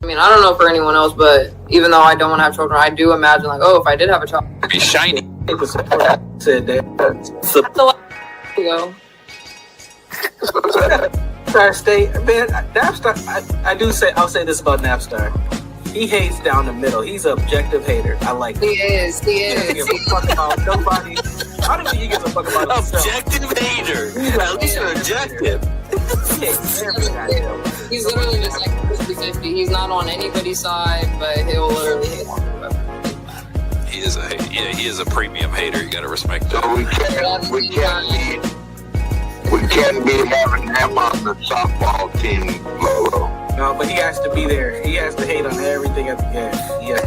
I mean, I don't know for anyone else, but even though I don't want to have children, I do imagine, like, oh, if I did have a child, it'd be shiny. Said that. Napstar State, man. Napstar. I'll say this about Napstar. He hates down the middle. He's an objective hater. I like he is. He doesn't give a fuck about nobody. I don't think he gives a fuck about himself. Objective hater. At least you're objective. He's literally just like 50-50. He's not on anybody's side, but he'll literally hate on whoever. He is a premium hater. You gotta respect that. So we can't be having him on the softball team, Lolo. No, but he has to be there. He has to hate on everything at the game. Yeah,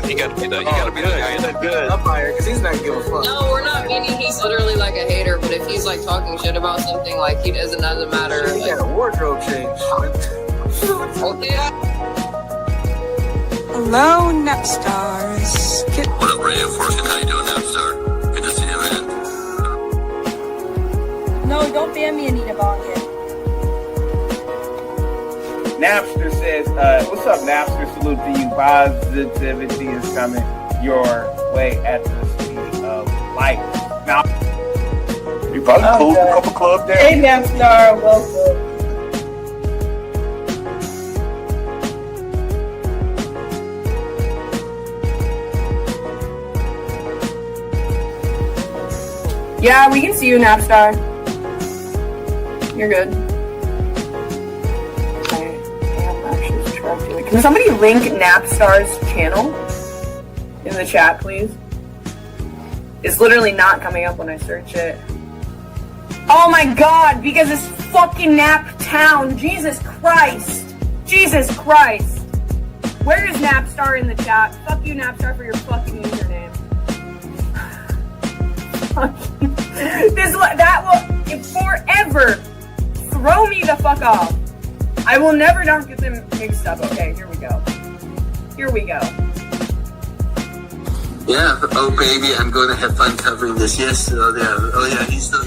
you gotta be that. You gotta be that guy. He's a good umpire because he's not giving a fuck. No, we're not meaning he's literally like a hater, but if he's like talking shit about something, like he doesn't matter. He got a wardrobe change. Okay. Hello, Napstars. What up, Radio Fortune? How you doing, Napstar? Good to see you, man. No, don't ban me, Anita Bonnet. Napster says, what's up, Napster? Salute to you. Positivity is coming your way at the speed of light. Now, You probably closed a couple clubs there. Hey, Napstar, welcome. Yeah, we can see you, Napstar. You're good. Can somebody link Napstar's channel in the chat, please? It's literally not coming up when I search it. Oh my god, because it's fucking Naptown. Jesus Christ. Jesus Christ. Where is Napstar in the chat? Fuck you, Napstar, for your fucking username. That will forever throw me the fuck off. I will never not get them mixed up. Okay, here we go. Here we go. Yeah, oh baby, I'm going to have fun covering this. Yes, oh yeah, he makes the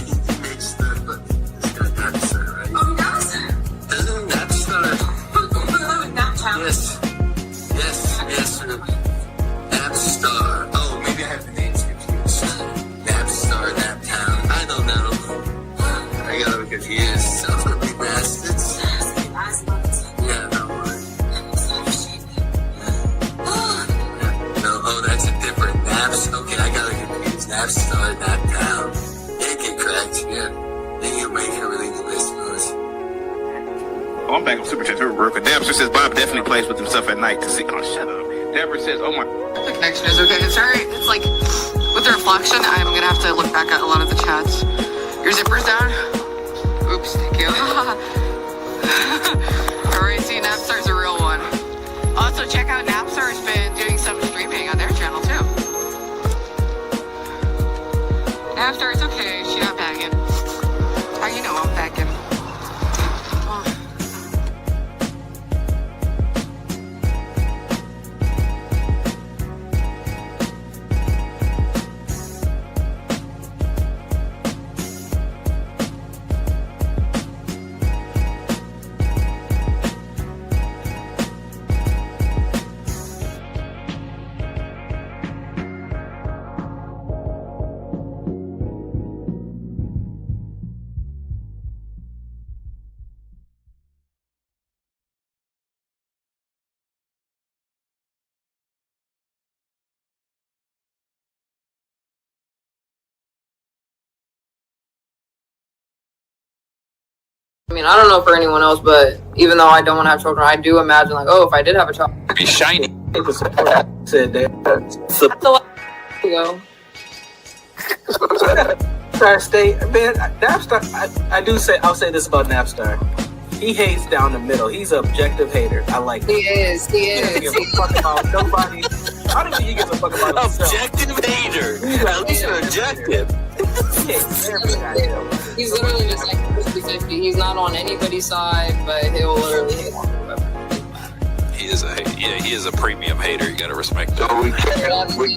this guy Napstar, right? Oh, Napstar. Isn't Napstar? Naptown. Yes, Napstar. Oh, maybe I have the names confused. Napstar, Naptown. I don't know. I got them confused. Sounds like big bastards. Yeah, no worry. No, oh, that's a different Naps. Okay, I got it confused. Napstar, Naptown. Yeah, get cracked. Yeah. Then you make it really the best of us. oh, I'm back on Super Chat. Real Napster says Bob definitely plays with himself at night to see. Oh, shut up. Deborah says, oh my. The connection is okay. It's like with the reflection, I'm gonna have to look back at a lot of the chats. Your zipper's down. Oops, thank you. Alright, see, Napstar's a real one. Also, check out Napstar's been doing some streaming on their channel too. Napstar, it's okay. She's not bagging. How you know I'm bagging? I mean, I don't know for anyone else, but even though I don't want to have children, I do imagine, like, oh, if I did have a child, It'd be shiny. Said that. Napstar State, man. Napstar. I'll say this about Napstar. He hates down the middle. He's an objective hater. I like he is. He doesn't give a fuck about nobody. I don't think he gives a fuck about himself. Objective hater. At least you're objective. He's literally just like 50-50. He's not on anybody's side, but he'll literally hate on whoever. He is a premium hater. You gotta respect So that. we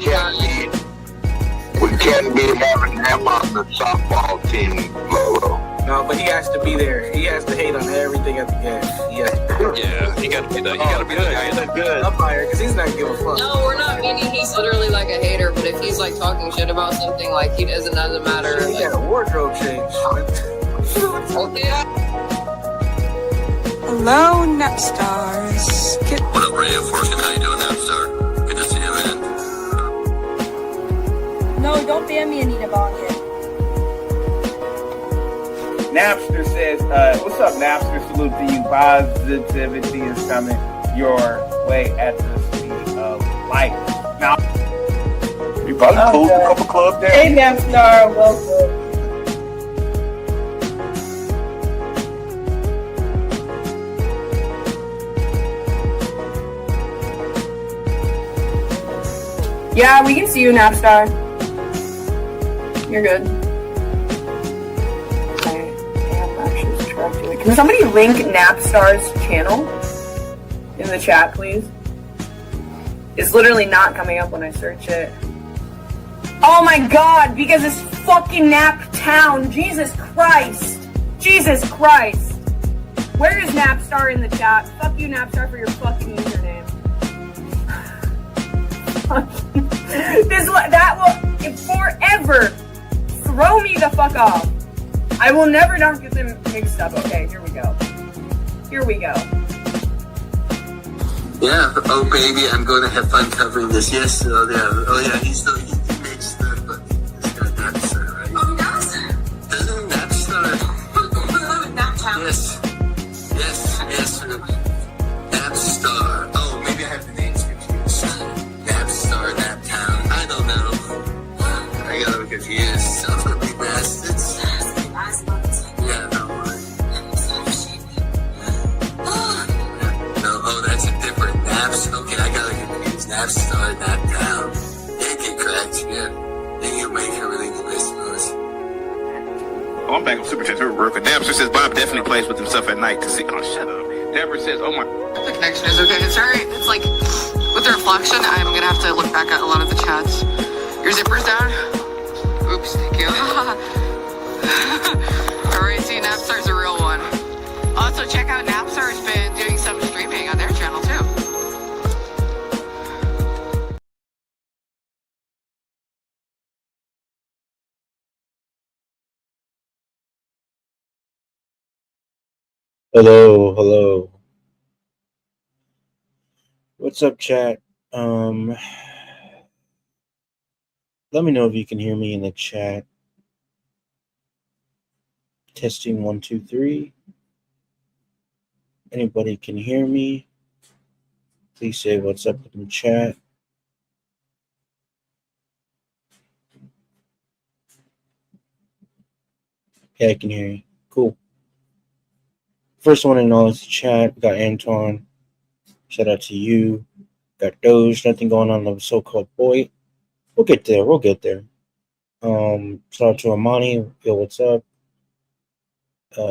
can't be having him on the softball team, Lolo. No, but he has to be there. He has to hate on everything at the game. He has to Yeah, you gotta be the guy. good umpire because he's not giving a fuck. No, we're not meaning he's literally like a hater, but if he's like talking shit about something, like he doesn't matter. He Like, got a wardrobe change. okay, Hello, Nepstars. What up, Radio Fortune? How you doing, Napstar? Good to see you, man. No, don't ban me, Anita Bonnet. Napster says, what's up, Napster? Salute to you. Positivity is coming your way at the speed of light. Now, You probably closed a couple clubs down. Hey, Napstar, welcome. Yeah, we can see you, Napstar. You're good. Okay, damn, actually subtracting it. Can somebody link Napstar's channel in the chat, please? It's literally not coming up when I search it. Oh my god, because it's fucking Nap Town. Jesus Christ. Jesus Christ. Where is Napstar in the chat? Fuck you, Napstar, for your fucking username. That will forever throw me the fuck off. I will never not get them mixed up. Okay, here we go. Here we go. Yeah. Oh, baby, I'm going to have fun covering this. Yes. Oh, yeah. He makes the this guy Napstar, right? Oh, Napstar. Doesn't Napstar? Naptown. Yes. Napstar. Oh, maybe I have the names confused. Napstar, Naptown. I don't know. I got them confused. Self-copy bastards. Yeah, no worry. No, oh, that's a different Naps. Okay, I gotta confuse Napstar, Naptown. Yeah, get cracked, yeah. Then you make a really good response. Oh, I'm back on Super Chat. Real quick. Napster says Bob definitely plays with himself at night to see. Oh, shut up. Deborah says, oh my. The connection is okay. It's alright. It's like with the reflection, I'm gonna have to look back at a lot of the chats. Your zipper's down. Oops, thank you. Alright, see, Napstar's a real one. Also, check out Napstar's been doing some streaming on their channel too. Hello. What's up, chat? Let me know if you can hear me in the chat. Testing 1, 2, 3. Anybody can hear me? Please say what's up in the chat. Yeah, I can hear you. Cool. First one in all is the chat. We got Anton. Shout out to you. Got Doge. Nothing going on the so-called boy. We'll get there. Shout out to Amani. Yo, what's up?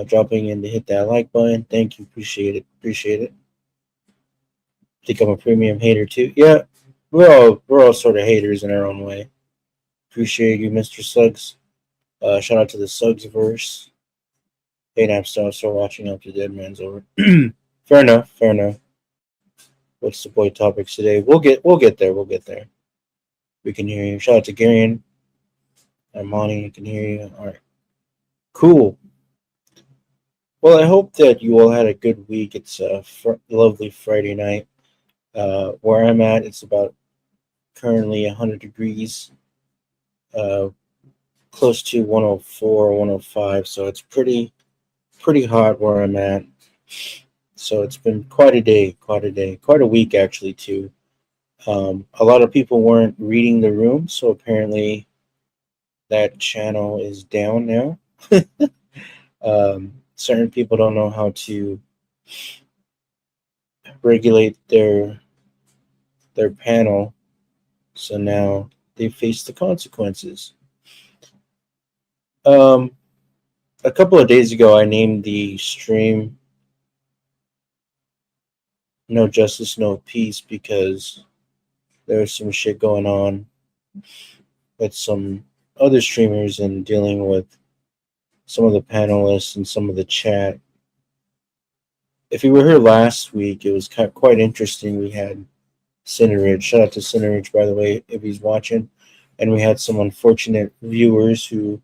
Dropping in to hit that like button. Thank you. Appreciate it. Think I'm a premium hater too. Yeah, we're all sort of haters in our own way. Appreciate you, Mr. Suggs. Shout out to the Suggs verse. Hey, Napstar, start watching after Dead Man's over. Fair enough. What's the boy topics today? We'll get there. We can hear you. Shout out to Garion. Armani, I can hear you. All right. Cool. Well, I hope that you all had a good week. It's a lovely Friday night. Where I'm at, it's about currently 100 degrees. Close to 104, 105. So it's pretty hot where I'm at. So it's been quite a week actually too. A lot of people weren't reading the room, so apparently that channel is down now. Certain people don't know how to regulate their panel, so now they face the consequences. A couple of days ago, I named the stream No Justice, No Peace because there's some shit going on with some other streamers and dealing with some of the panelists and some of the chat. If you were here last week, it was quite interesting. We had Cineridge. Shout out to Cineridge, by the way, if he's watching. And we had some unfortunate viewers who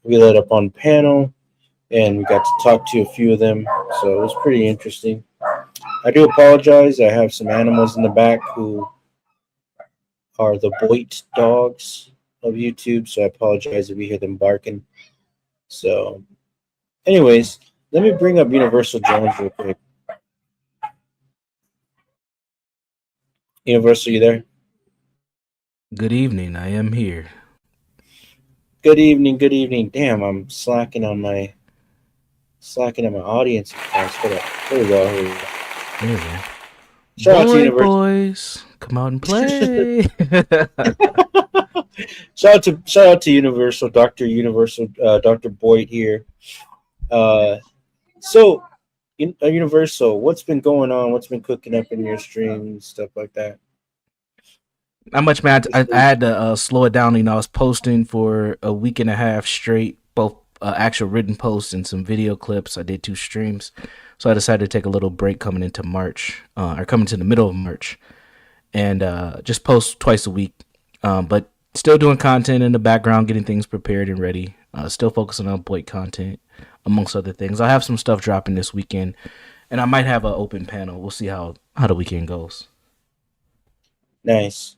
we let up on panel, and we got to talk to a few of them. So it was pretty interesting. I do apologize. I have some animals in the back who are the Boit dogs of YouTube, so I apologize if you hear them barking. So, anyways, let me bring up Universal Jones real quick. Universal, you there? Good evening. I am here. Good evening. Good evening. Damn, I'm slacking on my audience. Here we go. Here we go. There we go. Shout out to Universal. Boys, come out and play. Shout out to Universal, Dr. Boyd here. So, Universal, what's been going on? What's been cooking up in your stream, stuff like that? Not much, man. I had to slow it down. I was posting for a week and a half straight, both actual written posts and some video clips. I did 2 streams. So I decided to take a little break coming into March, or coming to the middle of March, and just post twice a week. But still doing content in the background, getting things prepared and ready. Still focusing on Boyd content, amongst other things. I'll have some stuff dropping this weekend, and I might have an open panel. We'll see how the weekend goes. Nice.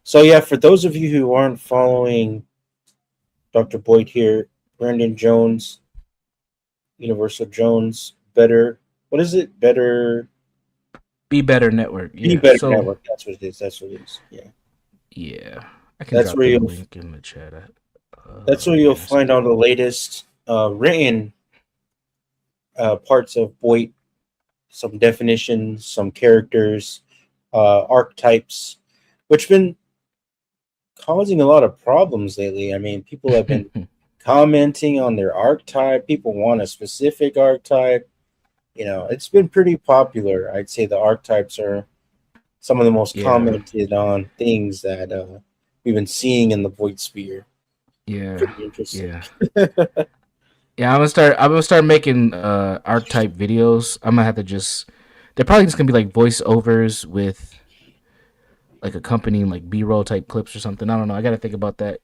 So yeah, for those of you who aren't following Dr. Boyd here, Brandon Jones, Universal Jones, Better. What is it? Be Better Network. Yeah. Be Better Network. That's what it is. Yeah. Yeah. I can drop the link in the chat. That's where you'll find all the latest written parts of Boyd, some definitions, some characters, archetypes, which been causing a lot of problems lately. I mean, people have been commenting on their archetype. People want a specific archetype. It's been pretty popular. I'd say the archetypes are some of the most commented on things that we've been seeing in the Void Sphere. Yeah. Pretty interesting. Yeah. I'm gonna start making archetype videos. I'm gonna have to they're probably just gonna be like voiceovers with like accompanying like B-roll type clips or something. I don't know. I gotta think about that.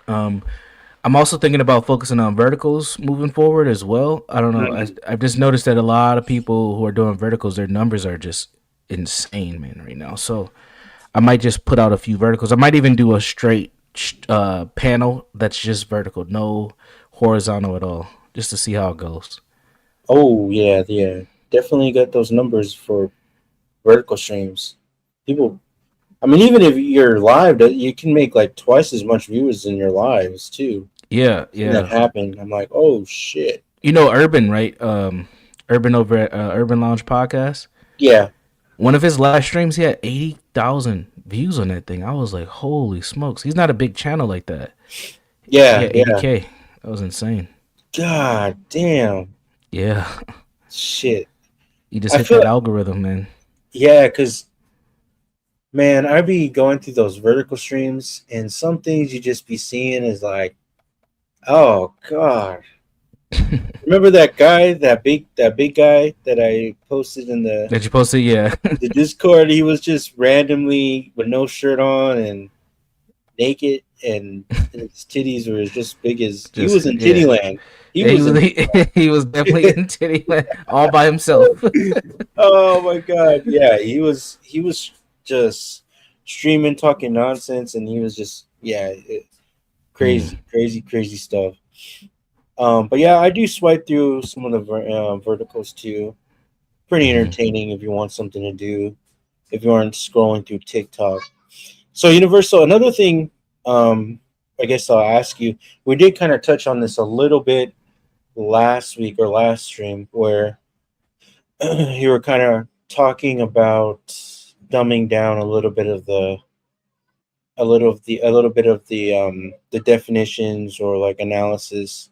I'm also thinking about focusing on verticals moving forward as well. I don't know. I've just noticed that a lot of people who are doing verticals, their numbers are just insane, man, right now. So I might just put out a few verticals. I might even do a straight panel that's just vertical, no horizontal at all, just to see how it goes. Oh, yeah. Definitely got those numbers for vertical streams. People, I mean, even if you're live, you can make like twice as much views in your lives too. Yeah. That happened. I'm like, oh shit. Urban, right? Urban over at Urban Lounge Podcast. Yeah. One of his live streams, he had 80,000 views on that thing. I was like, holy smokes. He's not a big channel like that. Yeah. 80K. That was insane. God damn. Yeah. Shit. You just hit that algorithm, man. Yeah, because, man, I be going through those vertical streams, and some things you just be seeing is like, oh God. Remember that guy, that big guy that I posted in the that you posted, yeah, the Discord? He was just randomly with no shirt on and naked, and his titties were just big as he was in Tittyland. He was definitely in Tittyland all by himself. Oh my God, yeah, he was just streaming, talking nonsense, and he was just crazy stuff. But yeah, I do swipe through some of the verticals too. Pretty entertaining if you want something to do, if you aren't scrolling through TikTok. So Universal, another thing, I guess I'll ask you, we did kind of touch on this a little bit last week or last stream, where you were kind of talking about dumbing down a little bit of the definitions or like analysis.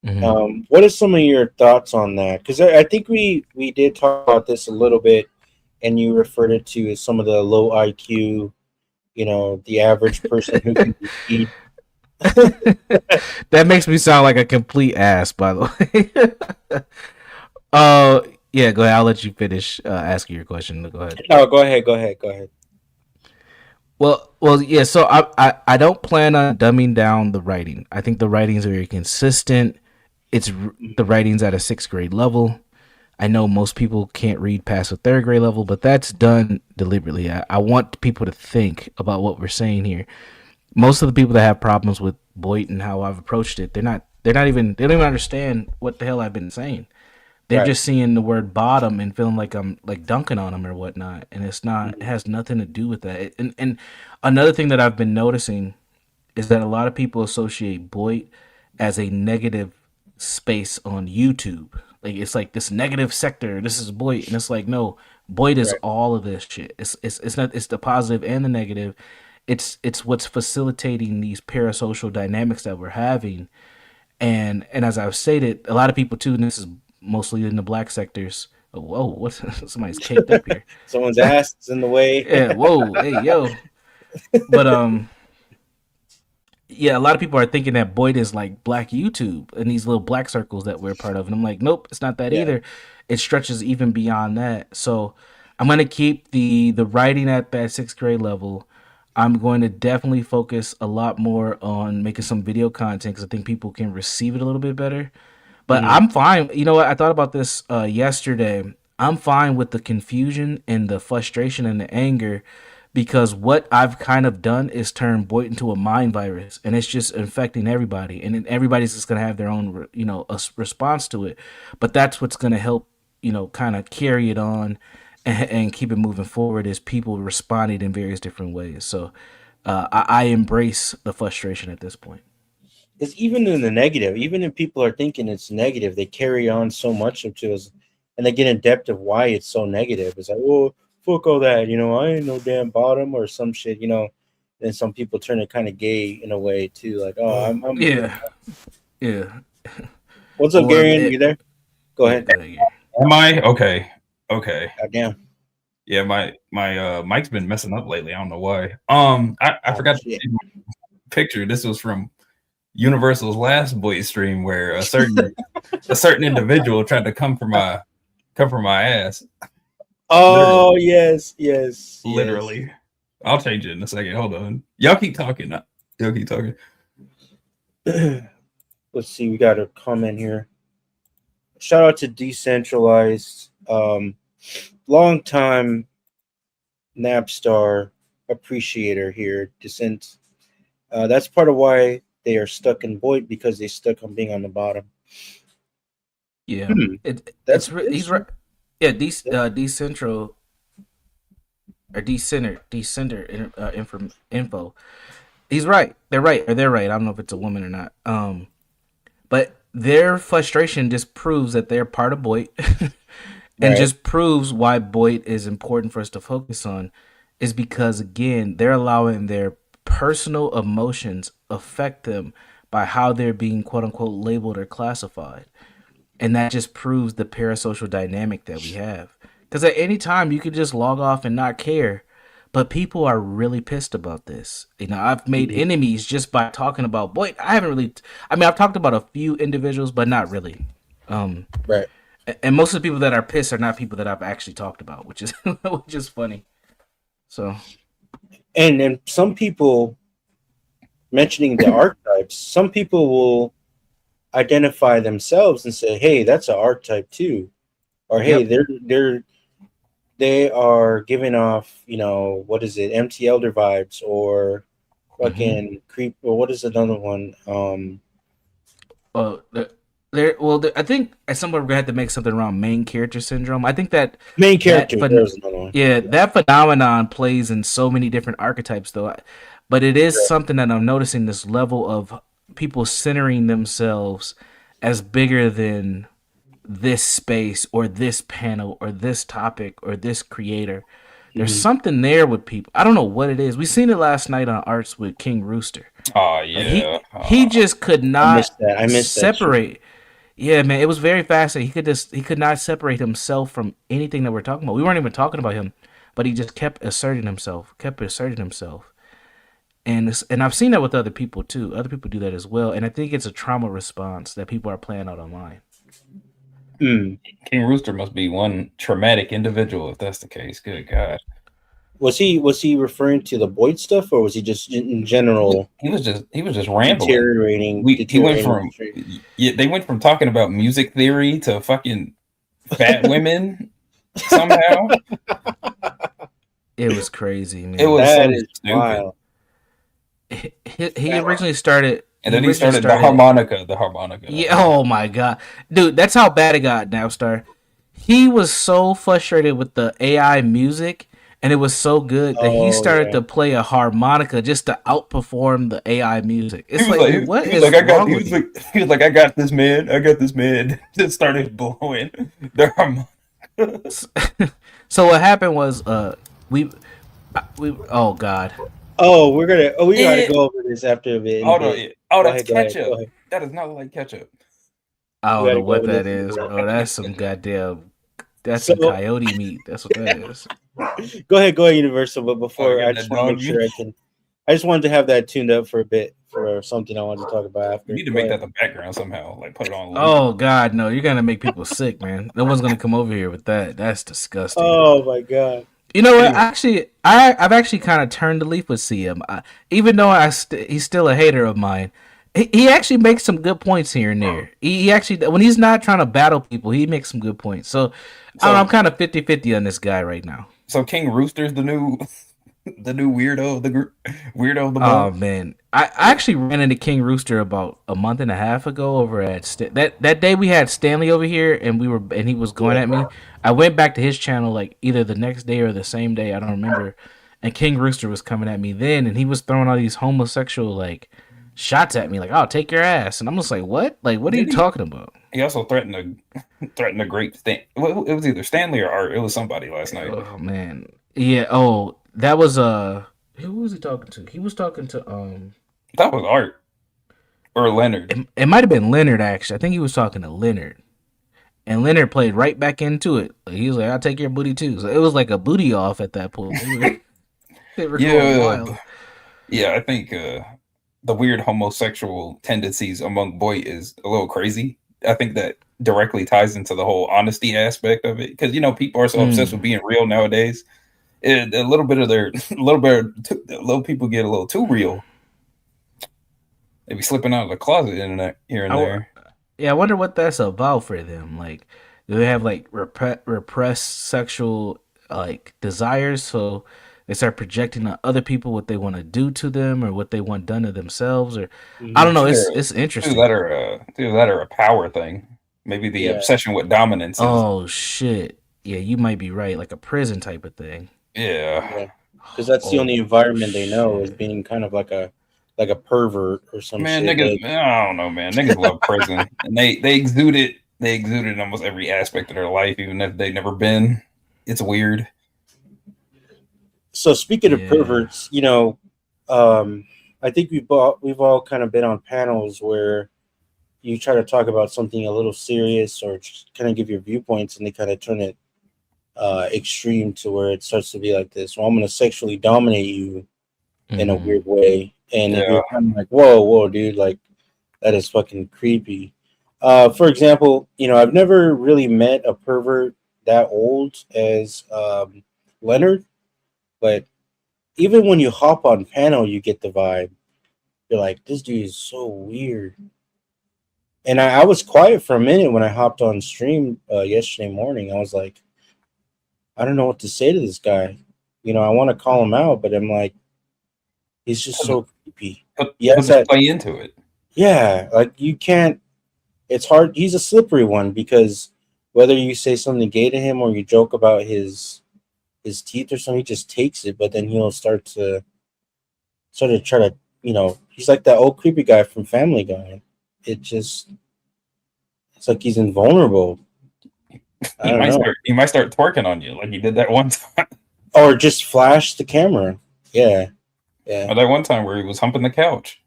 What are some of your thoughts on that? Because I think we did talk about this a little bit, and you referred it to as some of the low IQ, the average person who can read That makes me sound like a complete ass, by the way. Yeah, go ahead. I'll let you finish asking your question. Go ahead. No, go ahead. Well, yeah. So I don't plan on dumbing down the writing. I think the writing's very consistent. The writing's at a 6th grade level. I know most people can't read past a 3rd grade level, but that's done deliberately. I want people to think about what we're saying here. Most of the people that have problems with Boyd and how I've approached it, they don't even understand what the hell I've been saying. They're just seeing the word bottom and feeling like I'm like dunking on them or whatnot, and it's not. It has nothing to do with that. And another thing that I've been noticing is that a lot of people associate Boyd as a negative space on YouTube. Like it's like this negative sector. This is Boyd, and it's like no, Boyd is all of this shit. It's not. It's the positive and the negative. It's what's facilitating these parasocial dynamics that we're having, and as I've stated, a lot of people too, and this is mostly in the black sectors. Oh, whoa, what's somebody's caked up here? Someone's ass is in the way. Yeah, whoa, hey, yo. But yeah, a lot of people are thinking that Boyd is like black YouTube and these little black circles that we're part of, and I'm like, nope, it's not that either. It stretches even beyond that. So I'm gonna keep the writing at that 6th grade level. I'm going to definitely focus a lot more on making some video content because I think people can receive it a little bit better. But I'm fine. You know what? I thought about this yesterday. I'm fine with the confusion and the frustration and the anger because what I've kind of done is turn Boyd into a mind virus, and it's just infecting everybody. And then everybody's just going to have their own, a response to it. But that's what's going to help, kind of carry it on and keep it moving forward is people responding in various different ways. So I embrace the frustration at this point. Because even in the negative, even if people are thinking it's negative, they carry on so much of to us, and they get in depth of why it's so negative. It's like, well, fuck all that, I ain't no damn bottom or some shit, Then some people turn it kind of gay in a way too, like, oh, I'm yeah. What's up, Gary? You there? Go ahead. Am I okay? Goddamn. Yeah, my mic's been messing up lately. I don't know why. I forgot to take my picture. This was from Universal's last Boyd stream where a certain individual tried to come for my ass. Oh, literally. yes. Literally. I'll change it in a second. Hold on. Y'all keep talking. Let's see. We got a comment here. Shout out to Decentralized. Long time Napstar appreciator here. Descent. That's part of why they are stuck in Boyd because they stuck on being on the bottom. Yeah, he's right. Yeah, decentral or decenter info. He's right. They're right. Or they're right. I don't know if it's a woman or not. But their frustration just proves that they're part of Boyd, and just proves why Boyd is important for us to focus on, is because again they're allowing their personal emotions affect them by how they're being quote unquote labeled or classified. And that just proves the parasocial dynamic that we have. Because at any time you could just log off and not care. But people are really pissed about this. I've made enemies just by talking about Boyd. I've talked about a few individuals, but not really. Right. And most of the people that are pissed are not people that I've actually talked about, which is funny. So And some people mentioning the archetypes, some people will identify themselves and say, "Hey, that's an archetype too," or "Hey, they are giving off, what is it, MT Elder vibes or fucking creep or what is another one?" I think at some point we're gonna have to make something around main character syndrome. I think that main character. There's another one. Yeah, that phenomenon plays in so many different archetypes, though. But it is something that I'm noticing, this level of people centering themselves as bigger than this space or this panel or this topic or this creator. There's something there with people. I don't know what it is. We seen it last night on Arts with King Rooster. Oh yeah. He just could not I missed separate. Yeah, man, it was very fast. He could not separate himself from anything that we're talking about. We weren't even talking about him, but he just kept asserting himself. and I've seen that with other people too. Other people do that as well, and I think it's a trauma response that people are playing out online. Hmm. King Rooster must be one traumatic individual if that's the case. Good God. Was he referring to the Boyd stuff, or was he just in general? He was just rambling. Deteriorating. He went from they went from talking about music theory to fucking fat women somehow. It was crazy, man. It was That so is stupid. wild. He originally started, And then he started the harmonica. Yeah. Oh my god, dude, that's how bad it got. Napstar. He was so frustrated with the AI music, and it was so good that he started to play a harmonica just to outperform the AI music. It's like, what is wrong with you? He was like, I got this, man. Just started blowing the harmonica. So what happened was, we oh god. Oh, we gotta go over this after a bit. That's ketchup. That does not like ketchup. I don't know what that is, bro. That's some goddamn. That's some coyote meat. That's what that is. Go ahead, Universal. But before, I just want to make sure I just wanted to have that tuned up for a bit for something I wanted to talk about after. You need to make that the background somehow. Like put it on. Oh god, no! You're gonna make people sick, man. No one's gonna come over here with that. That's disgusting. Oh my god. You know what? Actually, I've actually kind of turned the leaf with CM. Even though he's still a hater of mine, he actually makes some good points here and there. He actually, when he's not trying to battle people, he makes some good points. So I don't know, I'm kind of 50-50 on this guy right now. So King Rooster's the new weirdo of the group, weirdo of the month. Oh man, I actually ran into King Rooster about a month and a half ago over at that day we had Stanley over here, and he was going at me. I went back to his channel like either the next day or the same day, I don't remember. And King Rooster was coming at me then, and he was throwing all these homosexual like shots at me, like "I'll take your ass," and I'm just like, "What? Like, what are you talking about?" He also threatened a great Stan. Well, it was either Stanley or Art. It was somebody last night. Oh man, yeah. Oh, that was who was he talking to? He was talking to that was Art or Leonard. It might have been Leonard actually. I think he was talking to Leonard. And Leonard played right back into it. He was like, "I'll take your booty too." So it was like a booty off at that point. They were going wild. Yeah, I think the weird homosexual tendencies among boy is a little crazy. I think that directly ties into the whole honesty aspect of it, because people are so obsessed with being real nowadays. A little people get a little too real. They be slipping out of the closet here and there. Yeah, I wonder what that's about for them. Like, do they have like repressed sexual like desires, so they start projecting on other people what they want to do to them or what they want done to themselves, or I don't know. It's interesting. Either that or a power thing. Maybe the obsession with dominance. Oh shit! Yeah, you might be right. Like a prison type of thing. Yeah. Because that's the only environment they know is being kind of like a pervert or something. Man, niggas, I don't know, man. Niggas love prison, and they exude it. They exude it in almost every aspect of their life, even if they've never been. It's weird. So speaking of perverts, I think we've all kind of been on panels where you try to talk about something a little serious or just kind of give your viewpoints, and they kind of turn it extreme to where it starts to be like this. Well, I'm going to sexually dominate you in a weird way. And if you're kind of like, whoa, dude, like that is fucking creepy. For example, I've never really met a pervert that old as Leonard, but even when you hop on panel, you get the vibe. You're like, this dude is so weird. And I was quiet for a minute when I hopped on stream yesterday morning. I was like, I don't know what to say to this guy. I want to call him out, but I'm like, he's just so creepy. Yes, play into it. Yeah, like you can't. It's hard. He's a slippery one because whether you say something gay to him or you joke about his teeth or something, he just takes it. But then he'll start to try to, he's like that old creepy guy from Family Guy. It's like he's invulnerable. He might start twerking on you like he did that one time, or just flash the camera. Yeah. Or that one time where he was humping the couch.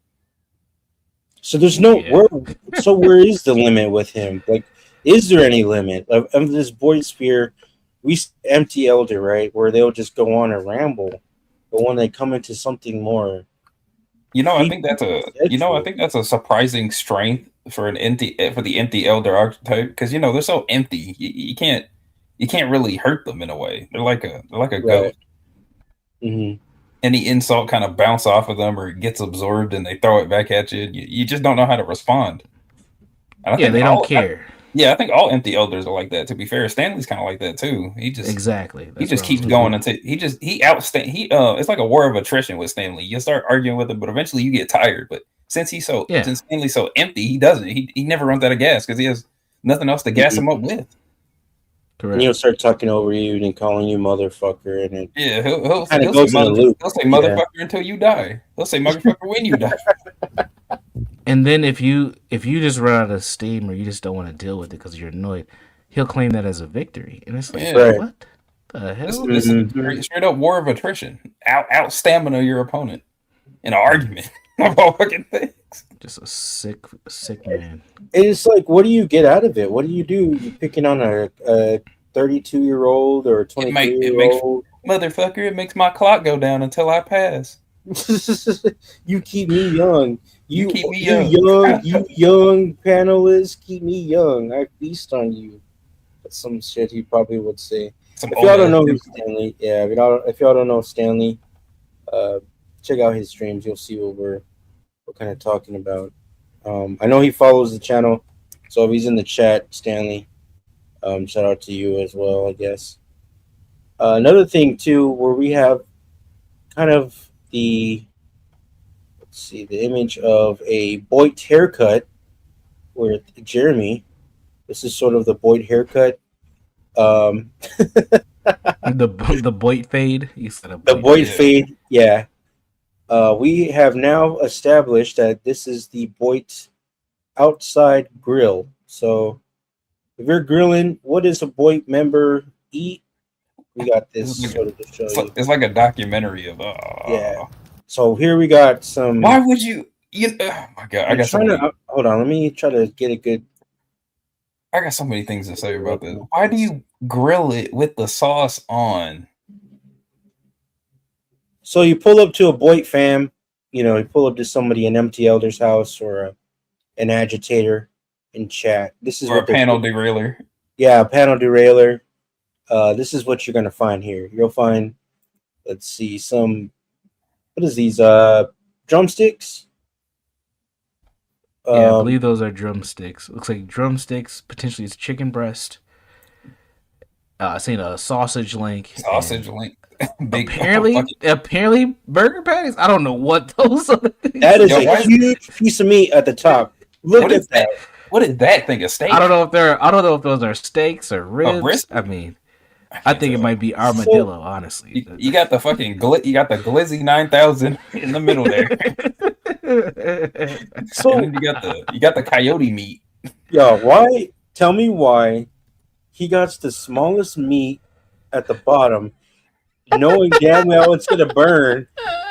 So there's where is the limit with him? Like, is there any limit? Like, this Boyd Sphere, we empty elder, right? Where they'll just go on and ramble, but when they come into something more I think that's I think that's a surprising strength for the empty elder archetype because they're so empty. You can't really hurt them in a way. They're like a ghost. Mm-hmm. Any insult kind of bounce off of them or gets absorbed and they throw it back at you. You just don't know how to respond. And they don't care. I think all empty elders are like that. To be fair, Stanley's kind of like that too. He just he just keeps going until it's like a war of attrition with Stanley. You start arguing with him, but eventually you get tired. But since since Stanley's so empty, he doesn't. He never runs out of gas because he has nothing else to gas him up with. Correct. And he'll start talking over you and calling you motherfucker, and then he'll kind of goes in the loop. He'll say motherfucker until you die. He'll say motherfucker when you die. And then if you just run out of steam or you just don't want to deal with it because you're annoyed, he'll claim that as a victory, and it's like, what the hell? This is straight up war of attrition. Out stamina your opponent in an argument of all fucking things. Just a sick man. It's like, what do you get out of it? What do? You're picking on a 32-year-old or a 23-year-old? Motherfucker, it makes my clock go down until I pass. You keep me young. You keep me young. You young panelists, keep me young. I feast on you. That's some shit he probably would say. If y'all don't know who Stanley, if y'all don't know Stanley, check out his streams. You'll see what we're kind of talking about. I know he follows the channel, so if he's in the chat, Stanley, shout out to you as well, I guess. Another thing too, where we have kind of the image of a Boyd haircut with Jeremy. This is sort of the Boyd haircut. The Boyd fade. You said a the Boyd fade. Yeah. We have now established that this is the Boyd outside grill. So if you're grilling, what does a Boyd member eat? We got this sort of to show you. It's like a documentary of yeah. So here we got some. Why would you? Oh my god! I got hold on. Let me try to get a good. I got so many things to say about this. Why do you grill it with the sauce on? So you pull up to a Boyd fam, you pull up to somebody in Empty Elder's house or an agitator in chat. This is or a panel derailer. Yeah, a panel derailer. This is what you're gonna find here. You'll find, let's see, what is these? Drumsticks? Yeah, I believe those are drumsticks. Looks like drumsticks. Potentially, it's chicken breast. I seen a sausage link. Apparently, burger patties. I don't know what those are. That is a huge piece of meat at the top. Look at that. What is that thing? A steak? I don't know if those are steaks or ribs. I mean, I think it might be armadillo. Honestly, you got the fucking you got the Glizzy 9000 in the middle there. So you got the coyote meat. Yeah, why? Tell me why he got the smallest meat at the bottom, knowing damn well it's gonna burn.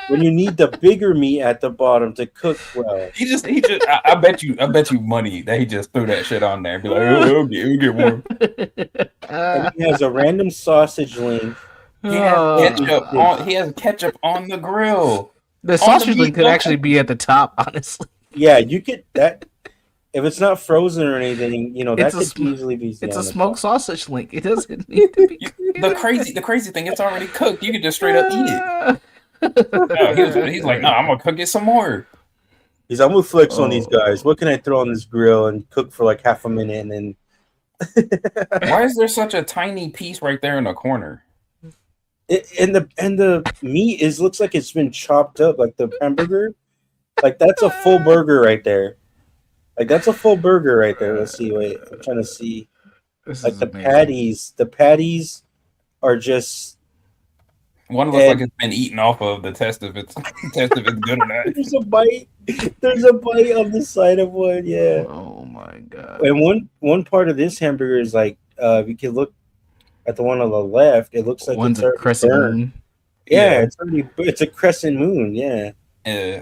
When you need the bigger meat at the bottom to cook well, he just. I bet you money that he just threw that shit on there. And be like, it'll get warm. And he has a random sausage link. He has ketchup on the grill. The sausage link could actually be at the top, honestly. Yeah, you could that. If it's not frozen or anything, that could easily be. It's a smoked sausage link. It doesn't need to be. The crazy thing, it's already cooked. You can just straight up eat it. No, he's like, no, I'm gonna cook it some more. I'm gonna flex on these guys. What can I throw on this grill and cook for like half a minute and then? Why is there such a tiny piece right there in the corner? And the meat looks like it's been chopped up, like the hamburger. Like that's a full burger right there. Let's see. Wait, I'm trying to see. Like the patties. The patties are just. One looks like it's been eaten off of the test if it's good or not. There's a bite on the side of one. Yeah. Oh my god. And one part of this hamburger is like, you can look at the one on the left. It looks like one's a crescent moon. Yeah, it's a crescent moon. Yeah.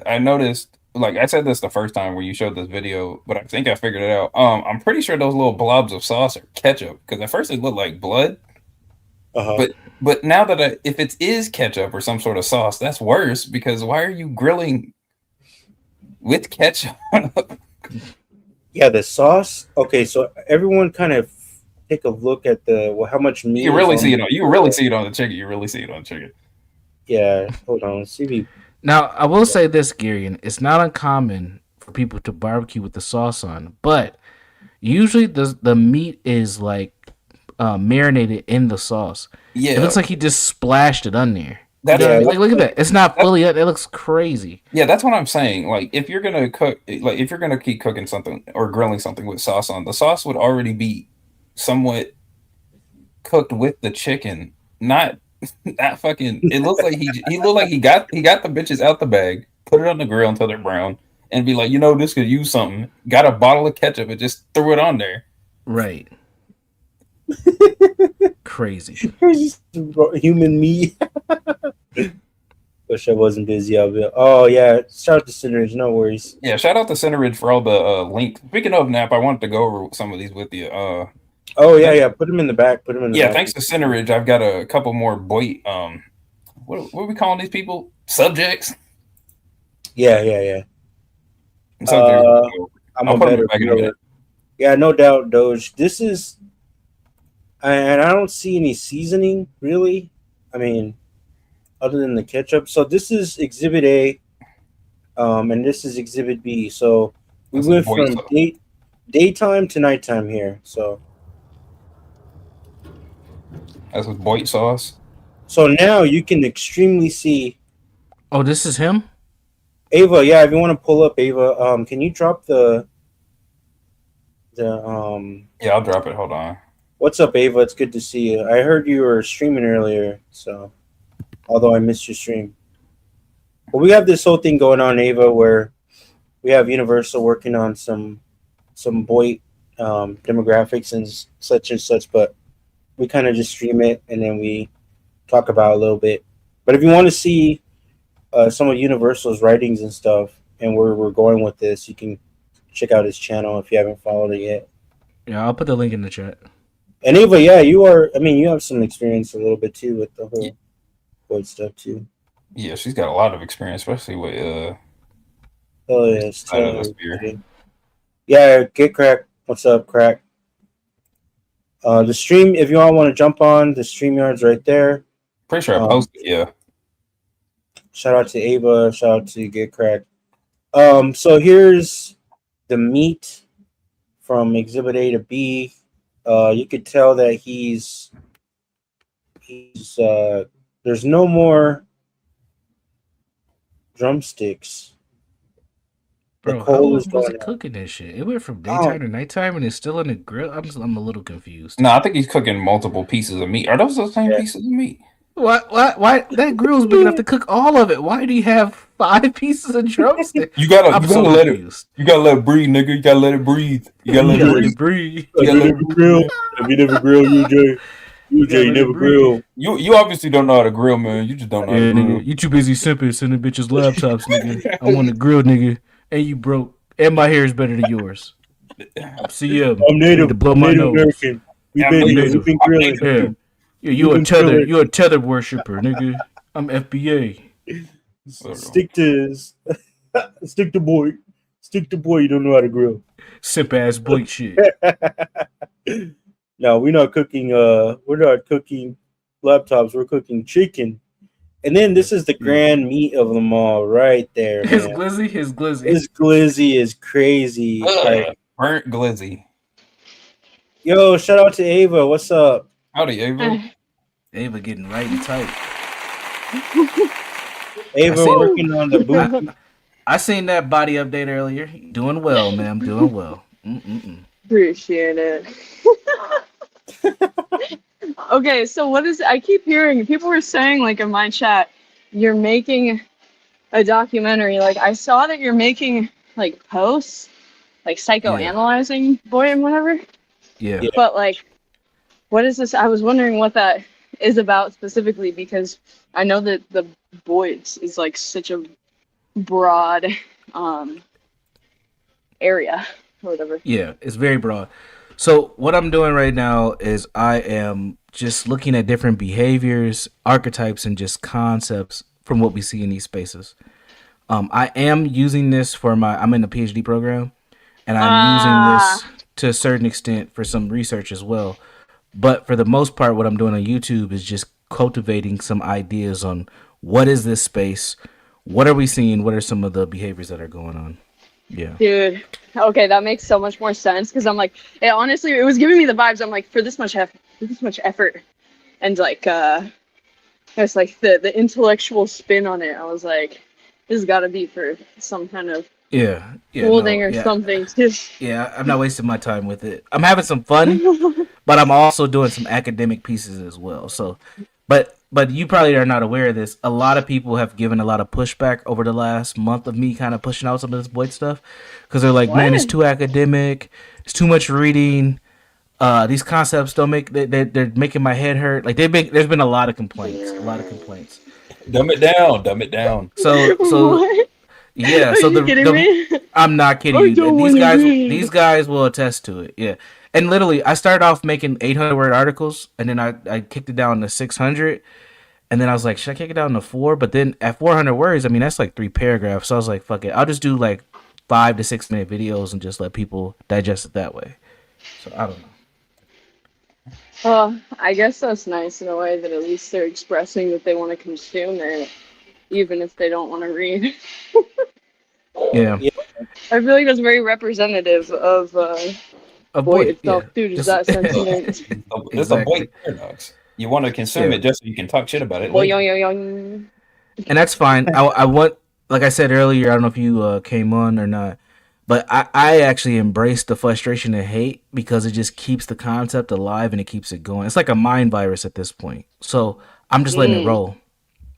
I noticed. Like I said this the first time where you showed this video, but I think I figured it out. I'm pretty sure those little blobs of sauce are ketchup because at first it looked like blood. But now that if it is ketchup or some sort of sauce, that's worse because why are you grilling with ketchup. Yeah, the sauce. Okay, so everyone kind of take a look at how much meat. You really see it on. You really see it on the chicken. You really see it on the chicken. Yeah, hold on. Let's see if we... Now, I will say this, Girian. It's not uncommon for people to barbecue with the sauce on, but usually the meat is like marinated in the sauce. Yeah, it looks like he just splashed it on there. Like, look at that. It's not fully. It looks crazy. Yeah, that's what I'm saying. Like, if you're gonna cook, like if you're gonna keep cooking something or grilling something with sauce on, the sauce would already be somewhat cooked with the chicken. Not fucking. It looks like he looked like he got the bitches out the bag, put it on the grill until they're brown, and be like, this could use something. Got a bottle of ketchup and just threw it on there. Right. Crazy. Human meat. Wish I wasn't busy. Oh yeah, shout out to Centeridge. No worries. Yeah, shout out to Centeridge for all the links. Speaking of Nap, I wanted to go over some of these with you. Oh yeah. Put them in the back. Yeah, thanks to Centeridge, I've got a couple more what are we calling these people? Subjects. Yeah. I'm a better viewer. Yeah, no doubt, Doge. This is, and I don't see any seasoning really. I mean, other than the ketchup. So this is Exhibit A, and this is Exhibit B. So we went from daytime to nighttime here. So that's with white sauce. So now you can extremely see. Oh, this is him? Ava, yeah, if you want to pull up Ava, can you drop the Yeah, I'll drop it. Hold on. What's up, Ava? It's good to see you. I heard you were streaming earlier, so although I missed your stream. But we have this whole thing going on, Ava, where we have Universal working on some Boyd demographics and such, but we kind of just stream it and then we talk about it a little bit. But if you want to see some of Universal's writings and stuff and where we're going with this, you can check out his channel if you haven't followed it yet. Yeah, I'll put the link in the chat. And Ava, yeah, you have some experience a little bit too with the whole Boyd stuff too. Yeah, she's got a lot of experience, especially with oh yeah, yeah, get Crack. What's up, Crack? The stream, if you all want to jump on, the StreamYard's right there. Pretty sure I posted, yeah. Shout out to Ava, shout out to Get Crack. So here's the meat from Exhibit A to B. You could tell that he's there's no more drumsticks. Bro, how was it cooking this shit? It went from daytime to nighttime and it's still in the grill. I'm a little confused. No, I think he's cooking multiple pieces of meat. Are those the same pieces of meat? Why that grill's big enough to cook all of it? Why do you have 5 pieces of drumstick? You gotta let it breathe, nigga. You gotta let it breathe. You gotta let it breathe. You gotta let it grill. Have you never grilled, UJ? UJ, you never grill. You obviously don't know how to grill, man. You just don't know how to grill. Nigga, you too busy simping sending bitches laptops, nigga. I want to grill, nigga. And you broke. And my hair is better than yours. See ya. I'm native. To blow my nose. American. We've been grilling. Yeah, you a tether worshiper, nigga. I'm FBA. Stick to Boyd. Stick to Boyd. You don't know how to grill. Simp ass Boyd shit. No, we're not cooking. We're not cooking laptops. We're cooking chicken. And then this is the grand meat of them all, right there. His man. glizzy. His glizzy is crazy. Like, burnt glizzy. Yo, shout out to Ava. What's up? Howdy, Ava. Ava getting right and tight. Ava working on the boot. I seen that body update earlier. Doing well, ma'am. Doing well. Appreciate it. Okay, so I keep hearing people were saying, like, in my chat, you're making a documentary. Like, I saw that you're making, like, posts, like, psychoanalyzing Boyd and whatever. Yeah. But, like, what is this? I was wondering what that is about specifically, because I know that the Boyd's is, like, such a broad area or whatever. Yeah, it's very broad. So what I'm doing right now is I am just looking at different behaviors, archetypes, and just concepts from what we see in these spaces. I am using this for I'm in a PhD program, and I'm using this to a certain extent for some research as well. But for the most part, what I'm doing on YouTube is just cultivating some ideas on what is this space, what are we seeing, what are some of the behaviors that are going on. Yeah. Dude, okay, that makes so much more sense because I'm like, honestly, it was giving me the vibes. I'm like, for this much effort, and like, it's like the intellectual spin on it. I was like, this has got to be for some kind of holding or something. Yeah, I'm not wasting my time with it. I'm having some fun, but I'm also doing some academic pieces as well. So, but you probably are not aware of this. A lot of people have given a lot of pushback over the last month of me kind of pushing out some of this Boyd stuff because they're like, man, it's too academic, it's too much reading. These concepts don't make they're making my head hurt. Like there's been a lot of complaints. Dumb it down. So What? yeah. Are So you kidding me? I'm not kidding I you. don't These wanna guys read. these guys will attest to it. Yeah. And literally, I started off making 800 word articles, and then I kicked it down to 600, and then I was like, should I kick it down to 4? But then at 400 words, I mean that's like 3 paragraphs. So I was like, fuck it, I'll just do like 5 to 6 minute videos and just let people digest it that way. So I don't know. Well, I guess that's nice in a way that at least they're expressing that they want to consume it, even if they don't want to read. Yeah. I feel like that's very representative of Boyd Boyd, itself, yeah. too. Just that sentiment. There's a Boyd paradox. You want to consume it just so you can talk shit about it. Boy, later. yoing. And that's fine. I want, like I said earlier, I don't know if you came on or not, but I actually embrace the frustration and hate because it just keeps the concept alive and it keeps it going. It's like a mind virus at this point. So I'm just letting it roll.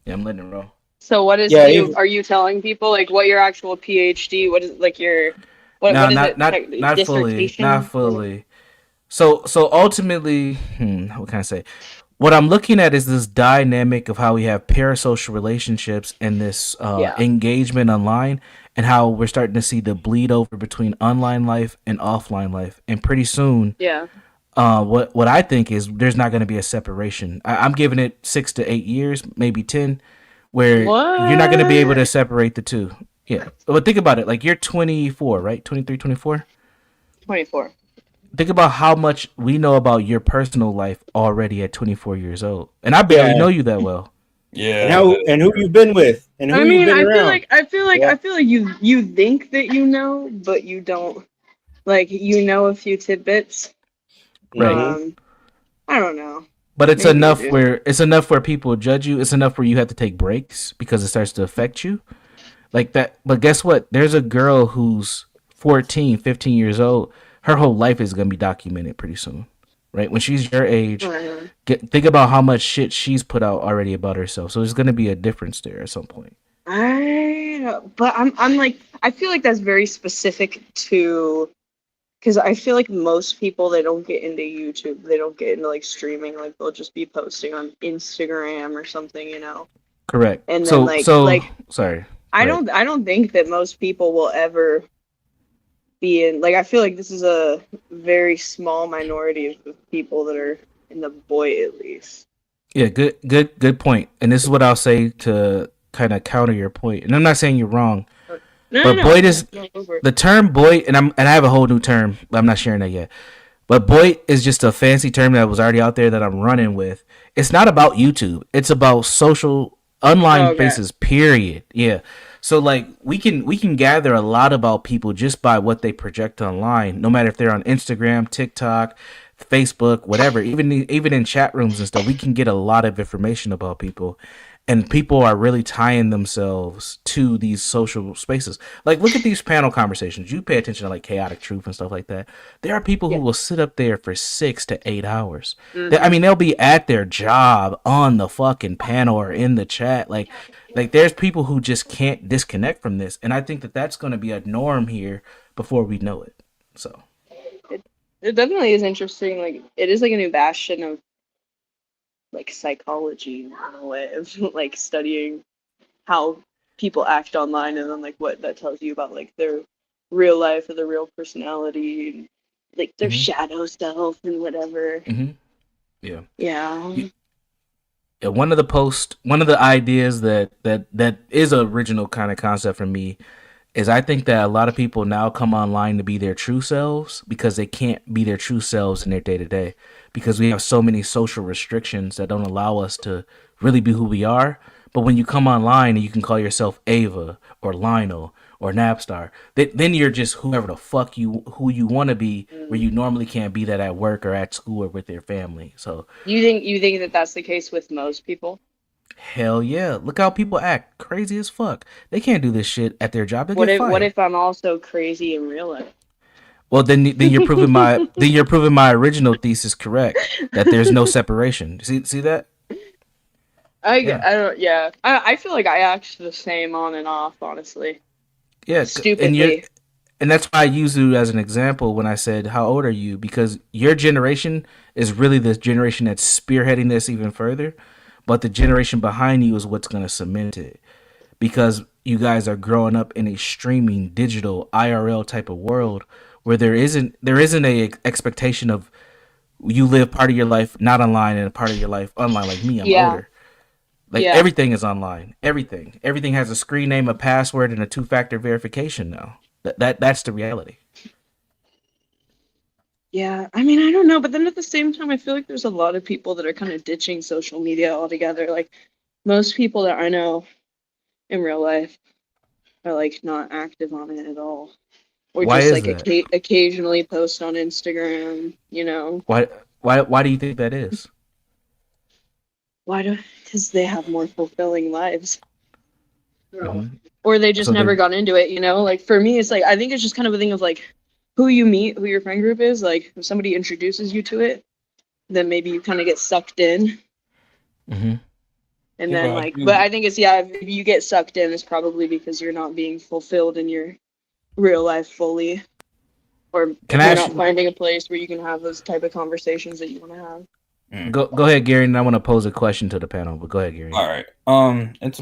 Yeah, I'm letting it roll. So what is are you telling people like what your actual PhD? What is like your what is it? Not fully. Dissertation? Not fully. So ultimately, what can I say? What I'm looking at is this dynamic of how we have parasocial relationships and this engagement online, and how we're starting to see the bleed over between online life and offline life. And pretty soon, what I think is there's not going to be a separation. I'm giving it 6 to 8 years, maybe 10, where you're not going to be able to separate the two. Yeah. But think about it. Like you're 24, right? 23, 24? 24. Think about how much we know about your personal life already at 24 years old. And I barely know you that well. Yeah. And who you've been with and who you've been around. I feel like you think that you know, but you don't. Like you know a few tidbits. Right. I don't know. But it's enough where people judge you. It's enough where you have to take breaks because it starts to affect you. Like that. But guess what? There's a girl who's 14, 15 years old. Her whole life is going to be documented pretty soon. Right? When she's your age, think about how much shit she's put out already about herself. So there's going to be a difference there at some point. I'm like, I feel like that's very specific to, because I feel like most people, they don't get into YouTube. They don't get into like streaming. Like they'll just be posting on Instagram or something, you know? Correct. And then sorry. I don't think that most people will ever be in, like, I feel like this is a very small minority of people that are in the Boyd at least. Yeah, good point. And this is what I'll say to kind of counter your point. And I'm not saying you're wrong. Boyd is the term Boyd, and I have a whole new term, but I'm not sharing that yet. But Boyd is just a fancy term that was already out there that I'm running with. It's not about YouTube. It's about social online spaces, period. Yeah. So like we can gather a lot about people just by what they project online, no matter if they're on Instagram, TikTok, Facebook, whatever. Even in chat rooms and stuff, we can get a lot of information about people. And people are really tying themselves to these social spaces. Like, look at these panel conversations. You pay attention to like Chaotic Truth and stuff like that. There are people who will sit up there for 6 to 8 hours. I mean, they'll be at their job on the fucking panel or in the chat. Like there's people who just can't disconnect from this. And I think that that's going to be a norm here before we know it. So it definitely is interesting. Like, it is like a new bastion of like psychology in a way of like studying how people act online and then like what that tells you about like their real life or their real personality and like their shadow self and whatever. Yeah. one of the ideas that is an original kind of concept for me is I think that a lot of people now come online to be their true selves because they can't be their true selves in their day to day because we have so many social restrictions that don't allow us to really be who we are. But when you come online and you can call yourself Ava or Lionel or Napstar, then you're just whoever the fuck who you want to be, where you normally can't be that at work or at school or with your family. So You think that that's the case with most people? hell yeah, look how people act crazy as fuck. They can't do this shit at their job. They What get if fired. what if I'm also crazy in real life? Well, then you're proving my original thesis correct that there's no separation. See that? I don't. Yeah, I feel like I act the same on and off. Honestly. Yeah, Stupidly. and that's why I use you as an example when I said, "How old are you?" Because your generation is really the generation that's spearheading this even further, but the generation behind you is what's going to cement it. Because you guys are growing up in a streaming, digital, IRL type of world where there isn't a expectation of you live part of your life not online and a part of your life online. Like me, I'm older. Like everything is online. Everything has a screen name, a password, and a 2-factor verification now. That's the reality. Yeah, I mean, I don't know, but then at the same time, I feel like there's a lot of people that are kind of ditching social media altogether. Like most people that I know in real life are like not active on it at all, or Why just is like that? occasionally post on Instagram. You know, Why do you think that is? Because they have more fulfilling lives. Mhm. Or they just So never they're- got into it, you know? Like for me, it's like I think it's just kind of a thing of like who you meet, who your friend group is. Like if somebody introduces you to it, then maybe you kind of get sucked in. Mhm. And Yeah, then but I like, do- but I think it's if you get sucked in, it's probably because you're not being fulfilled in your real life fully, or Can you're I not ask- finding a place where you can have those type of conversations that you want to have. Go ahead, Gary, and I want to pose a question to the panel. But go ahead, Gary. All right. It's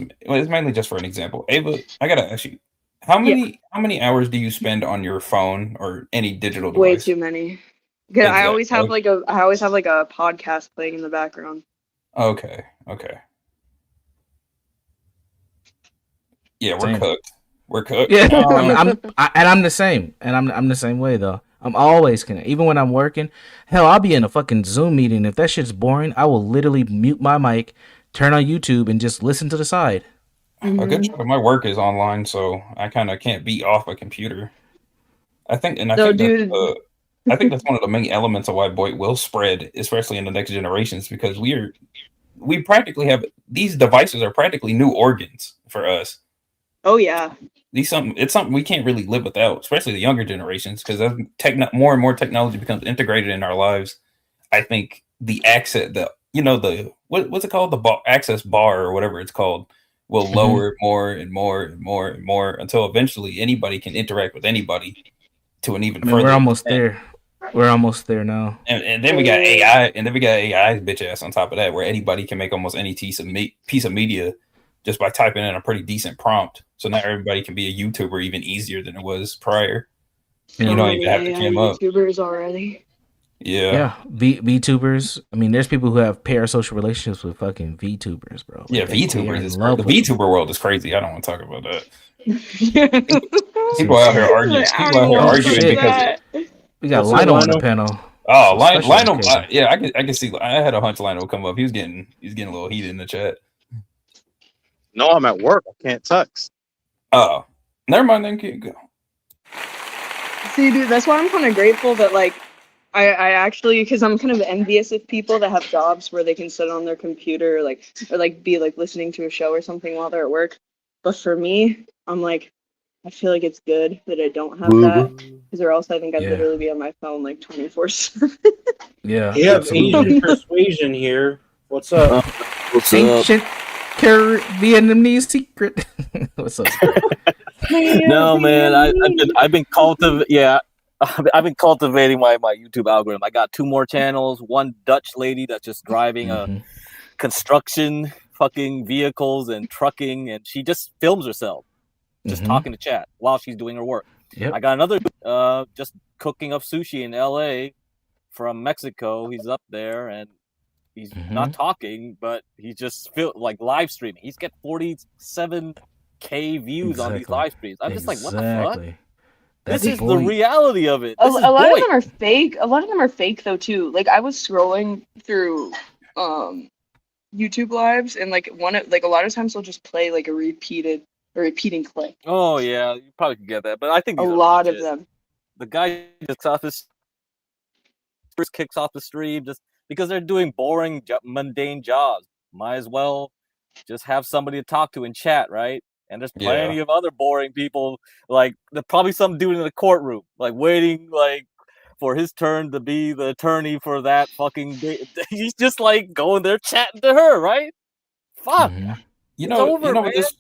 mainly just for an example. Ava, I gotta ask you, how many hours do you spend on your phone or any digital device? Way too many. 'Cause I always have Exactly. I always have like a podcast playing in the background. Okay. Yeah, we're Same. cooked. We're cooked. Yeah, I'm the same, and I'm the same way though. I'm always connected, even when I'm working. Hell, I'll be in a fucking Zoom meeting. If that shit's boring, I will literally mute my mic, turn on YouTube, and just listen to the side. A good chunk of my work is online, so I kind of can't be off a computer. I think that's one of the main elements of why Boyd will spread, especially in the next generations, because we practically have these devices are practically new organs for us. Oh yeah. It's something we can't really live without, especially the younger generations, because as more and more technology becomes integrated in our lives, I think the access, what's it called, the access bar or whatever it's called, will lower more and more and more and more until eventually anybody can interact with anybody to an even further. We're almost there. We're almost there now. And then we got AI, and then we got AI's bitch ass on top of that, where anybody can make almost any piece of media just by typing in a pretty decent prompt. So now everybody can be a YouTuber even easier than it was prior. Yeah. You don't even have to cam up. YouTubers already. Yeah. VTubers. I mean, there's people who have parasocial relationships with fucking VTubers, bro. Yeah, VTubers is crazy. The VTuber world is crazy. I don't want to talk about that. People out here arguing because we got Lionel on the panel. Oh, Lionel. Yeah, I can see. I had a hunch Lionel would come up. He's getting a little heated in the chat. No, I'm at work. I can't text. Oh, never mind. Then keep going. See, dude, that's why I'm kind of grateful that like I actually, because I'm kind of envious of people that have jobs where they can sit on their computer or be like listening to a show or something while they're at work. But for me, I'm like, I feel like it's good that I don't have that, because or else I think I'd literally be on my phone like 24/7. Yeah. We have Asian Persuasion here. What's up? Ancient Vietnamese secret. What's up? No, man, I've been I've been cultivating my YouTube algorithm. I got 2 more channels. One Dutch lady that's just driving a construction fucking vehicles and trucking, and she just films herself just talking to chat while she's doing her work. Yep. I got another just cooking up sushi in LA from Mexico. He's up there, and He's Mm-hmm. not talking, but he's just like live streaming. He's got 47K views on these Exactly. live streams. I'm just like, what the fuck? Exactly. This That's is the boy. reality of it. A, This is a lot of boy. them are fake. A lot of them are fake though too. Like I was scrolling through YouTube lives and like a lot of times they'll just play like a repeating clip. Oh yeah, you probably could get that, but I think A these are lot of legit. them. The guy just kicks off the stream just because they're doing boring, mundane jobs. Might as well just have somebody to talk to in chat, right? And there's plenty of other boring people. Like there's probably some dude in the courtroom, like waiting, like for his turn to be the attorney for that fucking day. He's just like going there chatting to her, right? Fuck. Mm-hmm. You It's know, over, you know man. what this.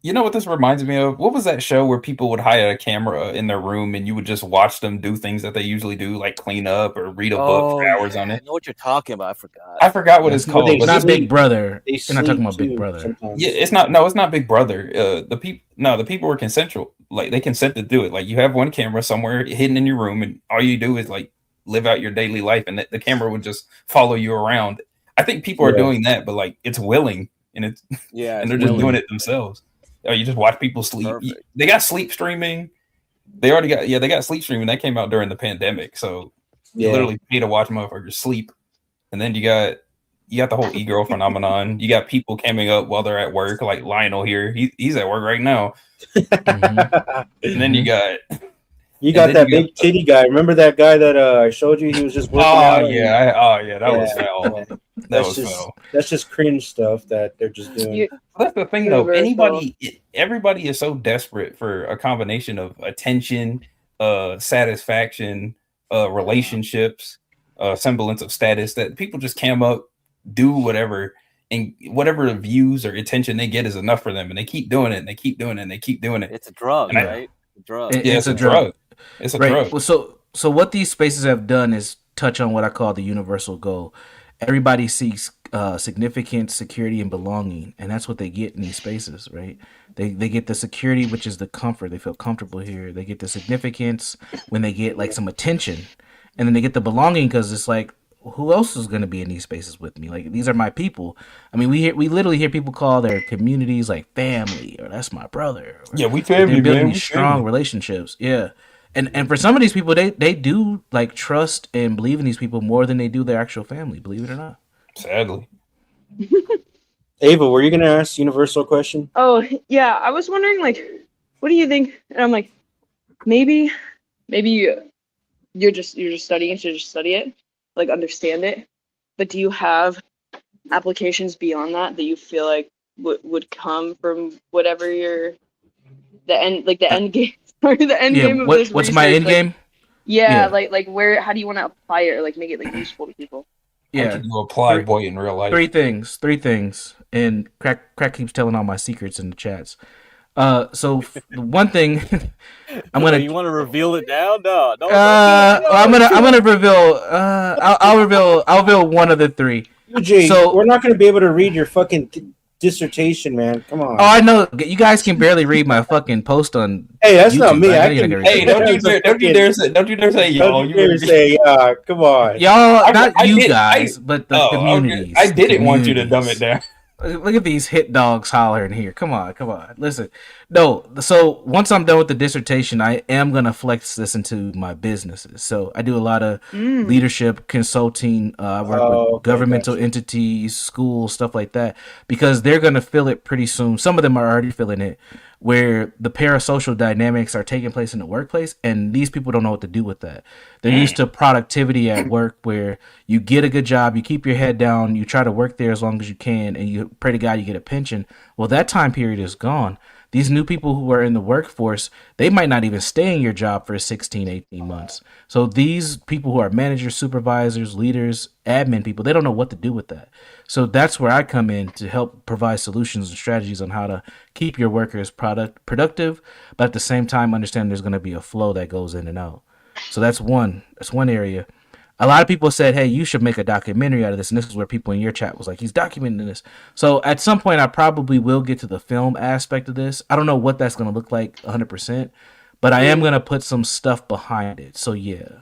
You know what this reminds me of? What was that show where people would hire a camera in their room and you would just watch them do things that they usually do, like clean up or read a book for hours on I it? know what you're talking about. I forgot. I forgot what it's called. It's but not this- Big Brother. They You're not talking about sleep Big too Brother. sometimes. Yeah, it's not. No, it's not Big Brother. The people were consensual. Like they consent to do it. Like you have one camera somewhere hidden in your room, and all you do is like live out your daily life, and the camera would just follow you around. I think people are Yeah. doing that, but like it's willing, and it's Yeah, and they're just doing it themselves. You just watch people sleep. Perfect. They got sleep streaming. They got sleep streaming. That came out during the pandemic, so you Yeah. literally pay to watch motherfuckers sleep. And then you got the whole e-girl phenomenon. You got people coming up while they're at work, like Lionel here. He's at work right now. And then you got You got that big titty guy. Remember that guy that I showed you? He was just working out. that was foul. Yeah. That That's was just foul. that's just cringe stuff that they're just doing. That's the thing, though. Everybody is so desperate for a combination of attention, satisfaction, relationships, semblance of status that people just cam up, do whatever, and whatever views or attention they get is enough for them, and they keep doing it, and they keep doing it, and they keep doing it. It's a drug, And right? Drug. It's a drug. It's a Right. drug. Well, so what these spaces have done is touch on what I call the universal goal. Everybody seeks significance, security, and belonging, and that's what they get in these spaces, right? They get the security, which is the comfort. They feel comfortable here. They get the significance when they get like some attention, and then they get the belonging because it's like, who else is going to be in these spaces with me? Like, these are my people. I mean, we literally hear people call their communities like family, or that's my brother. Or, Yeah, we like, family, they're building man. We these strong family. relationships. Yeah. And for some of these people, they do like trust and believe in these people more than they do their actual family, believe it or not. Sadly. Ava, were you gonna ask Universal question? Oh yeah, I was wondering like, what do you think? And I'm like, maybe you're just studying it to just study it, like understand it. But do you have applications beyond that you feel like would come from whatever the end game or the end game of this what's my research, end like- game? Yeah, Yeah. like where? How do you want to apply it or like make it like useful to people? Yeah. How can you apply boy in real life? Three things. And crack keeps telling all my secrets in the chats. So one thing I'm gonna. You want to reveal it now? No. I'm gonna reveal. I'll reveal one of the three. UJ, So we're not gonna be able to read your fucking dissertation, man. Come on. oh, I know you guys can barely read my fucking post on. Hey, that's YouTube. not me. I I know you're can- not gonna read Hey, it. don't you dare say y'all. Don't you dare say, come on. Y'all, not I you did- guys, but the communities. I didn't want you to dumb Communities. it down. Look at these hit dogs hollering here. Come on. Listen. No, so once I'm done with the dissertation, I am going to flex this into my businesses. So I do a lot of leadership consulting. I work with governmental entities, schools, stuff like that, because they're going to feel it pretty soon. Some of them are already feeling it, where the parasocial dynamics are taking place in the workplace, and these people don't know what to do with that. They're used to productivity at work, where you get a good job, you keep your head down, you try to work there as long as you can, and you pray to God you get a pension. Well, that time period is gone. These new people who are in the workforce, they might not even stay in your job for 16, 18 months. So these people who are managers, supervisors, leaders, admin people, they don't know what to do with that. So that's where I come in to help provide solutions and strategies on how to keep your workers productive, but at the same time understand there's going to be a flow that goes in and out. So that's one area. A lot of people said, hey, you should make a documentary out of this. And this is where people in your chat was like, he's documenting this. So at some point, I probably will get to the film aspect of this. I don't know what that's going to look like 100%, but I am going to put some stuff behind it. So yeah.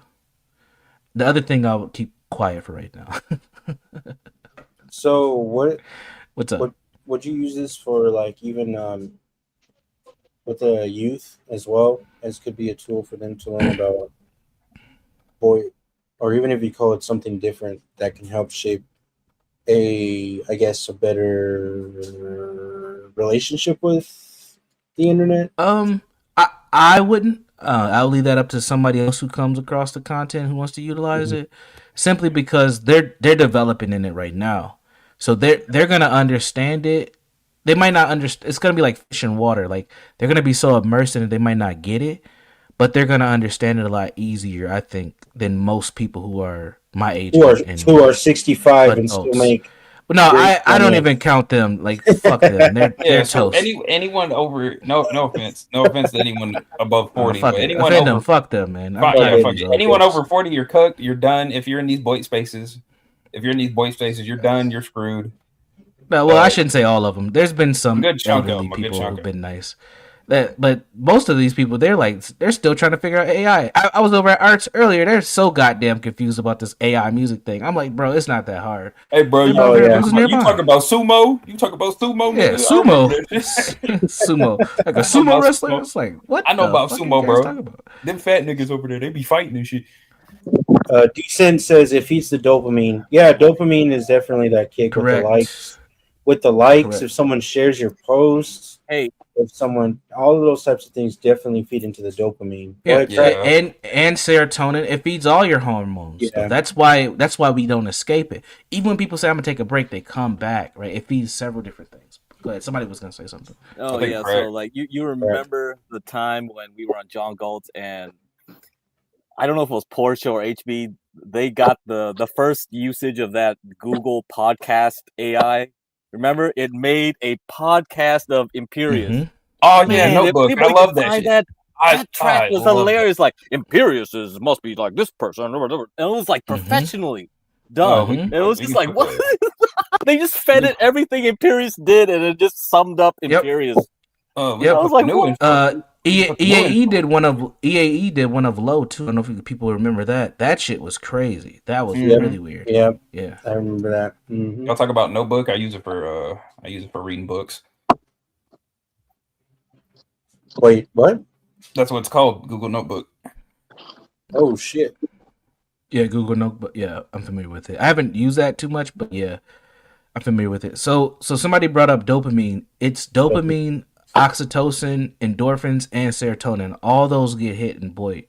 The other thing I'll keep quiet for right now. So what's up? Would you use this for like even with the youth as well as could be a tool for them to learn about boy, or even if you call it something different that can help shape a better relationship with the internet? I wouldn't. I'll leave that up to somebody else who comes across the content who wants to utilize it, simply because they're developing in it right now, so they're gonna understand it. They might not understand. It's gonna be like fish in water. Like they're gonna be so immersed in it, they might not get it, but they're gonna understand it a lot easier, I think, than most people who are my age who are 65 and still make. No, I don't even count them. Like fuck them. They're so toast. anyone over no offense to anyone above 40, fuck but it. anyone Offend over them. Fuck them, man. fuck it. Anyone over 40, you're cooked. You're done. If you're in these void spaces, you're done. You're screwed. No, well, I shouldn't say all of them. There's been some good chunk of elderly them. people who've been nice. But most of these people, they're still trying to figure out AI. I was over at Arts earlier. They're so goddamn confused about this AI music thing. I'm like, bro, it's not that hard. Hey, bro, you talk about sumo? You talk about sumo? Yeah, nigga? sumo. Sumo. Like a sumo wrestler? It's like, what? I know about sumo, bro. About? Them fat niggas over there, they be fighting and shit. Decent says it feeds the dopamine. Yeah, dopamine is definitely that kick. Correct. With the likes, Correct. if someone shares your posts, if someone, all of those types of things definitely feed into the dopamine. Yeah, and serotonin. It feeds all your hormones. Yeah. So that's why we don't escape it. Even when people say I'm gonna take a break, they come back. Right? It feeds several different things. Go ahead. Somebody was gonna say something. Oh yeah, so like you remember the time when we were on John Galt's and I don't know if it was Porsche or HB. They got the first usage of that Google podcast AI. Remember, it made a podcast of Imperius. Mm-hmm. Oh yeah, Notebook. I love that shit. That track was hilarious. Like Imperius must be like this person, and it was like professionally done. It was just like what? They just fed it everything Imperius did, and it just summed up Imperius. I was like, what? EAE did one of Low too. I don't know if people remember that. That shit was crazy. That was really weird. Yeah, yeah, I remember that. Mm-hmm. Y'all talk about Notebook. I use it for reading books. Wait, what? That's what it's called, Google Notebook. Oh shit. Yeah, Google Notebook. Yeah, I'm familiar with it. I haven't used that too much, but yeah, I'm familiar with it. So somebody brought up dopamine. It's dopamine, oxytocin, endorphins, and serotonin. All those get hit in Boyd.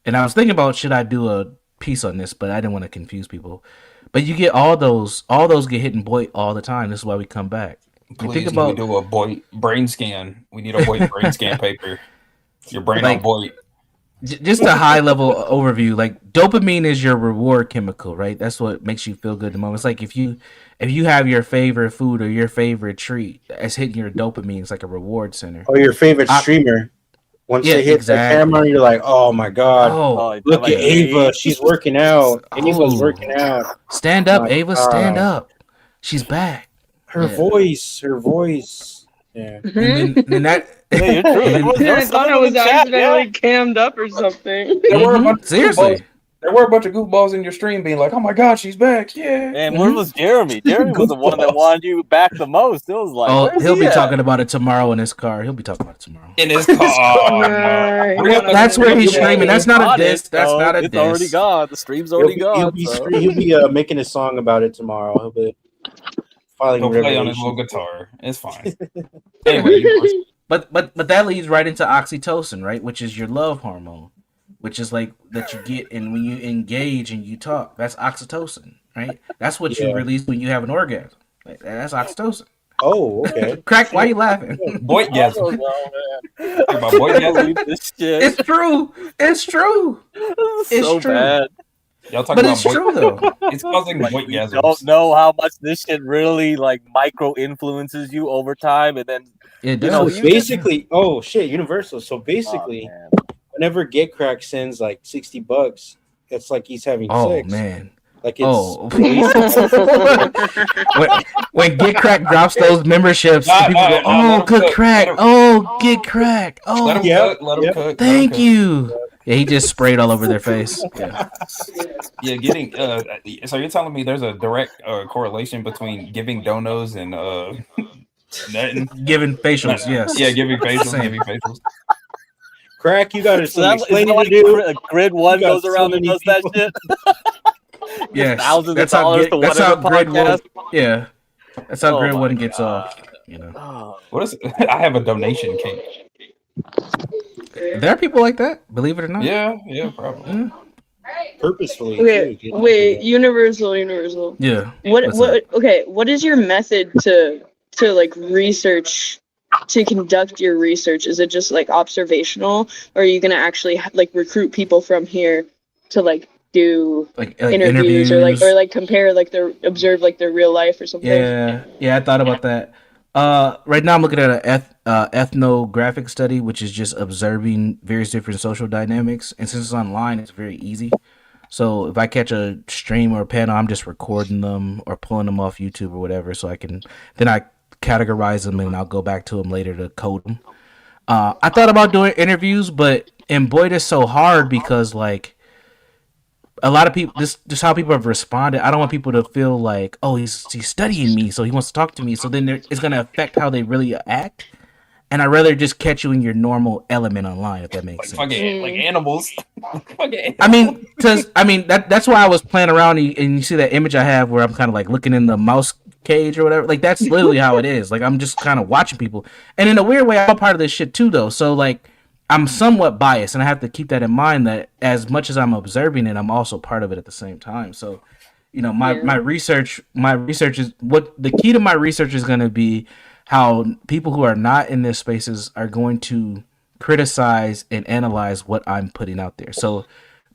And I was thinking about should I do a piece on this, but I didn't want to confuse people. But you get all those get hit in Boyd all the time. This is why we come back. Please, think about we do a Boyd brain scan. We need a Boyd brain scan paper. Your brain on Boyd. Just a high level overview. Like dopamine is your reward chemical, right? That's what makes you feel good in the moment. It's like if you have your favorite food or your favorite treat, it's hitting your dopamine. It's like a reward center. Or your favorite streamer. Once they hit the camera, you're like, oh my god, look at Ava. She's working out. Ava's working out. Stand up, Ava. Stand up. She's back. Her voice. Yeah. And then that. I thought I was accidentally cammed up or something. Seriously. There were a bunch of goofballs in your stream being like, "Oh my god, she's back!" Yeah. And where was Jeremy? Jeremy was the one that wanted you back the most. It was like, oh, he'll be talking about it tomorrow in his car. He'll be talking about it tomorrow in his car. That's where he's streaming. That's not a diss. That's not a diss. It's already gone. The stream's already gone. He'll be making a song about it tomorrow. He'll be filing. He'll play on his little guitar. It's fine. Anyway, but that leads right into oxytocin, right? Which is your love hormone. Which is like that you get and when you engage and you talk. That's oxytocin, right? That's what you release when you have an orgasm. Like, that's oxytocin. Oh, okay. Crack, why are you laughing? Boydgasm. It's true. It's true. It's so true. bad. Y'all talking about it's true though. It's causing boydgasms. You don't know how much this shit really like micro influences you over time, and then it does. So basically, oh shit, Universal. So basically. Whenever Get Crack sends like $60, it's like he's having sex. Oh man! Like it's when Get Crack drops those memberships, people go, "Oh, good crack! Oh, Get Crack! Oh, let him cook. Thank you." Yeah, he just sprayed all over their face. Yeah. Yeah, getting so you're telling me there's a direct correlation between giving donos and nutting? Giving facials, yes. Yeah, giving facials, Same. giving facials. Crack, you got So some that's explaining like to do. Grid One You got goes so around and many does that people. shit. Yes, thousands that's of how dollars Grid, to that's how whatever Grid one. podcast. Yeah, that's how Oh Grid my one gets God. off. You know, What is? I have a donation cake. there are people like that. Believe it or not. Yeah, probably. Purposefully. Okay, too. wait, Universal. Yeah. What? What's up? Okay, what is your method to like research? To conduct your research, is it just like observational, or are you gonna actually like recruit people from here to like do Like interviews or like compare like their observe like their real life or something? Yeah, I thought about that. Right now I'm looking at an ethnographic study, which is just observing various different social dynamics. And since it's online, it's very easy. So if I catch a stream or a panel, I'm just recording them or pulling them off YouTube or whatever, so I can then I categorize them and I'll go back to them later to code them. I thought about doing interviews, but boy, it's so hard because like a lot of people, this just how people have responded. I don't want people to feel like, oh, he's studying me, so he wants to talk to me. So then it's going to affect how they really act. And I'd rather just catch you in your normal element online, if that makes sense. Fucking like animals. I mean, that's why I was playing around, and you see that image I have where I'm kind of like looking in the mouse cage or whatever. Like that's literally how it is. Like I'm just kind of watching people, and in a weird way, I'm a part of this shit too, though. So like I'm somewhat biased, and I have to keep that in mind that as much as I'm observing it, I'm also part of it at the same time. So, you know, my research is what the key to my research is going to be. How people who are not in their spaces are going to criticize and analyze what I'm putting out there. So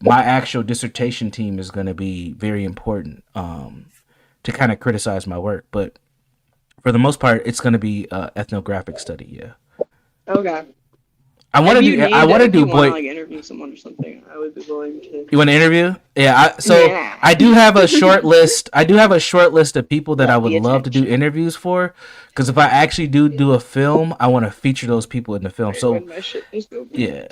my actual dissertation team is going to be very important to kind of criticize my work. But for the most part, it's going to be ethnographic study. Yeah. Okay. I want to do. I want to do. Boy, like interview someone or something. I would be willing to. You want to interview? Yeah. Yeah. I do have a short list. I do have a short list of people that I would love to do interviews for. Because if I actually do a film, I want to feature those people in the film. So yeah,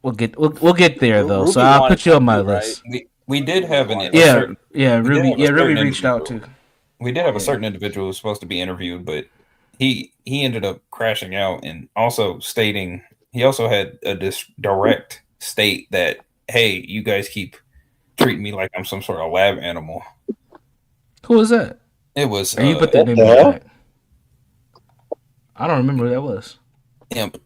we'll get there though. Ruby So I'll wanted put you on my to, right? list. We did have an Ruby reached out too. We did have a certain individual who was supposed to be interviewed, but he ended up crashing out and also stating he also had a direct state that, hey, you guys keep treating me like I'm some sort of lab animal. Who was that? It was. You put that name in the back. I don't remember who that was. Imp.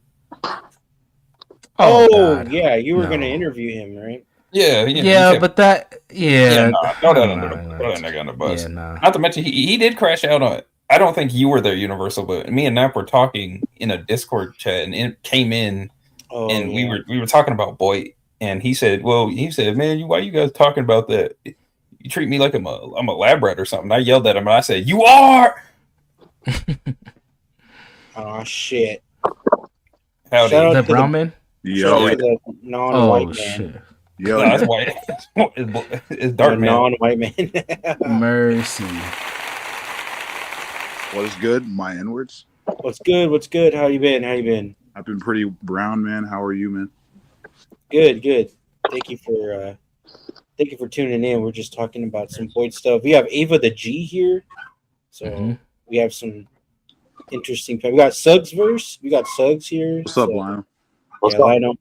Oh, God. yeah, you were going to interview him, right? Yeah, but that, throw that under the bus. Yeah, nah. Not to mention, he did crash out on it. I don't think you were there, Universal, but me and Nap were talking in a Discord chat, and it came in, we were talking about Boyd, and he said, man, why you guys talking about that? You treat me like I'm a lab rat or something. I yelled at him, and I said, you are. Oh shit! Howdy. Shout out That to brown the- man? shout out to the non-white man. Shit. Yo, No, that's white. It's dark The man. non-white man. Mercy. what is good? My N-words? What's good? What's good? How you been? I've been pretty brown, man. How are you, man? Good. Thank you for tuning in. We're just talking about some Boyd stuff. We have Ava the G here, so we have some interesting. We got Suggs verse. We got Suggs here. What's up, Lionel? What's up, Lionel?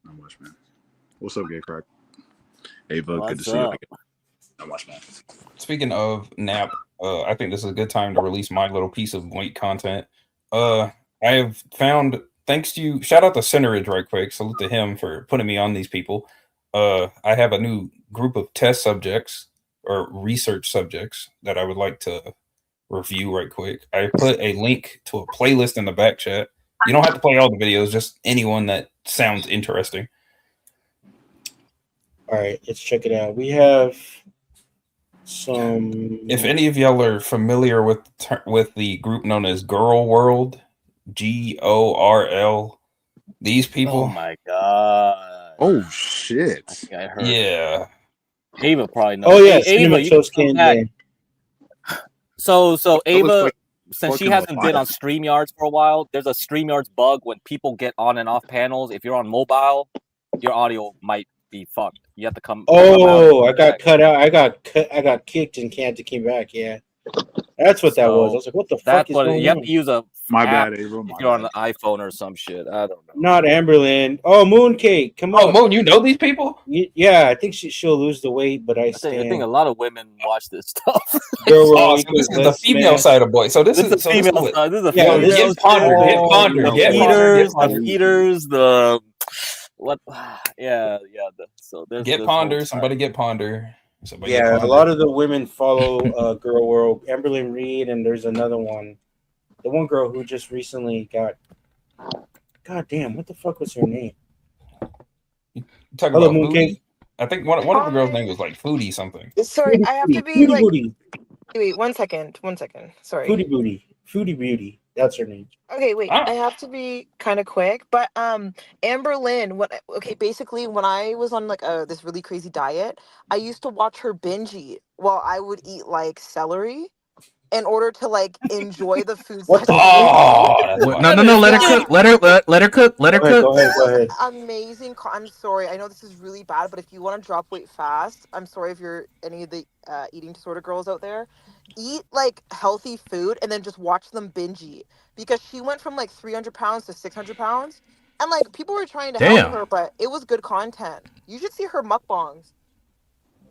Not much, man. What's up, Gay Crack? Ava, good to What's see up? you. Not much, man. Speaking of Nap, I think this is a good time to release my little piece of Boyd content. I have found, thanks to you, shout out to Centeridge right quick. Salute to him for putting me on these people. I have a new group of test subjects or research subjects that I would like to review right quick. I put a link to a playlist in the back chat. You don't have to play all the videos, just anyone that sounds interesting. All right, let's check it out. We have some. If any of y'all are familiar with the group known as Girl World, GORL, these people. Oh my god! Oh shit! I heard. Yeah. Ava probably knows. Oh yeah, Ava, you can come Cinematoscan. back. Yeah. So Ava, like since she fucking hasn't been alive. on StreamYards for a while, there's a StreamYards bug when people get on and off panels. If you're on mobile, your audio might be fucked. You have to come. Oh, I got cut out. I got kicked and can't came back. Yeah, that's what that was. I was like, what the fuck is going You have on? to use a My app bad, Abram. if you're on an iPhone or some shit. I don't know. Not Amberlyn. Oh, Mooncake. Come on. Oh, Moon, you know these people? Yeah, I think she'll lose the weight, but I think a lot of women watch this stuff. Girl World Oh, so this is the female side of boy. So this is the female side. This is a Yeah, female this side. is The Get heaters, Ponder. the heaters, the what? Yeah. So there's Get this Ponder. whole Somebody get Ponder. Somebody Yeah, get a Ponder. lot of the women follow Girl World, Amberlyn Reed, and there's another one. The one girl who just recently got. God damn, what the fuck was her name? Talking Hello, about Mooncake. Foodie? I think one of the girls' name was like Foodie something. Sorry, I have to be Foodie like. Booty. Wait, 1 second. 1 second. Sorry. Foodie Booty. Foodie Beauty. That's her name. Okay, wait. Ah. I have to be kind of quick, but Amber Lynn. Basically, when I was on like this really crazy diet, I used to watch her binge eat while I would eat like celery, in order to like enjoy the foods. What the No, let her cook. Let her cook. Let her cook. Go ahead. Amazing. I'm sorry. I know this is really bad, but if you want to drop weight fast, I'm sorry if you're any of the eating disorder girls out there. Eat like healthy food and then just watch them binge eat, because she went from like 300 pounds to 600 pounds, and like people were trying to Damn. help her, but it was good content. You should see her mukbangs.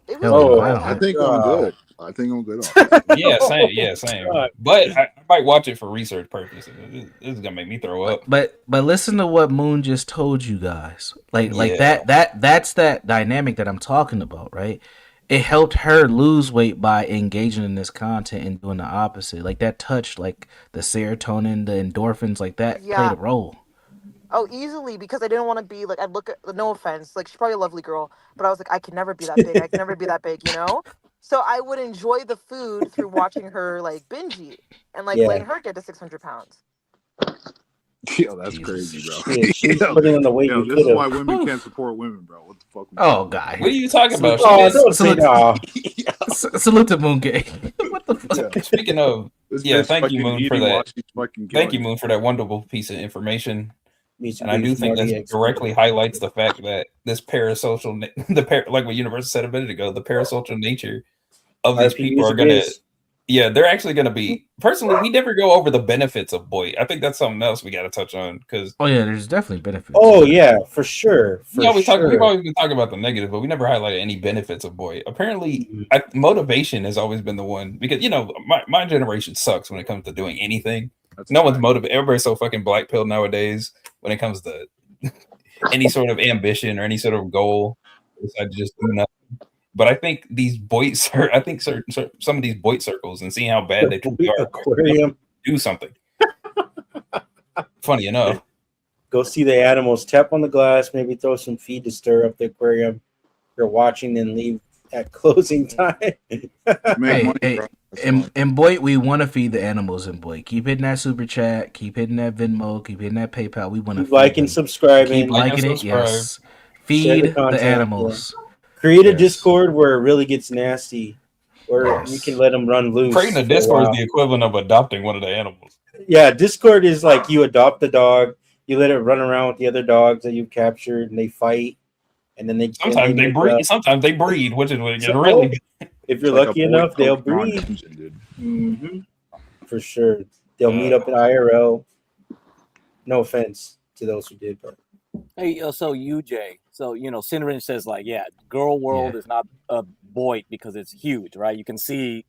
It was Hell good wow. content. I think I'm good. I think I'm good on it. Yeah, same. But I might watch it for research purposes. This is gonna make me throw up. But listen to what Moon just told you guys. Like Yeah. that's that dynamic that I'm talking about, right? It helped her lose weight by engaging in this content and doing the opposite. Like that touched like the serotonin, the endorphins, like that Yeah. played a role. Oh, easily, because I didn't want to be like, I'd look at, no offense, like she's probably a lovely girl, but I was like, I can never be that big. I can never be that big, you know? So I would enjoy the food through watching her like binge eat and like Yeah. letting her get to 600 pounds. Yo, that's crazy, bro. Shit, she's putting on the weight you this is could've. why women can't support women, bro. What the fuck? Oh god. What are you talking about? Oh, She don't is- say that. Salute to Mooncake. What the fuck? Speaking of, This yeah, bitch thank you, fucking Moon, for eating while that. she's fucking Thank you, killing Moon, for that wonderful piece of information. Needs to And I be do think Smarty that X. directly highlights the fact that this parasocial, like what Universal said a minute ago, the parasocial nature of these RP people are music gonna, is. yeah, they're actually gonna be. Personally, we never go over the benefits of Boy. I think that's something else we got to touch on because Oh yeah, there's definitely benefits. Oh yeah, for sure. For we always talk. sure. We've always been talking about the negative, but we never highlighted any benefits of Boy. Apparently, Mm-hmm. motivation has always been the one because my generation sucks when it comes to doing anything. No one's motivated. Everybody's so fucking black pilled nowadays when it comes to any sort of ambition or any sort of goal. Decide to just do nothing. But I think these I think some of these Boyd circles and seeing how bad they truly are, Aquarium. do something. Funny enough. Go see the animals, tap on the glass, maybe throw some feed to stir up the aquarium. You're watching, then leave at closing time. Hey, and boy, we want to feed the animals. And boy, keep hitting that super chat, keep hitting that Venmo, keep hitting that PayPal. We want to Keep liking, subscribing, keep liking it. Yes, feed Share the, content, animals. yeah. Create a Discord where it really gets nasty, where you can let them run loose. Creating a for Discord is while. the equivalent of adopting one of the animals. Yeah, Discord is like you adopt the dog, you let it run around with the other dogs that you've captured, and they fight, and then Sometimes they make breed. up. Sometimes they breed, which is what it So, really. If you're Like a lucky boy enough, they'll Pokemon breed. dungeon, dude. Mm-hmm. For sure, they'll meet up at IRL. No offense to those who did, but Hey, so UJ, so Cinderin says like, yeah, Girl World is not a Boyd because it's huge, right? You can see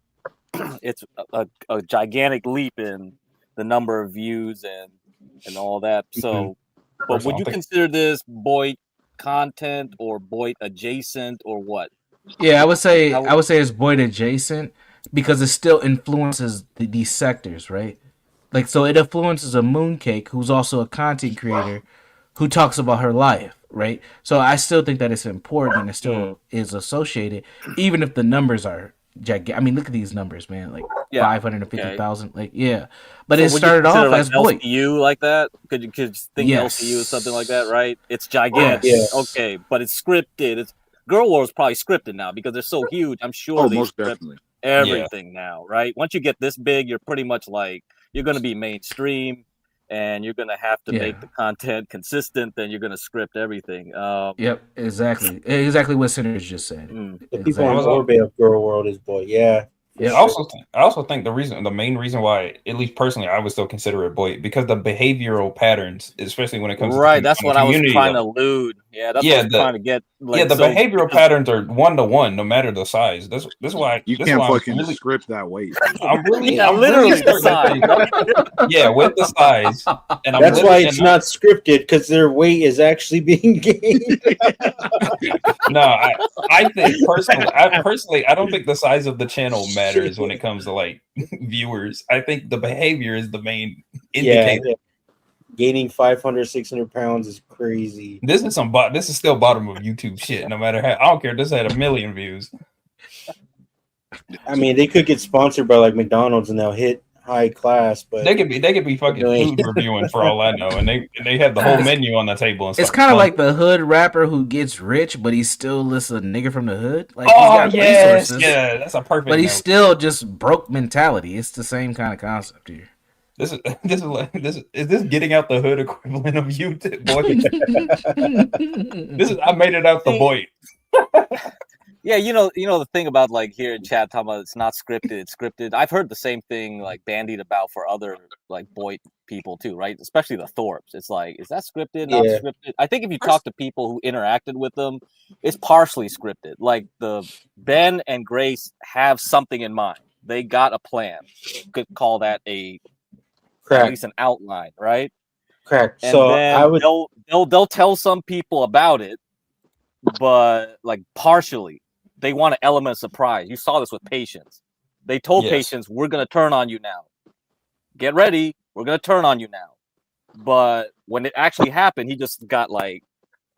it's a gigantic leap in the number of views and all that. So, but would you consider this Boyd content or Boyd adjacent or what? Yeah, I would say it's Boyd adjacent because it still influences these sectors, right? Like, so it influences a Mooncake who's also a content creator who talks about her life, right? So I still think that it's important and it still is associated, even if the numbers are gigantic. I mean, look at these numbers, man. Like 550,000. Like, yeah. But it would you started consider, off like, as Boyd. LCU like that. Could you think Yes. LCU is something like that, right? It's gigantic. Yes. Okay, but it's scripted. It's Girl War is probably scripted now because they're so huge. I'm sure Oh, they most script definitely. everything now, right? Once you get this big, you're pretty much like you're going to be mainstream. and you're gonna have to Yeah. make the content consistent. Then you're gonna script everything. Yep, exactly what Sinners just said. The people in orbit of Girl World is boy. Yeah. Yeah. I also think the main reason why, at least personally, I would still consider it boy, because the behavioral patterns, especially when it comes Right, to that's what I was trying to allude. Yeah, that's what I was trying to get. Like, the so- behavioral patterns are 1-to-1, no matter the size. This is why You this can't is why fucking script that weight. I'm really, Yeah, I'm literally really the starting to think- yeah, with the size, and That's why it's not scripted, because their weight is actually being gained. No, I think personally, I don't think the size of the channel matters when it comes to like viewers. I think the behavior is the main indicator. Yeah, gaining 500, 600 pounds is crazy. This is still bottom of YouTube shit. No matter how, I don't care. This had 1 million views. I mean, they could get sponsored by like McDonald's and they'll hit high class, but They could be fucking food reviewing for all I know, and they have the whole menu on the table. And It's stuff. kind of like the hood rapper who gets rich, but he still lists a nigga from the hood. Like, Oh, he's got yes, resources, yeah, that's a perfect but he's note. still just broke mentality. It's the same kind of concept here. This is this getting out the hood equivalent of YouTube, boy. I made it out the boy. Yeah, you know the thing about like here in chat talking about it's not scripted, it's scripted. I've heard the same thing like bandied about for other like boy people too, right? Especially the Thorpes. It's like, is that scripted? Not Yeah. scripted? I think if you talk to people who interacted with them, it's partially scripted. Like the Ben and Grace have something in mind. They got a plan. Could call that at Correct. least an outline, right? Correct. And So then I would they'll tell some people about it, but like partially. They want an element of surprise. You saw this with Patience. They told Yes. Patience, we're gonna turn on you now. Get ready, we're gonna turn on you now. But when it actually happened, he just got like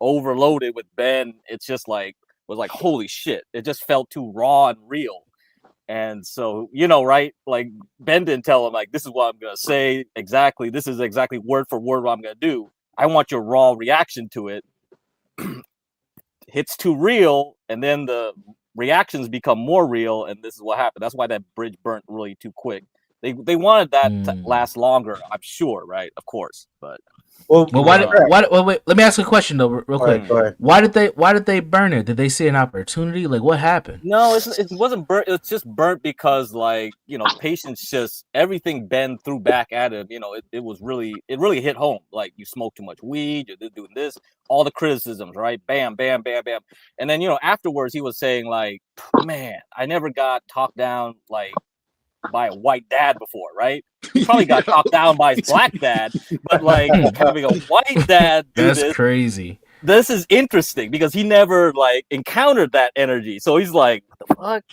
overloaded with Ben. It's just like was like, holy shit. It just felt too raw and real. And so, right? Like Ben didn't tell him, like, this is what I'm gonna say exactly. This is exactly word for word what I'm gonna do. I want your raw reaction to it. Hits too real, and then the reactions become more real, and this is what happened. That's why that bridge burnt really too quick. They wanted that to last longer, I'm sure, right? Of course, but well, wait, let me ask a question though, real quick. Go ahead. Why did they burn it? Did they see an opportunity? Like, what happened? no, it wasn't burnt. It's just burnt because, like, Patience just everything Ben threw back at him. It really hit home. Like, you smoke too much weed, you're doing this, all the criticisms, right? Bam, bam, bam, bam, and then afterwards he was saying like, man, I never got talked down like by a white dad before, right? He probably got talked down by his black dad, but like having a white dad do That's this, crazy. this is interesting because he never like encountered that energy. So he's like, what the fuck?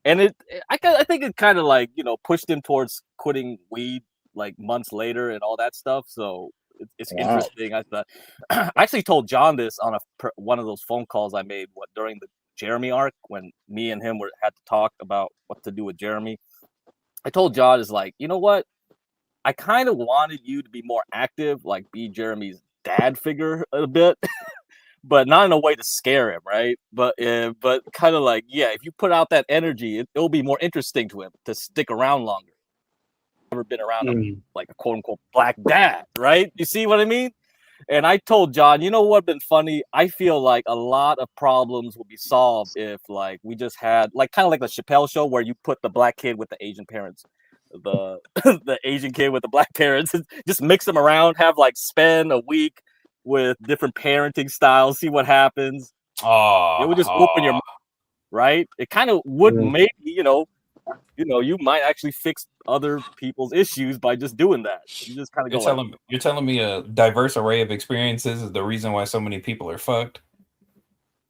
And I think it kind of like, pushed him towards quitting weed like months later and all that stuff. So it's Wow. interesting. I thought I actually told John this on one of those phone calls I made during the Jeremy arc when me and him had to talk about what to do with Jeremy. I told John, is like, you know what? I kind of wanted you to be more active, like be Jeremy's dad figure a bit, but not in a way to scare him, right? But kind of like, yeah, if you put out that energy, it'll be more interesting to him to stick around longer. Never been around like a quote unquote black dad, right? You see what I mean? And I told John, you know what's been funny? I feel like a lot of problems will be solved if like we just had like kind of like the Chappelle show where you put the black kid with the Asian parents, the the Asian kid with the black parents, just mix them around, have like spend a week with different parenting styles, see what happens. It would just open your mind, right? It kind of would maybe, you might actually fix other people's issues by just doing that. You just kind of go. You're telling me a diverse array of experiences is the reason why so many people are fucked.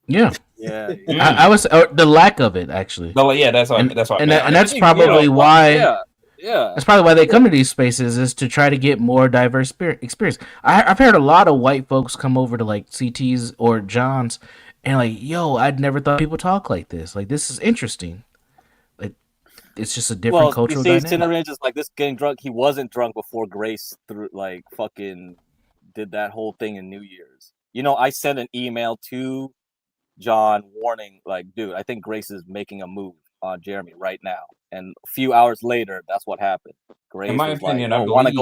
Yeah, yeah. I was the lack of it actually. No, yeah, that's why. And I that's think, probably why. Yeah. That's probably why they come to these spaces, is to try to get more diverse experience. I've heard a lot of white folks come over to like CT's or John's and like, yo, I'd never thought people talk like this. Like, this is interesting. Like, it's just a different cultural you see, dynamic. Cinnamon is like this getting drunk. He wasn't drunk before Grace like fucking did that whole thing in New Year's. I sent an email to John warning, like, dude, I think Grace is making a move on Jeremy right now. And a few hours later, that's what happened. Grace In my was opinion, like, I want to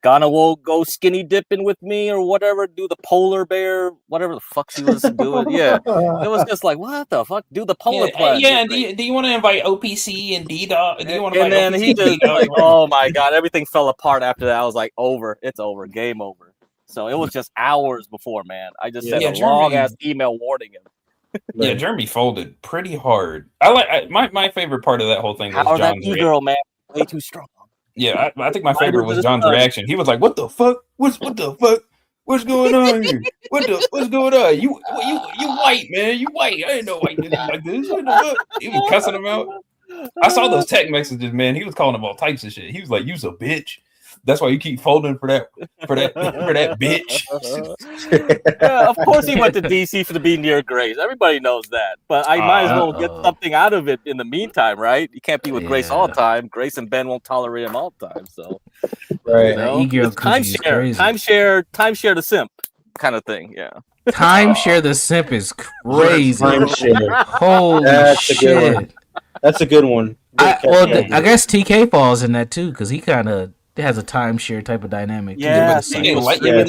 Ghana will go skinny dipping with me or whatever, do the polar bear, whatever the fuck she was doing. Yeah. It was just like, what the fuck? Do the polar plunge. Yeah, and do you want to invite OPC and D-Dog? Do you want to And then he just like, oh my god, everything fell apart after that. I was like, over. It's over. Game over. So it was just hours before, man. I just sent a long ass email warning him. Yeah, Jeremy folded pretty hard. My favorite part of that whole thing was How that John's E-girl, man, way too strong. Yeah, I think my favorite was John's reaction. He was like, "What the fuck? What the fuck? What's going on here? What's going on? You white, man. You white. I ain't know white niggas like this. What the fuck?" He was cussing him out. I saw those text messages, man. He was calling him all types of shit. He was like, "You's a bitch. That's why you keep folding for that bitch." Yeah, of course he went to DC to be near Grace. Everybody knows that. But I might as well get something out of it in the meantime, right? You can't be with Grace all the time. Grace and Ben won't tolerate him all the time. So right. You know? Timeshare the simp kind of thing. Yeah. Timeshare the simp is crazy. Timeshare. Holy That's shit. a good one. That's a good one. I guess TK falls in that too because he kind of has a timeshare type of dynamic. Yeah, too, I wanted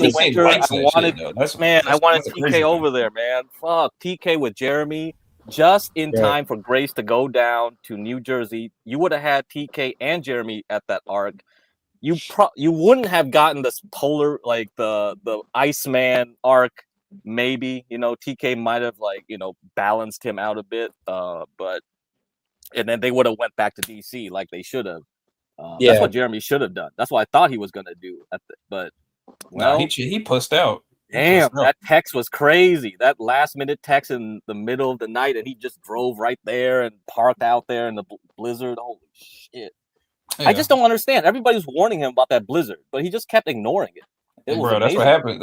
TK over there, man. Fuck TK with Jeremy, just in time for Grace to go down to New Jersey. You would have had TK and Jeremy at that arc. You wouldn't have gotten this polar like the Iceman arc. Maybe TK might have balanced him out a bit, but and then they would have went back to DC like they should have. That's what Jeremy should have done. That's what I thought he was going to do. But he pussed out. Damn, that text was crazy. That last minute text in the middle of the night, and he just drove right there and parked out there in the blizzard. Holy shit! Yeah. I just don't understand. Everybody's warning him about that blizzard, but he just kept ignoring it. Bro, that's what happened.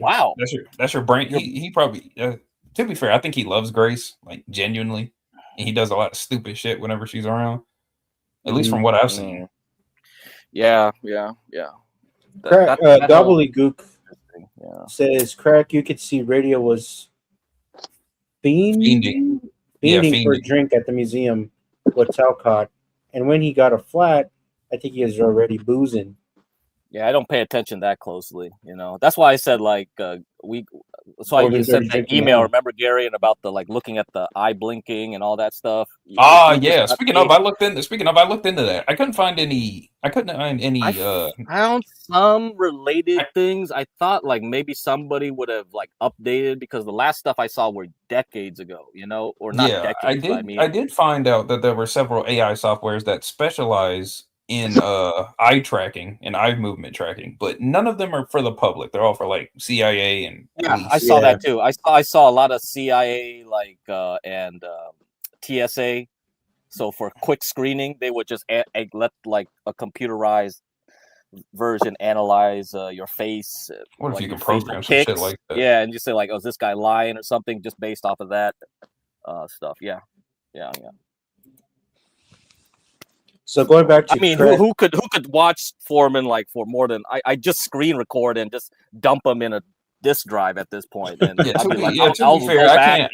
Wow. That's your brain. He probably. To be fair, I think he loves Grace genuinely, and he does a lot of stupid shit whenever she's around. At least from what I've seen. Yeah. Gobbledygook says, "Crack, you could see Radio was fiending for a drink at the museum with Talcott, and when he got a flat, I think he was already boozing." Yeah, I don't pay attention that closely. That's why I said That's why you sent that email. Remember, Gary, and about the looking at the eye blinking and all that stuff. Yeah. Speaking of, I looked into that. I couldn't find any. I found some related things. I thought maybe somebody would have updated because the last stuff I saw were decades ago. Or not decades. I did find out that there were several AI softwares that specialize in eye tracking and eye movement tracking, but none of them are for the public. They're all for CIA and police. I saw that too. I saw a lot of CIA and TSA. So for quick screening, they would just let a computerized version analyze your face. What if you can program some shit like that? Yeah, and just say is this guy lying or something just based off of that stuff. Yeah. So going back to, who could watch Foreman for more than I just screen record and just dump him in a disk drive at this point. And to be fair, I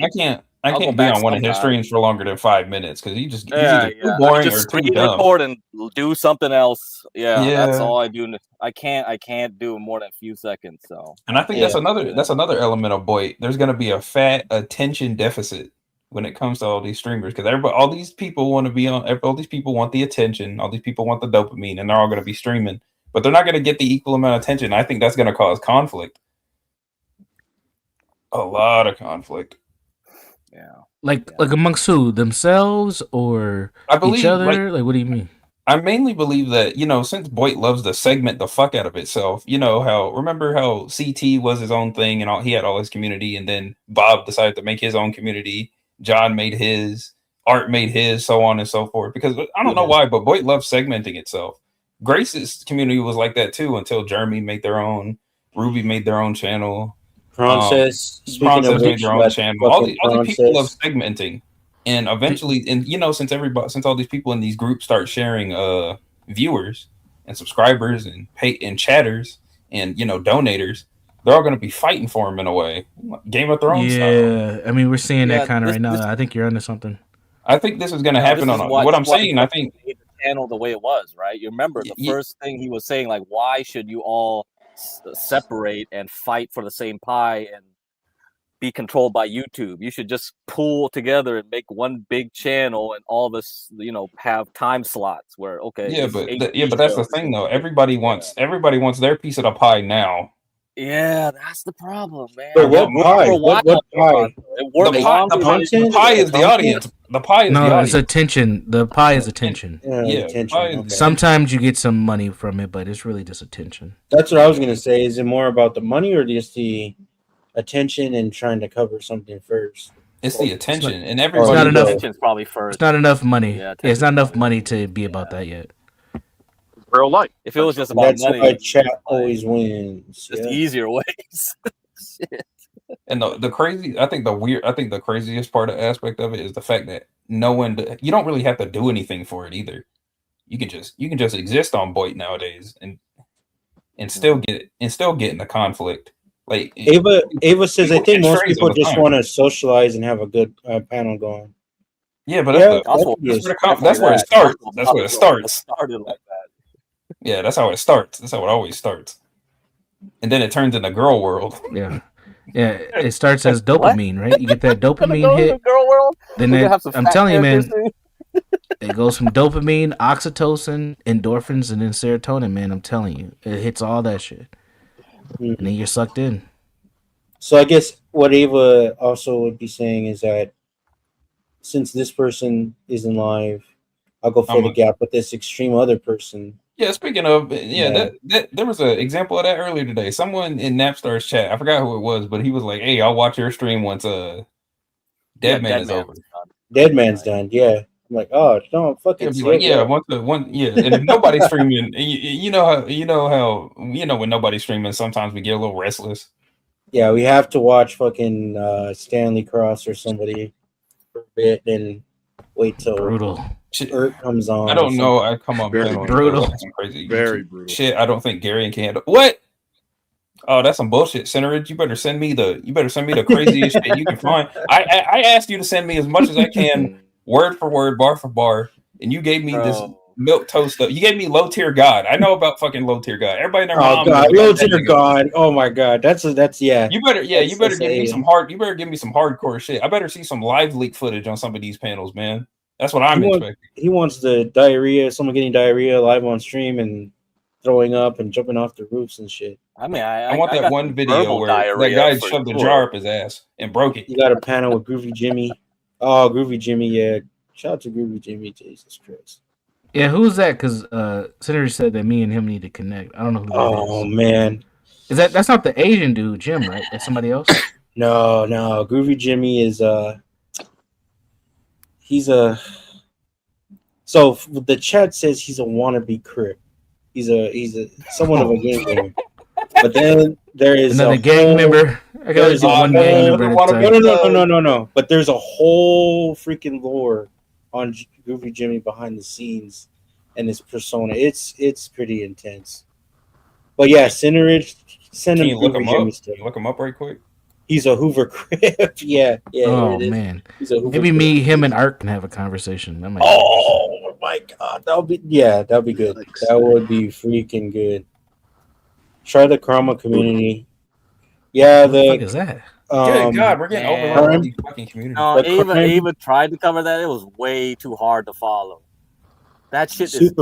can't be on one of his streams for longer than 5 minutes because he's either too boring or too dumb. Record and do something else. Yeah, that's all I do. I can't do more than a few seconds. So, and I think that's another element of Boyd. There's going to be a fat attention deficit when it comes to all these streamers, because all these people want to be on. All these people want the attention. All these people want the dopamine, and they're all going to be streaming, but they're not going to get the equal amount of attention. I think that's going to cause conflict, a lot of conflict. Yeah, like amongst who, themselves or each other? What do you mean? I mainly believe that since Boyd loves to segment the fuck out of itself, remember how CT was his own thing and he had all his community, and then Bob decided to make his own community. John made his, Art made his, so on and so forth. Because I don't know why, but Boyd loves segmenting itself. Grace's community was like that too until Jeremy made their own, Ruby made their own channel. Princess made their own channel. All the people love segmenting, and eventually, since all these people in these groups start sharing viewers and subscribers and chatters and donators, they're all going to be fighting for him in a way. Game of Thrones style. Yeah, I mean, we're seeing that kind of right now. I think you're onto something. I think this is going to happen on what I'm saying. I think channel the way it was, right? You remember the first thing he was saying, like, why should you all separate and fight for the same pie and be controlled by YouTube? You should just pool together and make one big channel, and all this, have time slots where Yeah, but that's the thing though. Everybody wants their piece of the pie now. Yeah, that's the problem, man. But what pie? What pie? The pie is the audience. The pie is the audience. It's attention. The pie is attention. Attention. Okay. Sometimes you get some money from it, but it's really just attention. That's what I was gonna say. Is it more about the money or just the attention and trying to cover something first? It's the attention, and everybody. It's not enough. Attention's probably first. It's not enough money. It's not enough money to be about that yet. Real life. If it was just about That's money, why chat always wins. just easier ways. Shit. And the craziest aspect of it is the fact that you don't really have to do anything for it either. You can just exist on Boyd nowadays and still get in the conflict. Like Ava says, I think most people just want to socialize and have a good panel going. Yeah, but that's where it starts. That's where it starts. Started like that. Yeah, that's how it starts. That's how it always starts. And then it turns into girl world. Yeah. Yeah, it starts as dopamine, right? You get that dopamine hit. Girl world. Then I'm telling you, man, it goes from dopamine, oxytocin, endorphins, and then serotonin, man. I'm telling you, it hits all that shit. And then you're sucked in. So I guess what Ava also would be saying is that since this person isn't live, I'll go fill the gap with this extreme other person. Yeah, speaking of, that there was an example of that earlier today. Someone in Napstar's chat, I forgot who it was, but he was like, "Hey, I'll watch your stream once Dead Man is over." Dead Man's done, yeah. I'm like, oh, don't fucking. Like, and if nobody's streaming, you know when nobody's streaming, sometimes we get a little restless. Yeah, we have to watch fucking Stanley Cross or somebody for a bit and wait till brutal. Ert comes on. I don't know. I come on very brutal. Crazy. Very brutal. Shit, I don't think Gary can handle. What? Oh, that's some bullshit, Senator. You better send me the craziest shit you can find. I asked you to send me as much as I can, word for word, bar for bar, and you gave me this milk toast stuff. You gave me low tier God. I know about fucking low tier God. Everybody in their mom. Oh God, low tier God. Oh my God, that's yeah. You better give me some hardcore shit. I better see some live leak footage on some of these panels, man. That's what I'm expecting. He wants the diarrhea, someone getting diarrhea live on stream and throwing up and jumping off the roofs and shit. I mean, I want that one video where that guy shoved the jar up his ass and broke it. You got a panel with Groovy Jimmy. Oh, Groovy Jimmy, yeah. Shout out to Groovy Jimmy, Jesus Christ. Yeah, who's that? Because Senator said that me and him need to connect. I don't know who that is. Oh, man. That's not the Asian dude, Jim, right? That's somebody else? No. Groovy Jimmy is so the chat says he's a wannabe Crip. He's a somewhat of a gang member. But then there is another gang member. There's one gang member. No. But there's a whole freaking lore on Groovy Jimmy behind the scenes and his persona. It's pretty intense. But yeah, Cineridge, send him Groovy Jimmy stuff. Look him up right quick. He's a Hoover Crip. yeah. Oh man, maybe me, him, and Art can have a conversation. Oh my God, that'll be good. That would be freaking good. Try the Karma community. Yeah, what the fuck is that? Good God, we're getting overrun with these fucking communities. No, Ava tried to cover that. It was way too hard to follow. That shit is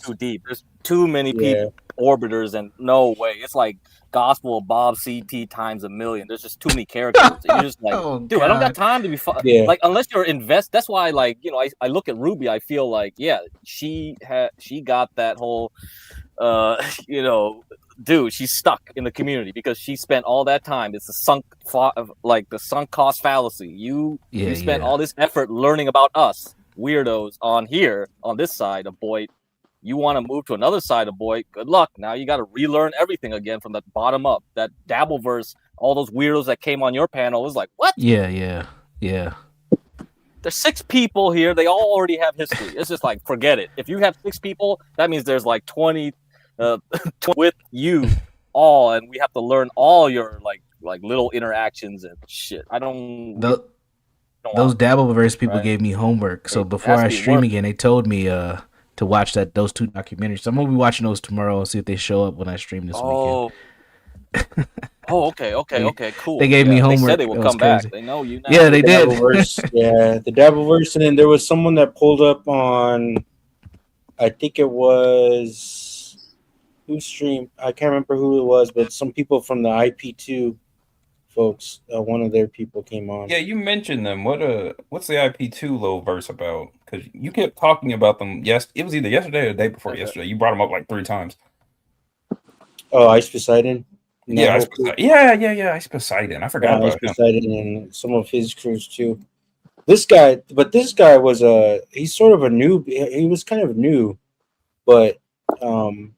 too deep. There's too many people, orbiters, and no way. It's like Gospel of Bob CT times a million. There's just too many characters. You're just like, dude, I don't got time to be like, unless you're That's why, like, I look at Ruby. I feel like, she got that whole, dude, she's stuck in the community because she spent all that time. It's the sunk cost fallacy. You spent all this effort learning about us weirdos on this side of Boyd. You want to move to another side of Boyd, good luck. Now you got to relearn everything again from the bottom up. That Dabbleverse, all those weirdos that came on your panel was like, what? Yeah. There's 6 people here. They all already have history. It's just like, forget it. If you have 6 people, that means there's like 20 with you all, and we have to learn all your like little interactions and shit. Those Dabbleverse people gave me homework. So before I stream again, they told me to watch those 2 documentaries. So I'm gonna be watching those tomorrow and see if they show up when I stream this weekend. Okay, cool. They gave me homework. They said they will That was come back. crazy. They know you now. Yeah, they did. Yeah, the Dabbleverse, and then there was someone that pulled up on, I think it was who streamed. I can't remember who it was, but some people from the IP2 folks. One of their people came on. Yeah, you mentioned them. What's the IP2 little verse about? Because you kept talking about them. Yes, it was either yesterday or the day before yesterday. You brought them up like 3 times. Oh, Ice Poseidon. Yeah, Ice Poseidon. Ice Poseidon. I forgot Ice about him. Poseidon and some of his crews too. This guy was he's sort of a noob. He was kind of new, but who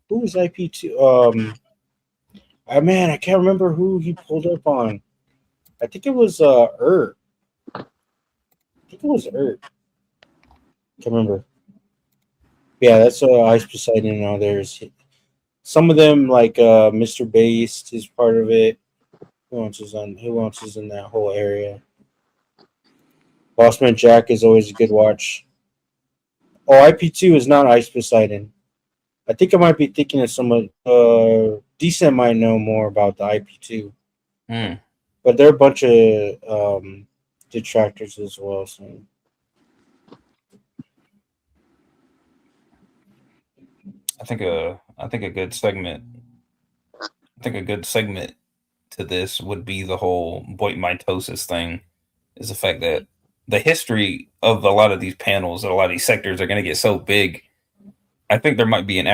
was IP2? I can't remember who he pulled up on. I think it was Can't remember. Yeah, that's Ice Poseidon. Now there's some of them like Mr. Based is part of it. Who else is in that whole area? Bossman Jack is always a good watch. Oh, IP2 is not Ice Poseidon. I think I might be thinking of someone. Decent might know more about the IP2. But they're a bunch of detractors as well. So. I think a good segment. I think a good segment to this would be the whole Boyd mitosis thing. Is the fact that the history of a lot of these panels and a lot of these sectors are going to get so big. I think there might be a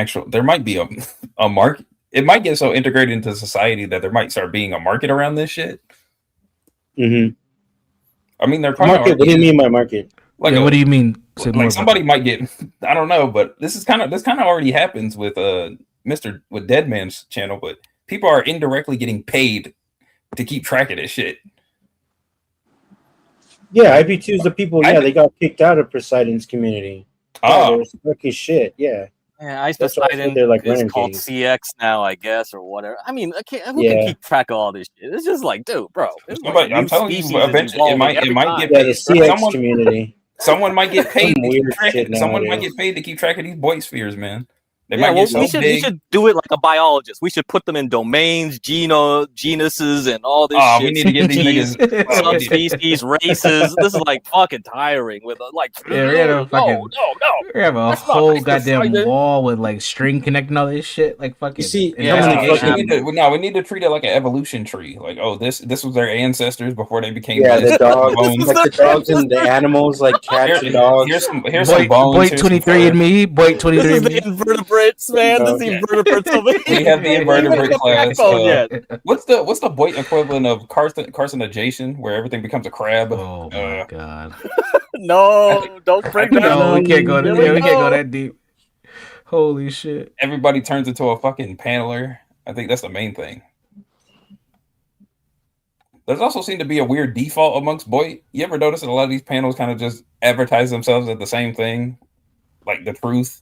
market. It might get so integrated into society that there might start being a market around this shit. Mm-hmm. I mean, they're probably market. What do you mean by market? Like what do you mean? Like somebody might get. I don't know, but this kind of already happens with with Deadman's channel. But people are indirectly getting paid to keep track of this shit. Yeah, IP2 is the people. Yeah, they got kicked out of Poseidon's community. Oh, they were stuck as shit. Yeah. Yeah, Ice Poseidon is called CX now, I guess, or whatever. I mean, who can keep track of all this shit? It's just like, dude, bro. I'm telling you, eventually it might get paid. The CX community. Someone might get paid. Someone might get paid to keep track of these Boyd spheres, man. They Yeah, might well, get so we big. should do it like a biologist. We should put them in domains, genuses, and all this shit. We need to get these niggas subspecies, races. This is like fucking tiring. With like, Yeah, we have a whole goddamn wall with like string connecting all this shit. Like fucking. You see, we need to treat it like an evolution tree. Like, oh, this was their ancestors before they became. Yeah, the dogs, like the dogs and the animals, like cats and dogs. Here's some bones. Boyd 23 and me. Boyd 23 and me. Invertebrates, man. This invertebrates over here. We have the invertebrate class. What's the Boyd equivalent of carcinogation, where everything becomes a crab? Oh my god! No, don't break that. No, we can't go there. We can't go that deep. Holy shit! Everybody turns into a fucking paneler. I think that's the main thing. There's also seemed to be a weird default amongst Boyd. You ever notice that a lot of these panels kind of just advertise themselves as the same thing, like the truth?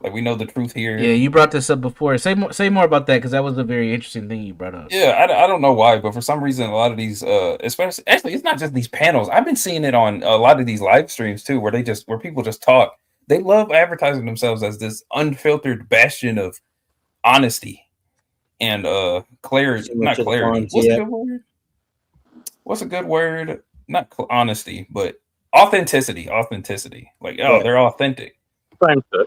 Like, we know the truth here. Yeah, you brought this up before. Say more about that, because that was a very interesting thing you brought up. Yeah, I don't know why, but for some reason, a lot of these, especially, actually, it's not just these panels. I've been seeing it on a lot of these live streams too, where people just talk. They love advertising themselves as this unfiltered bastion of honesty and clarity. Not clarity. What's a good word? What's a good word? Not honesty, but authenticity. Authenticity. Like, they're authentic.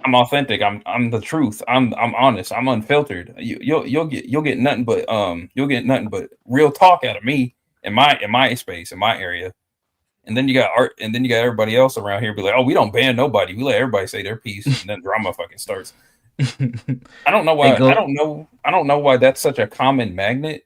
I'm authentic. I'm the truth. I'm honest. I'm unfiltered. You'll get nothing but real talk out of me in my space, in my area. And then you got art, and then you got everybody else around here be like, oh, we don't ban nobody. We let everybody say their piece, and then drama fucking starts. I don't know why. I don't know why that's such a common magnet.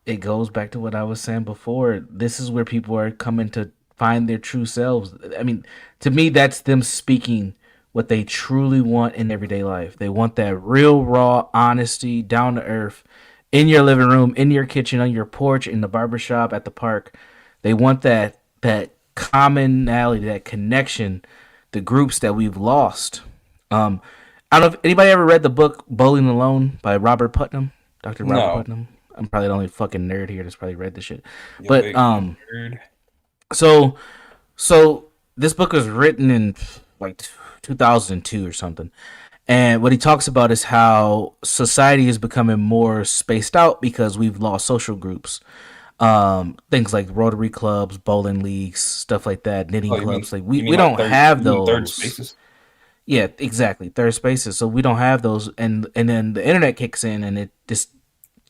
It goes back to what I was saying before. This is where people are coming to find their true selves. I mean, to me, that's them speaking what they truly want in everyday life. They want that real, raw honesty, down to earth, in your living room, in your kitchen, on your porch, in the barbershop, at the park. They want that commonality, that connection, the groups that we've lost. I don't know if anybody ever read the book Bowling Alone by Robert Putnam, Dr. Robert Putnam. I'm probably the only fucking nerd here that's probably read this shit. But so this book was written in like 2002 or something. And what he talks about is how society is becoming more spaced out because we've lost social groups. Things like Rotary clubs, bowling leagues, stuff like that, knitting clubs. You We mean don't have third those. spaces? Yeah, exactly. Third spaces. So we don't have those, and then the internet kicks in, and it just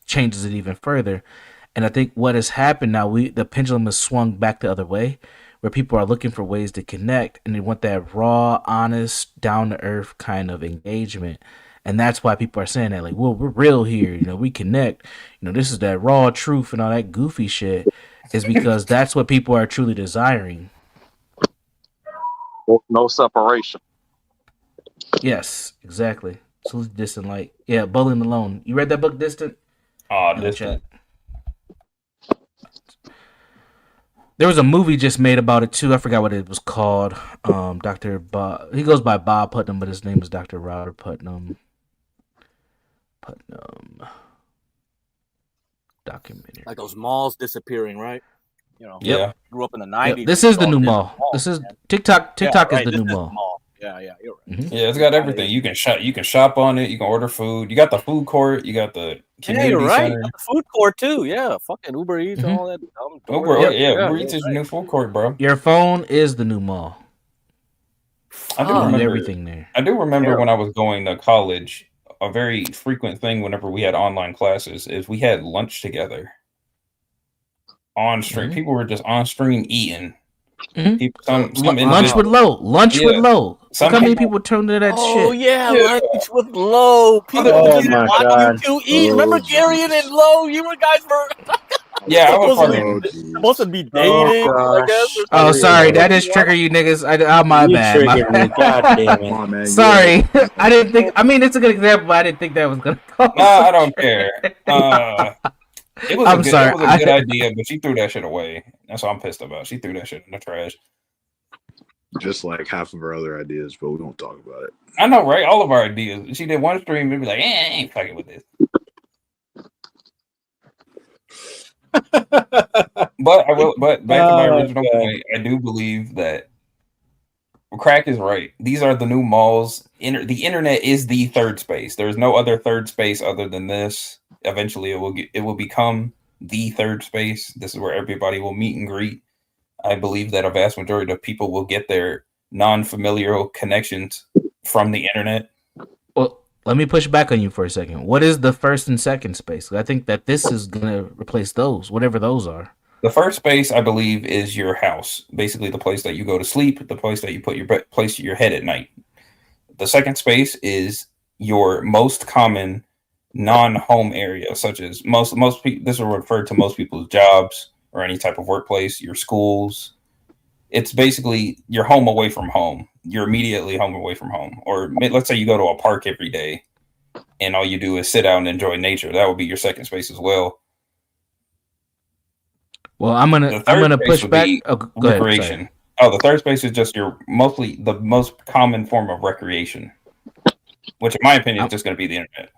changes it even further. And I think what has happened now, the pendulum has swung back the other way, where people are looking for ways to connect, and they want that raw, honest, down to earth kind of engagement. And that's why people are saying that, like, well, we're real here, you know, we connect, you know, this is that raw truth and all that goofy shit, is because that's what people are truly desiring. No separation. Yes, exactly. So Distant Light. Yeah, Bowling Alone. You read that book, Distant? Oh, In the Distant. chat. There was a movie just made about it too. I forgot what it was called. Dr. Bob. He goes by Bob Putnam, but his name is Dr. Robert Putnam. Documentary. Like those malls disappearing, right? You know, Yep. grew up in the Yep. 90s. This is the so new this mall. mall, This is man. TikTok. TikTok Yeah, is the right, new this mall. Yeah, you're right. Yeah, it's got everything. You can shop on it. You can order food. You got the food court. You got the Yeah, community you're right. center. Got the food court too. Yeah, fucking Uber Eats and all that. Uber, Yep. Uber Eats is your new food court, bro. Your phone is the new mall. I do You can do remember everything there. I do remember Yeah. when I was going to college, a very frequent thing whenever we had online classes is we had lunch together on stream. People were just on stream eating. People, some Lunch with Low. Lunch with Yeah. Low. Some Look how many people- people turned to that Oh shit. yeah, lunch with Low. People Oh, just my watch God. you two eat. Remember Darian and Low? You were guys were Yeah, I was supposed to be dating. I guess. or Oh, something. sorry. That is trigger you niggas. My You bad. My triggered me. bad. God damn it. Come on, man. Sorry. I didn't think. I mean, it's a good example, but I didn't think that was gonna go. No, I don't care. It was I'm a good, sorry. It was a good idea, but she threw that shit away. That's what I'm pissed about. She threw that shit in the trash. Just like half of our other ideas, but we won't talk about it. I know, right? All of our ideas. She did one stream and be like, I ain't fucking with this. But I will. But back to my original point, I do believe that Crack is right. These are the new malls. The internet is the third space. There's no other third space other than this. Eventually, it will become the third space. This is where everybody will meet and greet. I believe that a vast majority of people will get their non-familial connections from the internet. Well, let me push back on you for a second. What is the first and second space? I think that this is gonna replace those, whatever those are. The first space, I believe, is your house. Basically, the place that you go to sleep, the place that you put place your head at night. The second space is your most common non-home area, such as most people. This will refer to most people's jobs or any type of workplace, your schools. It's basically your home away from home. You're immediately home away from home. Or let's say you go to a park every day, and all you do is sit out and enjoy nature. That would be your second space as well. Well, I'm gonna push back. Oh, go ahead. Recreation. Sorry. Oh, the third space is just the most common form of recreation, which, in my opinion, is just going to be the internet.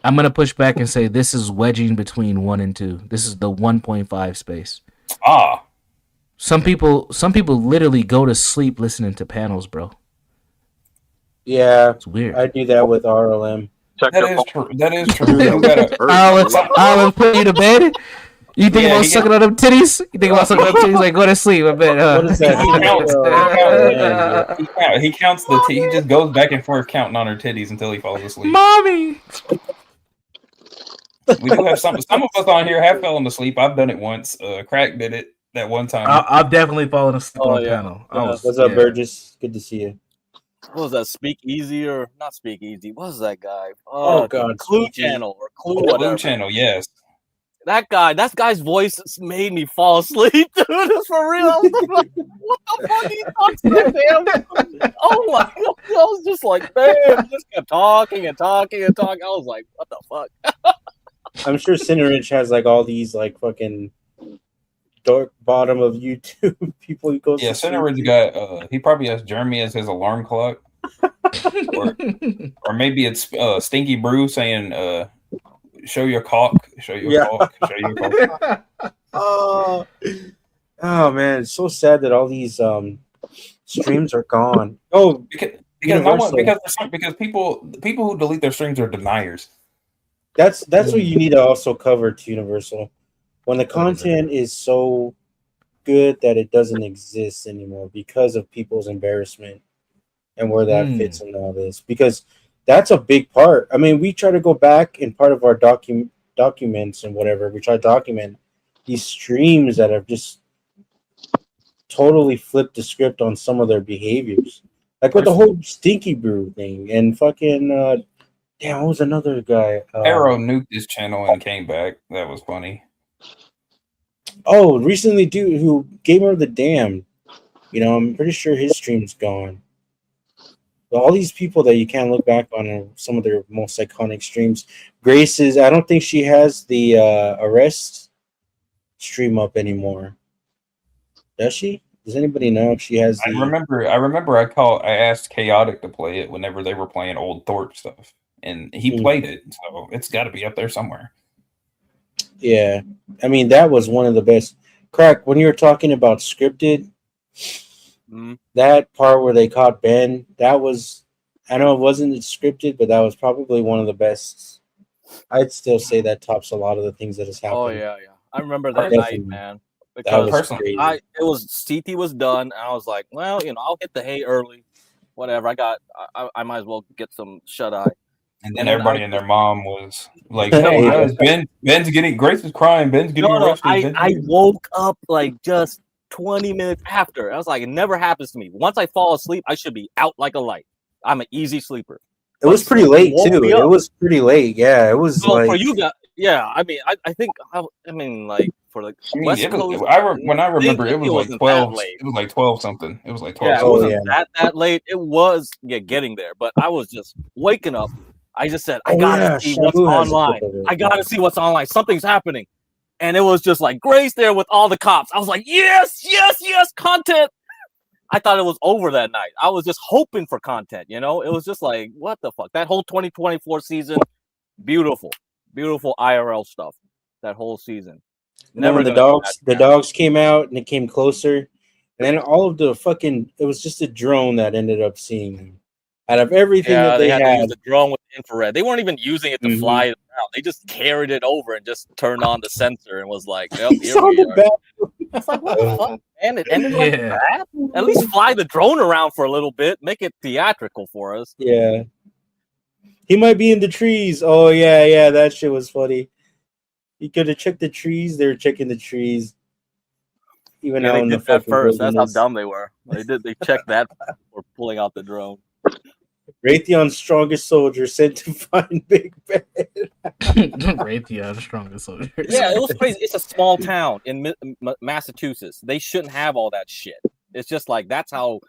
I'm gonna push back and say this is wedging between 1 and 2. This is the 1.5 space. Ah. Some people literally go to sleep listening to panels, bro. Yeah, it's weird. I do that with RLM. That is true. That is true. You gotta, I'll put you to bed. You think about sucking on them titties? You think about sucking on them titties? Like, go to sleep. I bet. What is that? He counts the he just goes back and forth counting on her titties until he falls asleep. Mommy. We do have some of us on here have fallen asleep. I've done it once. Crack did it that one time. I've definitely fallen asleep on the panel. What's up, Burgess? Good to see you. What was that? Speak Easy or not Speak Easy? What was that guy? Oh, God, Clue Speak Easy. Channel or Clue Blue whatever. Channel, yes. That guy's voice made me fall asleep, dude. It's for real. I was like, what the fuck? He talks to that damn. Oh my god! I was just like, man, he just kept talking and talking and talking. I was like, what the fuck? I'm sure Cineridge has like all these like fucking dark bottom of YouTube people he goes. Yeah, to sleep Cineridge to. got he probably has Jeremy as his alarm clock. or maybe it's Stinky Brew saying show your cock, show your cock, show your cock. Oh man, it's so sad that all these Streams are gone. Oh, because Universal. because people who delete their streams are deniers. That's what you need to also cover to Universal. When the content is so good that it doesn't exist anymore because of people's embarrassment and where that fits in all this. Because that's a big part. I mean, we try to go back in part of our documents and whatever. We try to document these streams that have just totally flipped the script on some of their behaviors. Like with the whole Stinky Brew thing and fucking damn, what was another guy? Arrow nuked his channel and came back. That was funny. Oh, recently, dude, who Gamer of the Damned. You know, I'm pretty sure his stream's gone. But all these people that you can't look back on are some of their most iconic streams. Grace's, I don't think she has the Arrest stream up anymore. Does she? Does anybody know if she has? I remember. I asked Chaotic to play it whenever they were playing old Thorpe stuff, and he played it. So it's got to be up there somewhere. Yeah, I mean that was one of the best. Crack, when you were talking about scripted, that part where they caught Ben, that was. I know it wasn't scripted, but that was probably one of the best. I'd still say that tops a lot of the things that has happened. Oh yeah. I remember that Definitely. night, man. That Because was crazy. CT was done, and I was like, well, I'll hit the hay early, whatever. I might as well get some shut eye. And then everybody and their mom was like, "Hey, guys, Ben's getting Grace is crying. Ben's getting arrested." I woke up like just 20 minutes after. I was like, it never happens to me. Once I fall asleep, I should be out like a light. I'm an easy sleeper. It was pretty late too. It was pretty late. Yeah, it was Well, like for you guys, yeah. I mean, I think like for the West Coast, when I remember, it was like wasn't 12. that late. It was like 12 something. It was like 12. Yeah, it something. wasn't that late. It was getting there, but I was just waking up. I just said, I gotta see what's Shabu has a online. clip of it. I gotta see what's online. Something's happening. And it was just like Grace there with all the cops. I was like, yes, content. I thought it was over that night. I was just hoping for content, It was just like, what the fuck? That whole 2024 season, beautiful IRL stuff. That whole season. And then when the dogs came out and it came closer, and then all of the fucking it was just a drone that ended up seeing them. Out of everything that they had to use had, the drone with infrared. They weren't even using it to fly it around. They just carried it over and just turned on the sensor and was like, "Yep, here we are." It's like, what the fuck? And it ended like that. At least fly the drone around for a little bit. Make it theatrical for us. Yeah. He might be in the trees. Oh yeah, that shit was funny. You could have checked the trees. They were checking the trees. Even Yeah, out they in the did that fucking first. That's how wilderness. dumb they were. They checked that before pulling out the drone. Raytheon's strongest soldier sent to find Big Ben. Raytheon, strongest soldier. Yeah, it was crazy. It's a small town in Massachusetts. They shouldn't have all that shit. It's just like that's how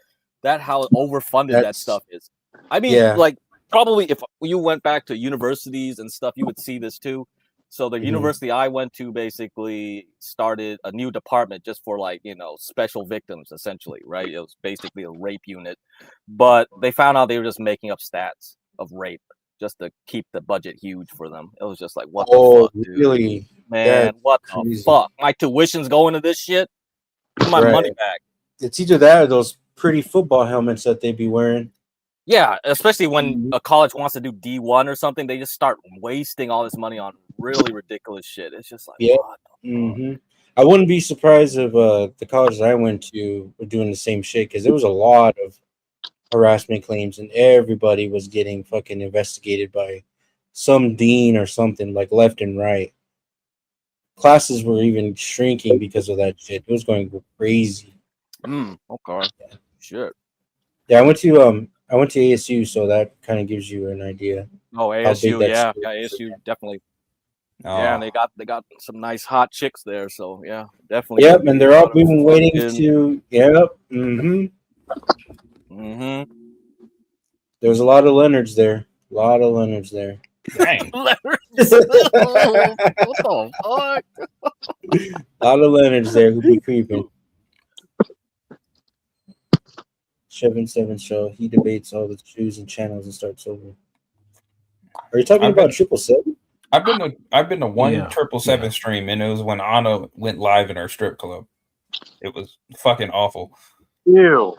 overfunded that stuff is. I mean, like probably if you went back to universities and stuff, you would see this too. So the university I went to basically started a new department just for special victims, essentially, right? It was basically a rape unit, but they found out they were just making up stats of rape just to keep the budget huge for them. It was just like, what the fuck, dude? Really? Man, That's what crazy. the fuck? My tuition's going to this shit? Give my money back. It's either that or those pretty football helmets that they be wearing. Yeah, especially when a college wants to do D1 or something, they just start wasting all this money on really ridiculous shit. It's just like, what? I wouldn't be surprised if the colleges I went to were doing the same shit because there was a lot of harassment claims and everybody was getting fucking investigated by some dean or something, like left and right. Classes were even shrinking because of that shit. It was going crazy. Okay. Shit. Yeah, I went to ASU, so that kind of gives you an idea. Oh, how big ASU, that yeah, school is. ASU definitely. Oh. Yeah, and they got some nice hot chicks there, so yeah, definitely. Yep, and they're all been waiting to. Yep. There was a lot of Leonards there. A lot of Leonards there. Dang. What the fuck? A lot of Leonards there who be creeping. 7-7 show. He debates all the shoes and channels and starts over. Are you talking about 777? I've been to one 777 stream, and it was when Anna went live in her strip club. It was fucking awful. Ew.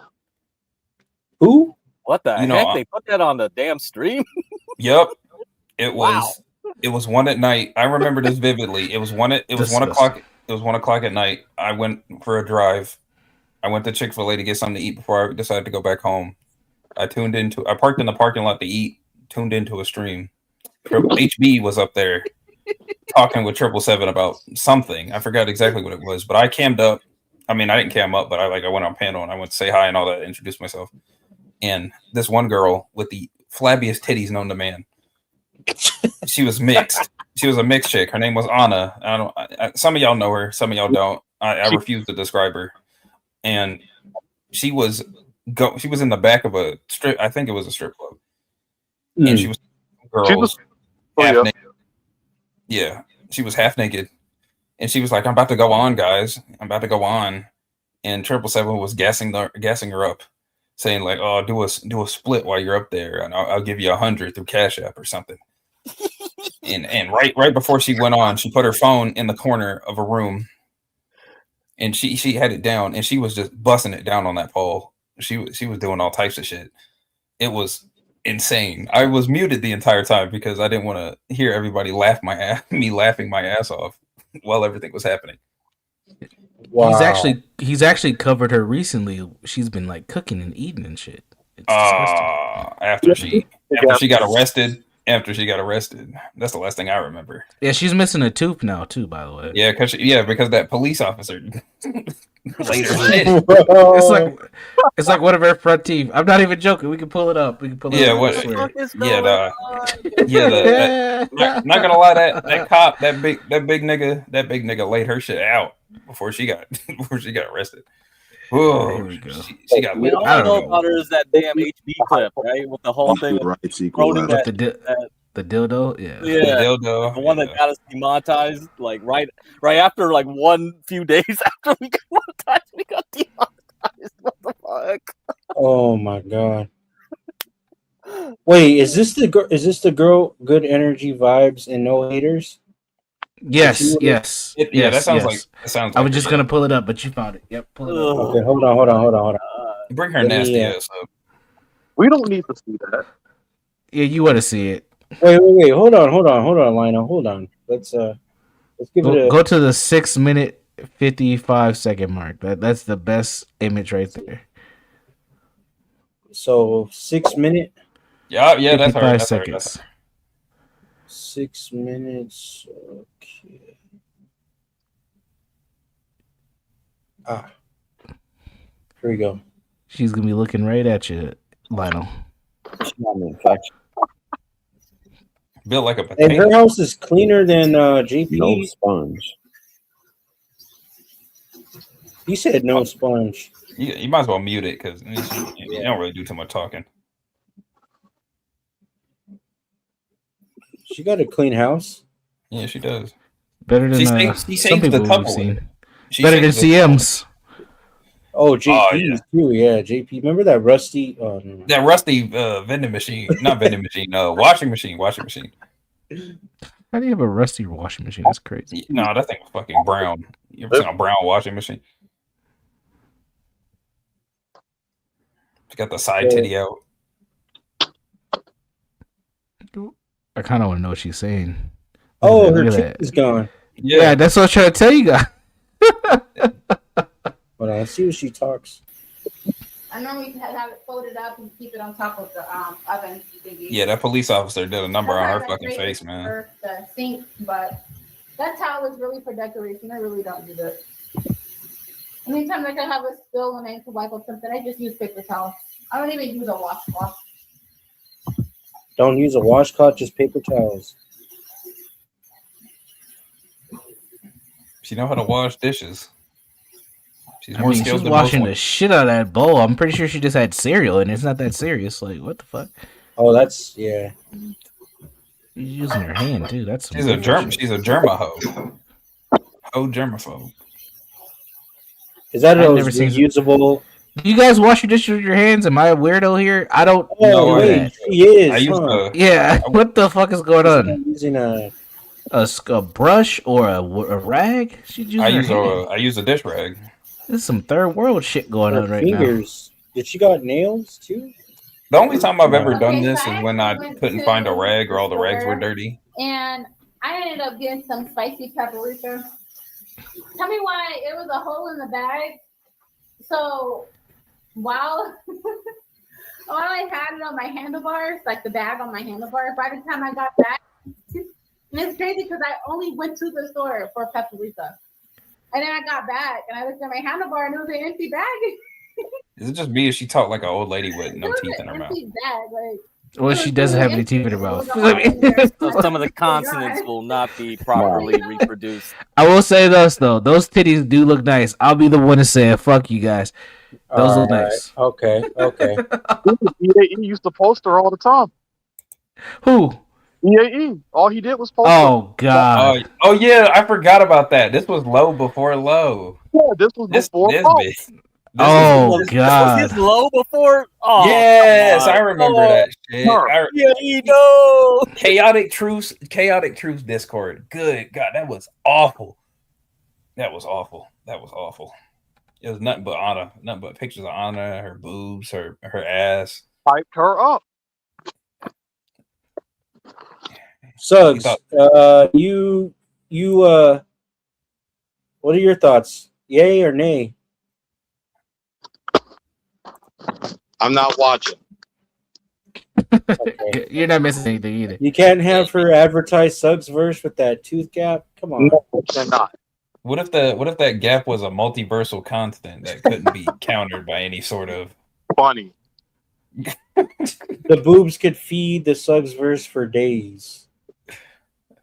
Who? What the You know, heck? They put that on the damn stream? Yep. It was 1 at night. I remember this vividly. It was 1 o'clock. It was 1 o'clock at night. I went for a drive. I went to Chick-fil-A to get something to eat before I decided to go back home. I parked in the parking lot to eat, tuned into a stream. HB was up there talking with 777 about something. I forgot exactly what it was, but I cammed up. I mean, I didn't cam up, but I went on panel and I went to say hi and all that, introduce myself. And this one girl with the flabbiest titties known to man. She was mixed. She was a mixed chick. Her name was Anna. Some of y'all know her. Some of y'all don't. I refuse to describe her. And she was in the back of a strip. I think it was a strip club. And she was half naked. Yeah, she was half naked. And she was like, "I'm about to go on, guys. I'm about to go on." And 777 was gassing her up, saying like, "Oh, do a split while you're up there, and I'll give you 100 through Cash App or something." and right before she went on, she put her phone in the corner of a room, and she had it down, and she was just busting it down on that pole. She was doing all types of shit. It was insane. I was muted the entire time because I didn't want to hear everybody me laughing my ass off while everything was happening. Wow. He's actually covered her recently. She's been like cooking and eating and shit. It's disgusting. After she got arrested. That's the last thing I remember. Yeah, she's missing a tooth now too, by the way. Yeah, because that police officer later. It's like one of her front teeth. I'm not even joking. We can pull it up. Not gonna lie, that cop, that big nigga laid her shit out before she got arrested. Whoa, she got lit. All I know about her is that damn HB clip, right? With the whole thing. The dildo, yeah. The dildo. The one that got us demonetized, like right after like few days after we got monetized, we got demonetized. What the fuck? Oh my god. Wait, is this the girl Good Energy Vibes and No Haters? Yes. That sounds like I was just gonna pull it up, but you found it. Yep, pull it up. Okay, hold on. Bring her nasty ass up. We don't need to see that. Yeah, you want to see it. Wait. Hold on, Lionel. Hold on. Let's give it a go to the 6 minute 55 second mark. That's the best image right there. So 6 minute. Yeah, that's 55 seconds. 6 minutes. Okay. Here we go. She's gonna be looking right at you, Lionel. Built like a potato. And her house is cleaner than JP. No sponge. He said no sponge. You might as well mute it because you don't really do too much talking. She got a clean house. Yeah, she does. Better than some people we've seen. Better than CM's. Oh, JP too. Yeah, JP. Remember that rusty? That rusty vending machine, not vending machine. Washing machine. How do you have a rusty washing machine? That's crazy. No, that thing was fucking brown. You ever seen a brown washing machine? She got the side titty out. I kind of want to know what she's saying. Oh, her tip is gone. Yeah, that's what I'm trying to tell you guys. Hold on, let's see what she talks. I normally have it folded up and keep it on top of the oven. Yeah, that police officer did a number on her fucking face, man. The sink, but that towel is really for decoration. I really don't use it. Anytime I can have a spill and I need to wipe up something, I just use paper towel. I don't even use a washcloth. Don't use a washcloth, just paper towels. She know how to wash dishes. She's she's washing the shit out of that bowl. I'm pretty sure she just had cereal and it's not that serious. Like, what the fuck? Oh, that's yeah. She's using her hand too. That's she's a germaphobe. Germaphobe. Is that a reusable? Do you guys wash your dishes with your hands? Am I a weirdo here? I don't know. Wait, she is. Yeah. What the fuck is going on? Using a brush or a rag? She's using I use a dish rag. There's some third world shit going on right now. Fingers. Did she got nails too? The only time I've ever done Okay, this so is I when I actually went couldn't to find a rag or all the the rags were store. dirty. And I ended up getting some spicy paprika. Tell me why it was a hole in the bag. So while I had it on my handlebars, like the bag on my handlebars, by the time I got back, and it's crazy because I only went to the store for paprika. And then I got back and I looked at my handlebar and it was an empty bag. Is it just me or she talked like an old lady with no It was teeth an in her mouth? empty bag. Like, Well, she doesn't have any teeth in her mouth. So some of the consonants will not be properly reproduced. I will say this though, those titties do look nice. I'll be the one to say, "Fuck you guys." Those look Alright, nice. Okay. EAE used to post her all the time. Who? EAE. All he did was post her. Oh God. Oh yeah, I forgot about that. This was low before low. Yeah, this was before this Paul. bitch. Oh Was God. his low before? Oh, Yes, come on. I remember Oh, that shit. Yeah, you know. Chaotic Truth Discord. Good God, that was awful. That was awful. It was nothing but pictures of Anna, her boobs, her ass. Hyped her up. Suggs, you what are your thoughts? Yay or nay? I'm not watching. Okay. You're not missing anything either. You can't have her advertise Suggs verse with that tooth gap. Come on. No, they're not. What if that gap was a multiversal constant that couldn't be countered by any sort of Funny. The boobs could feed the Suggs verse for days.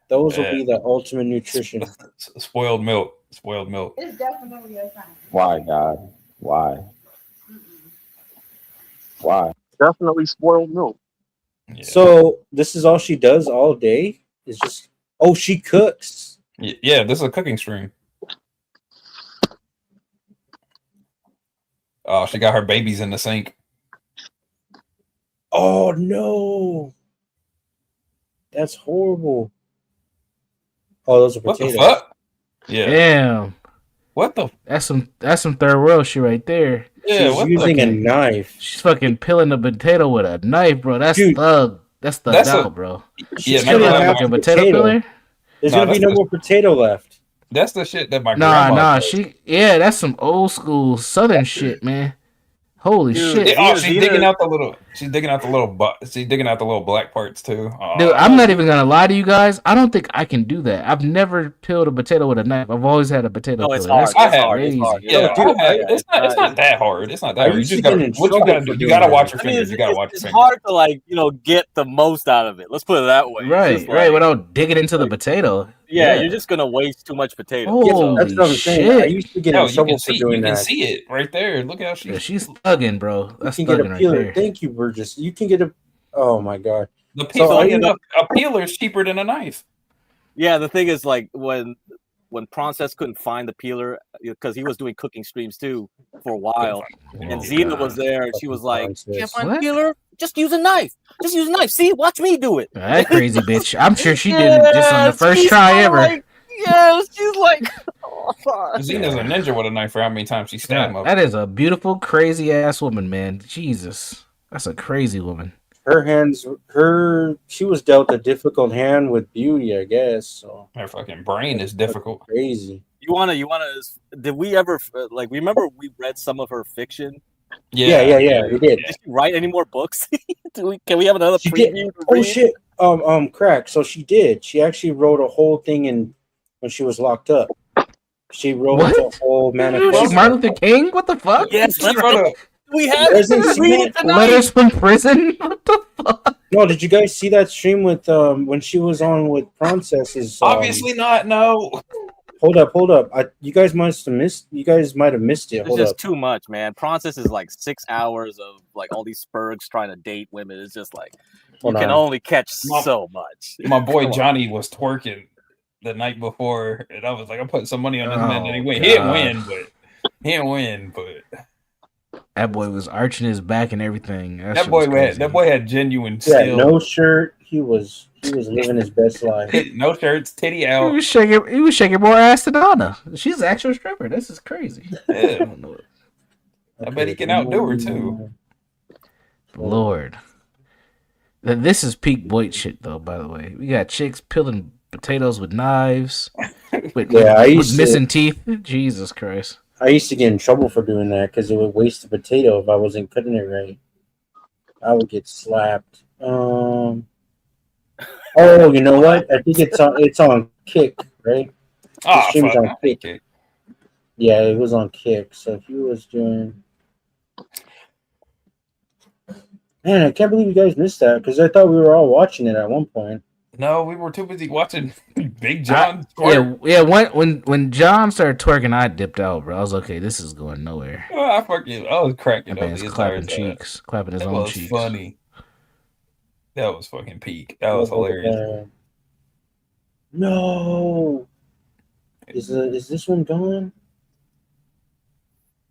Those will be the ultimate nutrition. spoiled milk? Spoiled milk. it's definitely a sign. Why, God? Why? Why? Definitely spoiled milk. Yeah. So this is all she does all day? Is just she cooks. Yeah, this is a cooking stream. Oh, she got her babies in the sink. Oh no. That's horrible. Oh, those are What potatoes. the fuck? Yeah. Damn. What the? That's some third world shit right there. Yeah, She's what using a the? knife. She's fucking peeling a potato with a knife, bro. That's Dude, thug. That's thugged that's out, a- bro. She's Yeah, gonna no, have Fucking a potato peeler. There's Nah, gonna be that's no the- more potato left. That's the shit that my Nah, grandma. does. that's some old school southern shit, man. Holy Dude, shit. She's digging out the little. She's digging out the little black parts too. Oh, Dude, I'm not even gonna lie to you guys. I don't think I can do that. I've never peeled a potato with a knife. I've always had a potato No, it's peeler. hard. That's It's hard. crazy. It's hard. Yeah, Dude, it's not that hard. It's not that I hard. You used to just get gotta. in What you trouble gotta for do? You doing gotta that. watch your I mean, fingers. You gotta watch your it's fingers. hard to get the most out of it. Let's put it that way. It's Right, just right. like- Without digging into the potato. Yeah, you're just gonna waste too much potato. Holy That's what I'm saying. I shit. used to get No, in you trouble can for see. doing You can that. see it right there. Look how she. Yeah, she's thugging, bro. That's You can get thugging a right peeler. there. Thank you, Burgess. You can get a. Oh my god. The So funny I- enough, a peeler is cheaper than a knife. Yeah, the thing is, like when Princess couldn't find the peeler because he was doing cooking streams too for a while, and Zena was there, and she was like, "Can't find the What? peeler? Just use a knife. Just use a knife. See, watch me do it." That crazy bitch. I'm sure she did it just on the first she's try kinda ever. Like, yes, she's like, oh, fuck. Zena's a ninja with a knife for how many times she stabbed him up. That is a beautiful, crazy ass woman, man. Jesus. That's a crazy woman. She was dealt a difficult hand with beauty, I guess. So Her fucking brain is difficult. crazy. You wanna? Did we ever remember we read some of her fiction? Yeah, we did. Did she write any more books? Can we have another She did. preview? to Oh read? shit. Crack. So she did. She actually wrote a whole thing when she was locked up. She wrote What? a whole manifesto. She's Martin Luther King? What the fuck? Yes, She wrote a- we have Prison to read Cement it tonight. Letters from prison? What the fuck? No, did you guys see that stream with when she was on with Princesses? Obviously not. No. Hold up. You guys might have missed it. It's Hold just up. too much, man. Princess is like 6 hours of like all these spurgs trying to date women. It's just like you Hold can on. only catch My- so much. My boy Come on. Johnny was twerking the night before, and I was like, I'm putting some money on this man. Oh, And he win. He didn't God. win, but That boy was arching his back and everything. that shit boy was had crazy. genuine Yeah, skill. no shirt. He was living his best life. No shirts, titty He out. was shaking more ass than Anna. She's an actual stripper. This is crazy. I Yeah. don't know. I bet he can outdo her too. Lord. This is peak Boyd shit, though, by the way. We got chicks peeling potatoes with knives, with missing teeth. Jesus Christ. I used to get in trouble for doing that because it would waste a potato if I wasn't cutting it right. I would get slapped. Oh, you know what? I think it's on Kick, right? The stream's on Kick. Yeah, it was on Kick. So he was doing. Man, I can't believe you guys missed that because I thought we were all watching it at one point. No, we were too busy watching Big John. Yeah. When John started twerking, I dipped out, bro. I was okay. This is going nowhere. Oh, I was cracking up. He's clapping cheeks, clapping his own cheeks. That was funny. That was fucking peak. That was hilarious. No, is this one gone?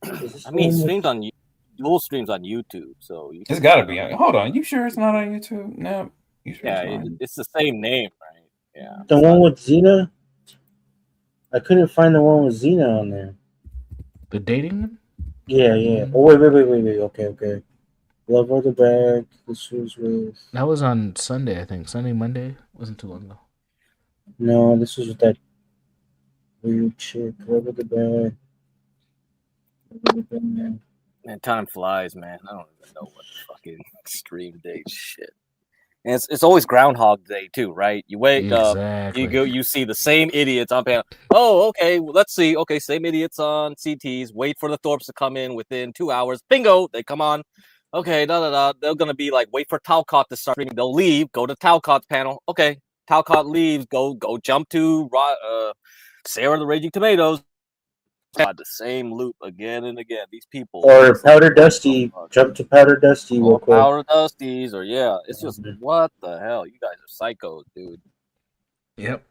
I mean, streams on dual streams on YouTube, so it's got to be on. Hold on, you sure it's not on YouTube? No, you sure? Yeah, it's the same name, right? Yeah. The one with Xena? I couldn't find the one with Xena on there. The dating one? Yeah. Oh wait. Okay. Love of the Bag. This was with. That was on Sunday, I think. Sunday, Monday. Wasn't too long ago. No, this was with that weird chick. Love of the Bag. Man, time flies, man. I don't even know what fucking stream date shit. And it's always Groundhog Day too, right? You wake up, you see the same idiots on panel. Oh, okay, well, let's see. Okay, same idiots on CTs. Wait for the Thorpes to come in within 2 hours. Bingo, they come on. Okay, They're gonna be like, wait for Talcott to start streaming. They'll leave, go to Talcott's panel. Okay, Talcott leaves, go jump to Sarah the Raging Tomatoes. God, the same loop again and again. These people. Or Powder Dusty. Jump to Powder Dusty real quick. Powder Dusties, or yeah. It's just, what the hell? You guys are psychos, dude. Yep.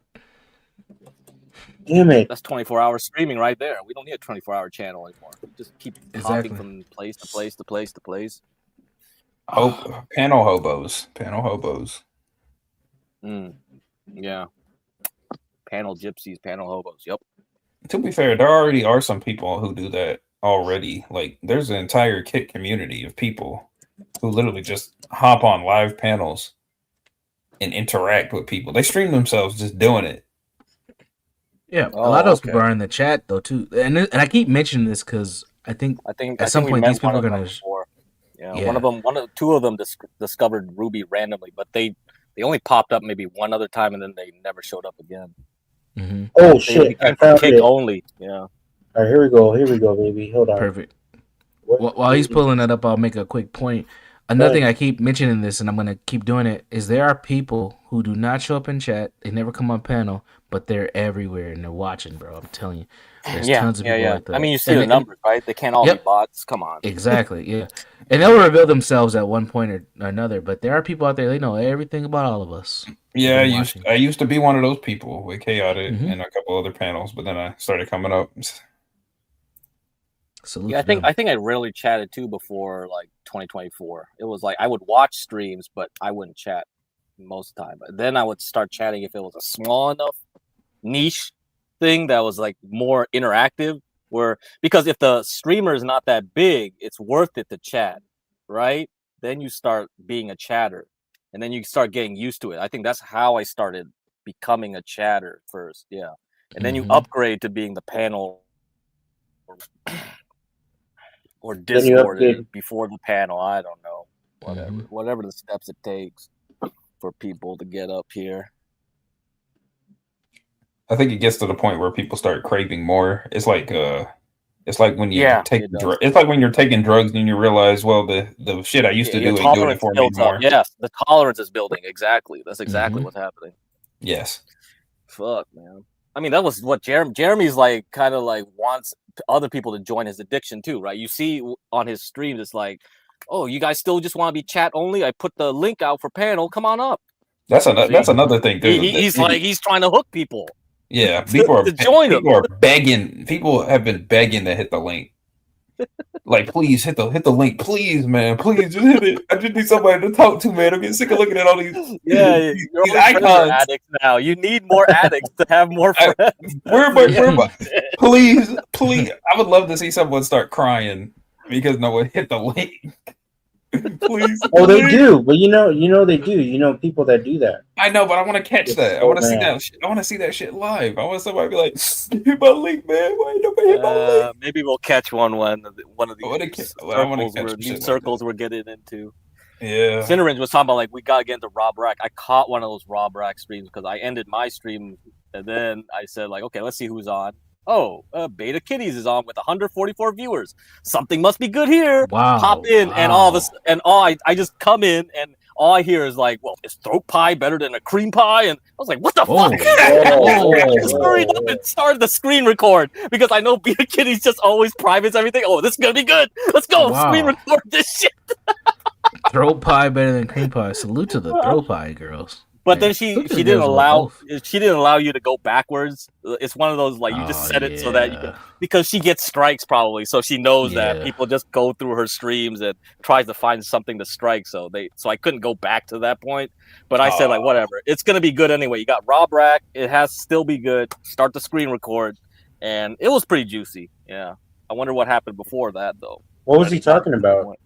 Damn it. That's 24-hour streaming right there. We don't need a 24-hour channel anymore. We just keep hopping from place to place to place to place. Panel hobos. Yeah. Panel gypsies, panel hobos. Yep. To be fair, there already are some people who do that already. Like, there's an entire Kick community of people who literally just hop on live panels and interact with people. They stream themselves just doing it. Yeah, a lot of those people are in the chat though too, and I keep mentioning this because I think at some point these people are gonna. Yeah, two of them discovered Ruby randomly, but they only popped up maybe one other time, and then they never showed up again. Mm-hmm. Oh shit! I found Kick it. Only. Yeah. All right, here we go, baby. Hold on. Perfect. While he's pulling it up, I'll make a quick point. Another thing I keep mentioning this, and I'm gonna keep doing it, is there are people who do not show up in chat. They never come on panel, but they're everywhere and they're watching, bro. I'm telling you, there's tons of people like that. I mean, you see the numbers, right? They can't all be bots. Come on. Exactly. Yeah, and they'll reveal themselves at one point or another. But there are people out there. They know everything about all of us. Yeah, I used to be one of those people with Chaotic and a couple other panels, but then I started coming up. Yeah, I think I rarely chatted too before like 2024. It was like I would watch streams, but I wouldn't chat most of the time. But then I would start chatting if it was a small enough niche thing that was like more interactive. Because if the streamer is not that big, it's worth it to chat, right? Then you start being a chatter, and then you start getting used to it. I think that's how I started becoming a chatter first. Yeah, and then you upgrade to being the panel. Or Discord before the panel. I don't know. Whatever the steps it takes for people to get up here. I think it gets to the point where people start craving more. It's like when you take it's like when you're taking drugs and you realize, well, the shit I used to do ain't doing it for me anymore. Yes, the tolerance is building. Exactly. That's exactly what's happening. Yes. Fuck, man. I mean, that was what Jeremy's like, kind of like wants other people to join his addiction too, right? You see on his streams, it's like, oh, you guys still just want to be chat only? I put the link out for panel. Come on up. That's another thing. He's trying to hook people. Yeah, people are people are begging. People have been begging to hit the link. Like, please hit the link, please, man, please just hit it. I just need somebody to talk to, man. I'm getting sick of looking at all these these icons. Addicts now. You need more addicts to have more friends. Where am I? Please, I would love to see someone start crying because no one hit the link. Please. Oh, they do, but you know they do. You know people that do that. I know, but I want to catch that. I want to see that. I want to see that shit live. I want somebody to be like, "Hit my link, man. Why nobody hit my link?" Maybe we'll catch one of these new circles we're getting into. Yeah. Cinerange was talking about like we gotta get into Rob Rack. I caught one of those Rob Rack streams because I ended my stream and then I said like, okay, let's see who's on. Oh, Beta Kitties is on with 144 viewers. Something must be good here. Wow. Pop in and I just come in and all I hear is like, well, is throat pie better than a cream pie? And I was like, what the fuck? I just hurried up and started the screen record because I know Beta Kitties just always privates everything. Oh, this is gonna be good. Let's go. Wow. Screen record this shit. Throat pie better than cream pie. Salute to the throat pie girls. But then she didn't allow you to go backwards. It's one of those like you just set it so that you can, because she gets strikes probably, so she knows that people just go through her streams and tries to find something to strike. So I couldn't go back to that point. But I said like whatever, it's gonna be good anyway. You got Rob Rack, it has to still be good. Start the screen record, and it was pretty juicy. Yeah, I wonder what happened before that though. What was he talking about?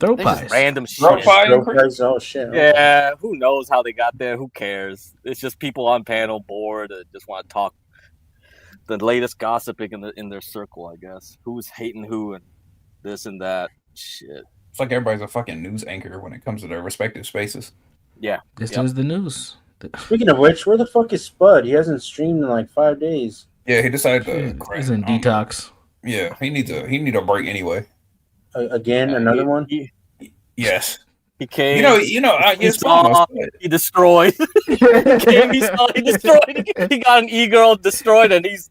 Throat pies. Just random shit. Throat pies, oh shit. Yeah, who knows how they got there? Who cares? It's just people on panel bored and just want to talk the latest gossiping in their circle, I guess. Who's hating who and this and that. Shit. It's like everybody's a fucking news anchor when it comes to their respective spaces. Yeah. This is the news. Speaking of which, where the fuck is Spud? He hasn't streamed in like 5 days. Yeah, he decided to He's in detox. Yeah, he needs a break anyway. Again, another one. Yes. He came. He destroyed. He came. He destroyed. He got an e-girl destroyed, and he's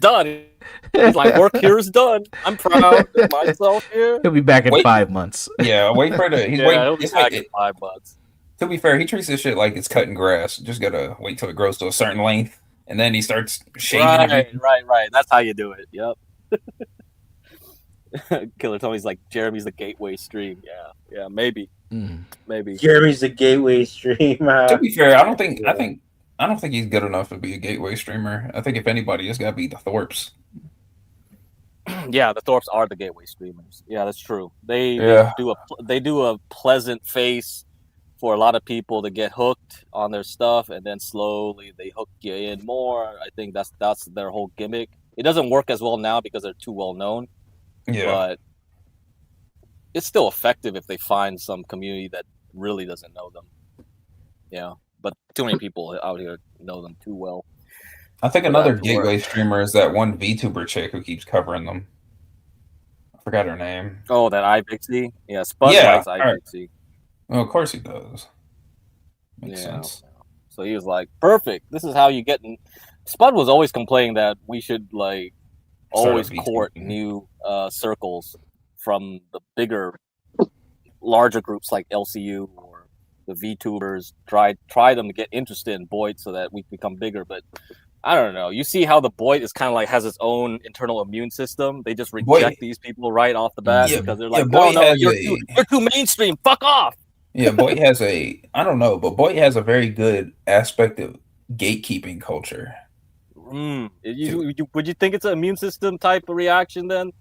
done. He's like, work here is done. I'm proud of myself here. He'll be back in 5 months. Yeah, wait for it. He'll be back in 5 months. To be fair, he treats this shit like it's cutting grass. Just gotta wait till it grows to a certain length, and then he starts shaving. Right. That's how you do it. Yep. Killer Tony's like Jeremy's the gateway stream. Yeah, maybe. Jeremy's the gateway stream. To be fair, I don't think he's good enough to be a gateway streamer. I think if anybody, it's got to be the Thorpes. Yeah, the Thorpes are the gateway streamers. Yeah, that's true. They do a pleasant face for a lot of people to get hooked on their stuff, and then slowly they hook you in more. I think that's their whole gimmick. It doesn't work as well now because they're too well known. Yeah. But it's still effective if they find some community that really doesn't know them. Yeah, but too many people out here know them too well. I think another gateway streamer is that one VTuber chick who keeps covering them. I forgot her name. Oh, that iPixie? Yeah, Spud likes iPixie. Well, of course he does. Makes sense. So he was like, perfect. This is how you get in. Spud was always complaining that we should like always court new circles from the bigger, larger groups like LCU or the VTubers. Try them to get interested in Boyd so that we become bigger. But I don't know. You see how the Boyd is kind of like has its own internal immune system. They just reject these people right off the bat because they're like, no, you're too mainstream. Fuck off. Yeah, Boyd has Boyd has a very good aspect of gatekeeping culture. Would you think it's an immune system type of reaction then?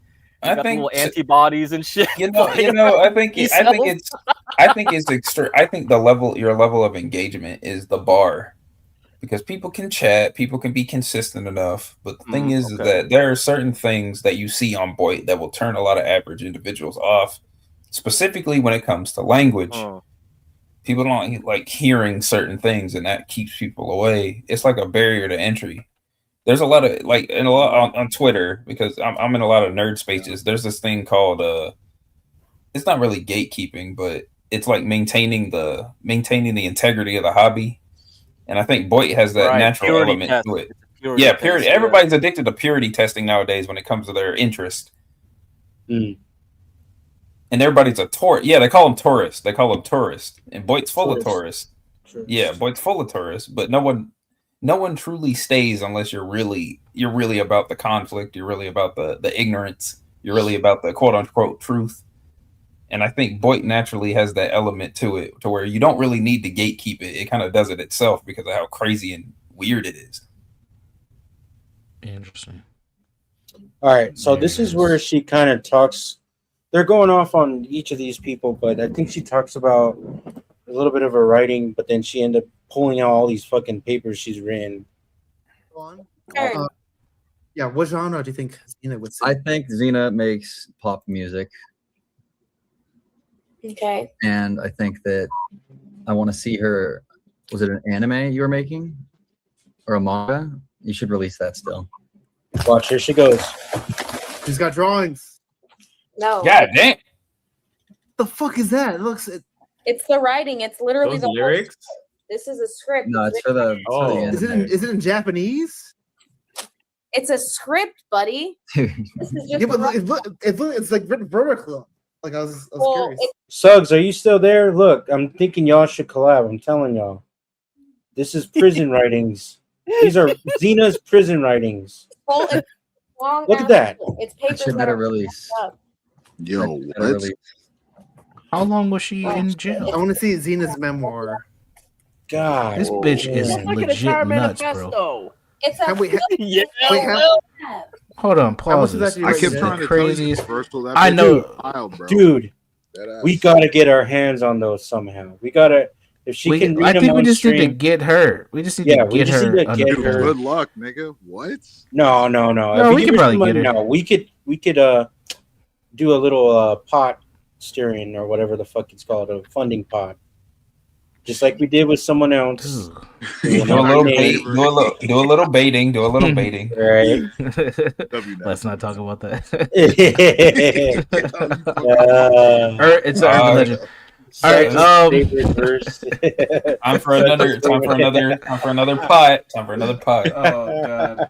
I think little antibodies and shit. I think your level of engagement is the bar, because people can chat, people can be consistent enough. But the thing is that there are certain things that you see on Boyd that will turn a lot of average individuals off, specifically when it comes to language. People don't like hearing certain things, and that keeps people away. It's like a barrier to entry. There's a lot of on Twitter, because I'm in a lot of nerd spaces. There's this thing called it's not really gatekeeping, but it's like maintaining the integrity of the hobby. And I think Boyd has that natural element to it. Purity. Everybody's addicted to purity testing nowadays when it comes to their interest. And everybody's a tourist. Yeah, they call them tourists. And Boyd's full of tourists. Yeah, Boyd's full of tourists, but no one truly stays unless you're really about the conflict. You're really about the ignorance. You're really about the quote unquote truth. And I think Boyd naturally has that element to it, to where you don't really need to gatekeep it. It kind of does it itself because of how crazy and weird it is. Interesting. All right, so this is where she kind of talks. They're going off on each of these people, but I think she talks about a little bit of her writing, but then she ended up pulling out all these fucking papers she's written. Yeah, what genre do you think Xena would sing? I think Xena makes pop music, Okay. and I think that I want to see her. Was it an anime you were making, or a manga? You should release that still. Watch, here she goes. She's got drawings. No. God damn. The fuck is that? It looks. It's the writing. It's literally Those the whole lyrics? script. This is a script. No, it's for the. Is it in Japanese? It's a script, buddy. This is just Yeah, but the it's like written vertically. Like I was Well, curious. Suggs, are you still there? Look, I'm thinking y'all should collab. I'm telling y'all. This is prison writings. These are Xena's prison writings. Well, it's long Look at ass that. shit. It's I papers should that better are release. fucked up. Yo, Better what? release. How long was she in I jail? want to see Xena's memoir. God, This bitch is legit nuts, bro. It's a Have we- yeah. Wait, Hold on, How much pause is this. that I This kept is trying the to tell you craziest. first, but that I bitch know, is wild, bro. dude. That We ass. gotta get our hands on those somehow. We gotta. If she We, can read I them think we on just need to stream, get her. We just need Yeah, to we get just her. need to under- get Dude, her. good luck, nigga. What? No. No, If we give can her probably some money, get her. No, we could do a little pot steering or whatever the fuck it's called, a funding pot, just like we did with someone else. Do a little bait, do a little baiting, do a little baiting. Right. Let's not talk about that. It's an urban legend. All right. Time for another pot. Time for another pot. Oh god.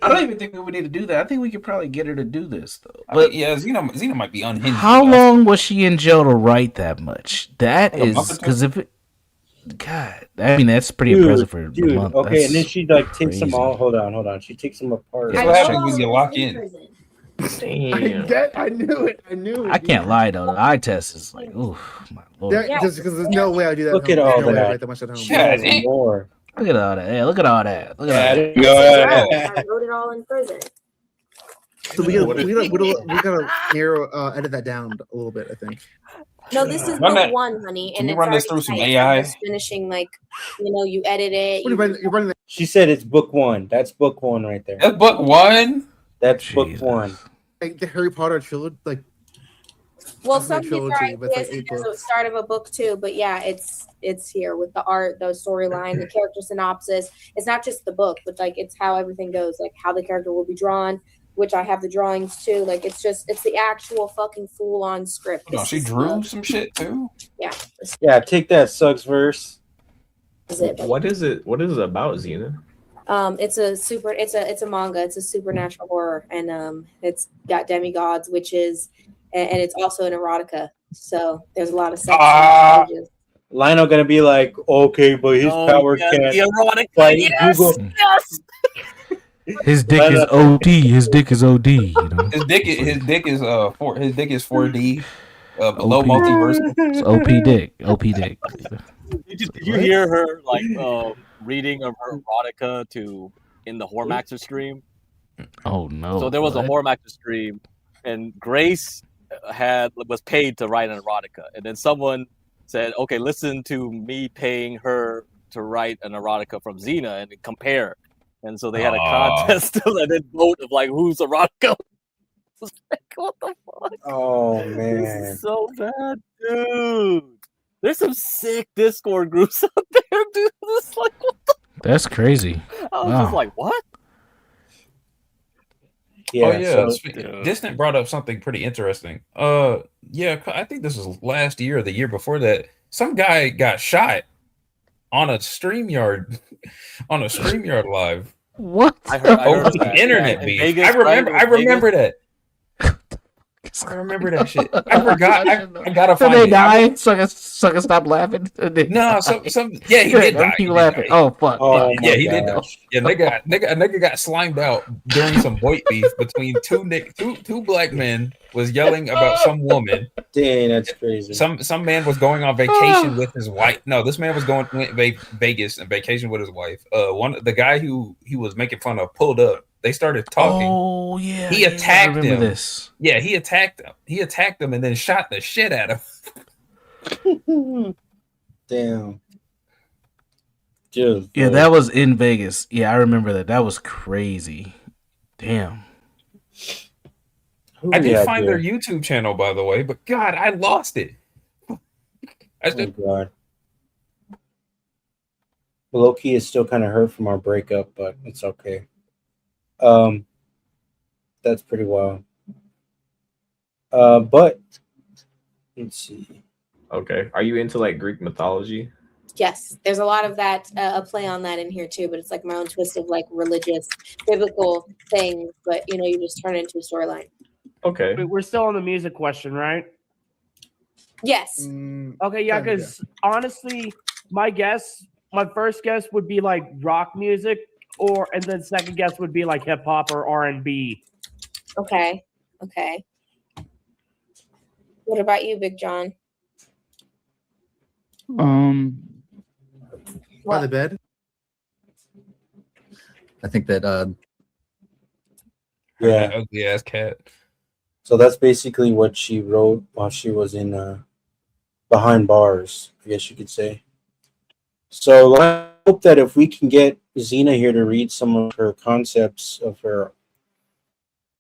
I don't even think we would need to do that. I think we could probably get her to do this though. But yeah, Xena might be unhinged. How long was she in jail to write that much? That Like a is month or two? because if it, God, I mean that's pretty Dude, impressive for a dude. month. Okay, That's and then she like takes them crazy. all. Hold on. She takes them apart. That's what happens when you lock in. I knew it. I knew it. I can't lie though. The eye test is like, ooh, my lord. Just because there's no way I do that. Look at at home. all There's no way I that. write that much at home. Yeah, more. Look at all that. Hey, look at all that. Look at all that. I wrote it all in prison. So we gotta narrow, edit that down a little bit. I think. No, this is Run book that- one, honey, can and you it's run this already through some tight. AI? I'm just finishing, like, you edit it. You're running that. She said it's book one. That's book one right there. That's book one. That's book one. Like the Harry Potter trilogy, like. Well, That's some my people trilogy, are but it's like ideas 8 there's a books. start of a book too, but yeah, it's here with the art, the storyline, the character synopsis. It's not just the book, but like it's how everything goes, like how the character will be drawn, which I have the drawings too. Like it's the actual fucking full on script. No, she drew some shit too. Yeah. Yeah, take that, Suggs verse. What is it? What is it about, Xena? It's a manga. It's a supernatural horror, and it's got demigods, witches, and it's also an erotica. So there's a lot of sex. Lionel gonna be like, okay, but his power yeah, can't the erotic- fight yes, Google. yes. His dick is OD. His dick is OD. You know. His dick is 4D. Below OP. multiverse. It's OP dick. OP dick. Did you hear her reading of her erotica in the Hormaxer stream? Oh no. So there was a what? Hormaxer stream, and Grace was paid to write an erotica, and then someone said, "Okay, listen to me paying her to write an erotica from Xena and compare." And so they had a contest and then vote of like whose erotica. Was like, what the fuck? Oh This man. is so bad, dude. There's some sick Discord groups out there, dude. It's like, what the? That's crazy. I was Wow. just like, what? Distant brought up something pretty interesting. Yeah, I think this was last year or the year before that. Some guy got shot on a StreamYard live. What? I heard Over the that. internet Yeah, in beef. Vegas, I remember. right? I remember Vegas? that. I remember that shit. I forgot. I gotta Did find they it. die? Sucker stop laughing. No, yeah, he did die. Keep laughing. Oh fuck. Oh Yeah, my he did. Die. gosh. Yeah, nigga got slimed out during some white beef between two black men was yelling about some woman. Dang, that's crazy. Some man was going on vacation with his wife. No, this man went Vegas and vacation with his wife. The guy who he was making fun of pulled up They started talking. Oh yeah, He attacked I remember him. this. Yeah, he attacked him and then shot the shit out of him. Damn. Dude, Yeah, that was in Vegas. Yeah, I remember that. That was crazy. Damn. I did find their YouTube channel, by the way, but God, I lost it. Oh God. Loki is still kind of hurt from our breakup, but it's okay. That's pretty wild. But let's see. Okay, are you into like Greek mythology? Yes, there's a lot of that, a play on that in here too, but it's like my own twist of like religious, biblical things, but you know, you just turn it into a storyline. Okay. But we're still on the music question, right? Yes. Okay, yeah, because honestly, my first guess would be like rock music, and then second guess would be like hip hop or R&B. Okay. What about you, Big John? By the bed. I think that Yeah. Ugly ass cat. So that's basically what she wrote while she was in behind bars, I guess you could say. So I hope that if we can get Xena here to read some of her concepts of her,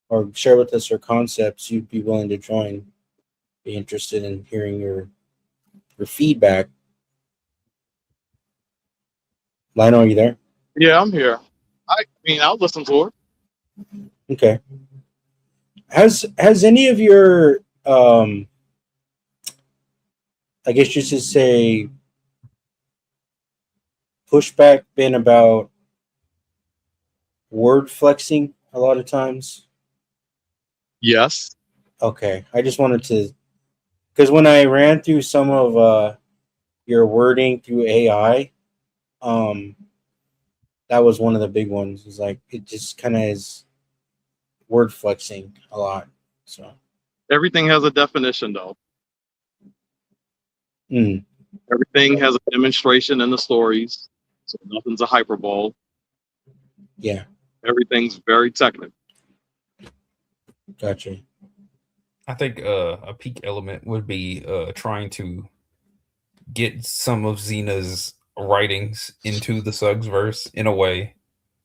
or share with us her concepts, you'd be willing to join, be interested in hearing your feedback. Lionel, are you there? Yeah, I'm here. I mean, I'll listen to her. Okay. Has any of your I guess you should say pushback been about word flexing a lot of times? Yes. Okay. I just wanted to, because when I ran through some of your wording through AI, that was one of the big ones. It's like it just kind of is word flexing a lot. So Everything has a definition, though. Mm. Everything has a demonstration in the stories, so nothing's a hyperbole. Yeah. Everything's very technical. Gotcha. I think a peak element would be trying to get some of Xena's writings into the Suggs verse in a way,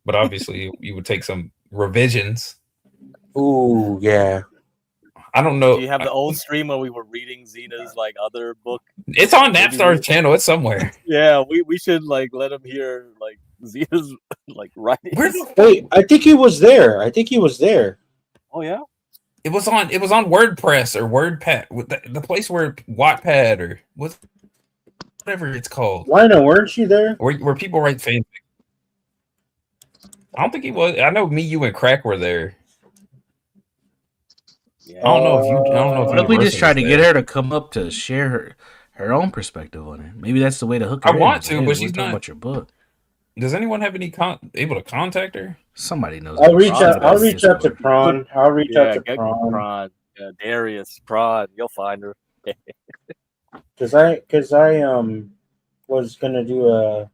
but obviously you would take some revisions. Ooh, yeah. I don't know. Do you have the old stream where we were reading Xena's like other book? It's on Napstar's channel. It's somewhere. Yeah, we should like let him hear like Xena's like writing. Wait, I think he was there. Oh yeah. It was on WordPress or WordPad, the place where Wattpad or whatever it's called. Lionel, weren't you there? Where people write fanfic. I don't think he was. I know me, you, and Crack were there. Yeah. I don't know if you. What if we just tried to get her to come up to share her own perspective on it? Maybe that's the way to hook her. I want to, in. but she's talking not. about your book. Does anyone have any able to contact her? Somebody knows. I'll reach out to Prawn. I'll reach out to get Prawn. Yeah, Darius, Prawn. You'll find her. Cause I was gonna do a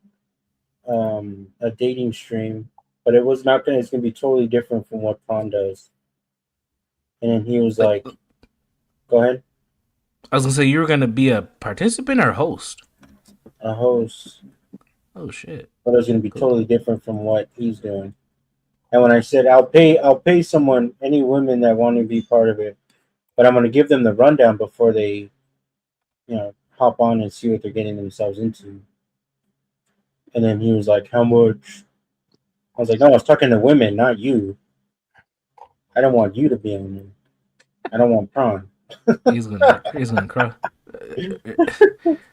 dating stream, but it was not gonna. It's gonna be totally different from what Prawn does. And then he was like, "Go ahead." I was gonna say you were gonna be a participant or host. A host. Oh shit! But it was gonna be totally different from what he's doing. And when I said I'll pay someone, any women that want to be part of it, but I'm gonna give them the rundown before they, hop on and see what they're getting themselves into. And then he was like, "How much?" I was like, "No, I was talking to women, not you. I don't want you to be on there. I don't want Prawn." He's gonna cry.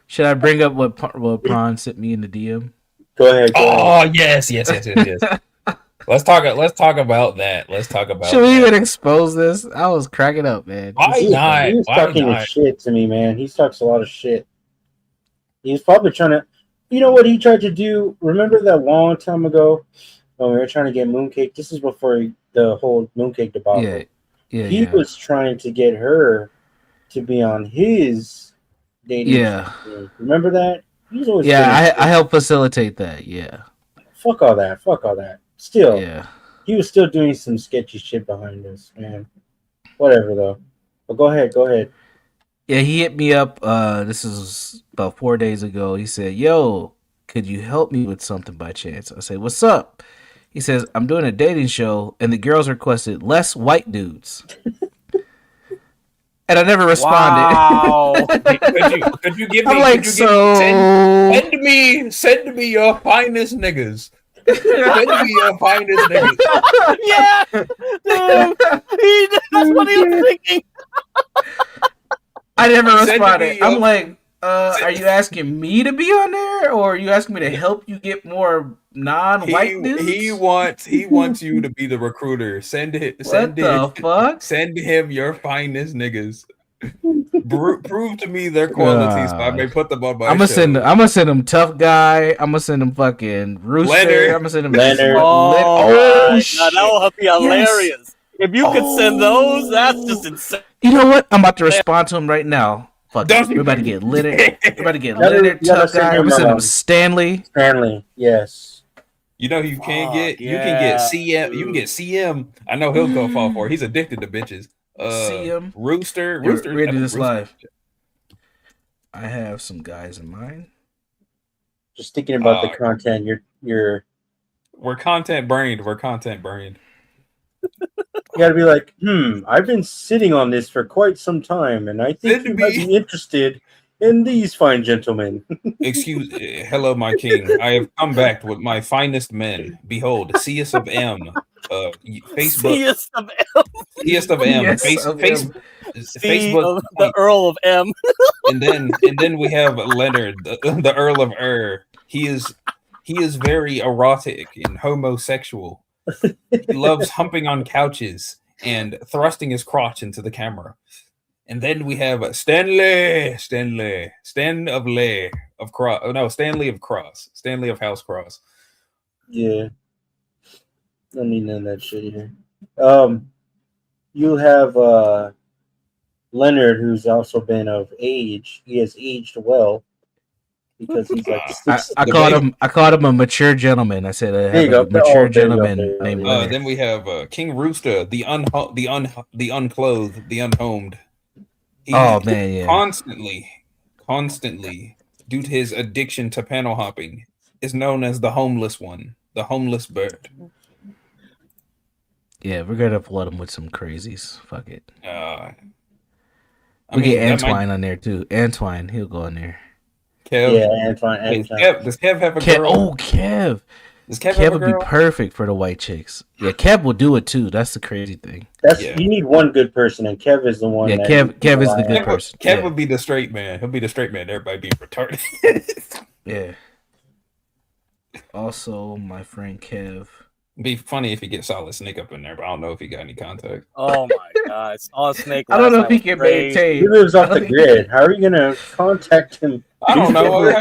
Should I bring up what Prawn sent me in the DM? Go ahead. Yes. Let's talk about that. Should we even expose this? I was cracking up, man. Why not? He's talking shit to me, man. He talks a lot of shit. He's probably trying to. You know what he tried to do? Remember that long time ago when we were trying to get Mooncake? This is before the whole Mooncake debacle. Yeah. He was trying to get her to be on his dating. Yeah. stream. Remember that? He's always I helped facilitate that. Yeah. Fuck all that. Still. Yeah. he was still doing some sketchy shit behind us, man. Whatever though. But go ahead. Yeah, he hit me up. This is about 4 days ago. He said, "Yo, could you help me with something by chance?" I said, "What's up?" He says, "I'm doing a dating show, and the girls requested less white dudes." And I never responded. Wow. could you give me? I'm like, send me your finest niggas. Send me your finest niggas. Yeah, dude. That's what he was thinking. I never Send responded. me I'm your- like, are you asking me to be on there, or are you asking me to help you get more non-white dudes? He wants you to be the recruiter. Send him your finest niggas. Prove to me their qualities so I may put them on my I'm gonna show. I'm gonna send him tough guy. I'm gonna send him fucking Rooster. Leonard. I'm gonna send him Leonard. Oh, my shit. God, that would be hilarious. Yes. If you could send those, that's just insane. You know what? I'm about to respond to him right now. Fuck it. We're about to get Leonard. We're about to get Leonard, tough guy. I'm gonna send him Stanley. Stanley, yes. You know who you can get? You can get CM. You can get CM. I know he'll go fall for it. He's addicted to bitches. CM. Rooster. We're Rooster. gonna do this Rooster. live. I have some guys in mind. Just thinking about the content. You're We're content brained. We're content brained. you gotta be like, I've been sitting on this for quite some time, and I think you might be interested in these fine gentlemen. Hello, my king. I have come back with my finest men. Behold, CS of M. Facebook. CS of M. CS of M. CS of M. Facebook. The Earl of M. and then we have Leonard, the Earl of He is very erotic and homosexual. He loves humping on couches and thrusting his crotch into the camera. And then we have Stanley of Cross, Stanley of House Cross. Yeah. Don't need none of that shit here. You have Leonard, who's also been of age. He has aged well because he's like I called him a mature gentleman. I said I There you have go. a mature Oh, there you go. gentleman There you go. named Leonard. Then we have King Rooster, the unclothed, the unhomed. He Oh, man, yeah. constantly, due to his addiction to panel hopping, is known as the homeless one, the homeless bird. Yeah, we're gonna flood him with some crazies. Fuck it. I We get mean, that Antoine might- on there too. Antoine, he'll go on there. Kev? Yeah, Antoine. Does Kev have a Kev, girl? oh, Kev. Does Kev Kev have a would be girl? perfect for the white chicks. Yeah, Kev will do it too. That's the crazy thing. You need one good person, and Kev is the one. Yeah, that Kev is the good Kev, person. Kev Yeah. would be the straight man. He'll be the straight man. Everybody being retarded. Yeah. Also, my friend Kev. Be funny if he gets Solid Snake up in there, but I don't know if he got any contact. Oh my God, Solid Snake. I don't know if he last night can was crazy. maintain. He lives off the grid. How are you gonna contact him? I don't know.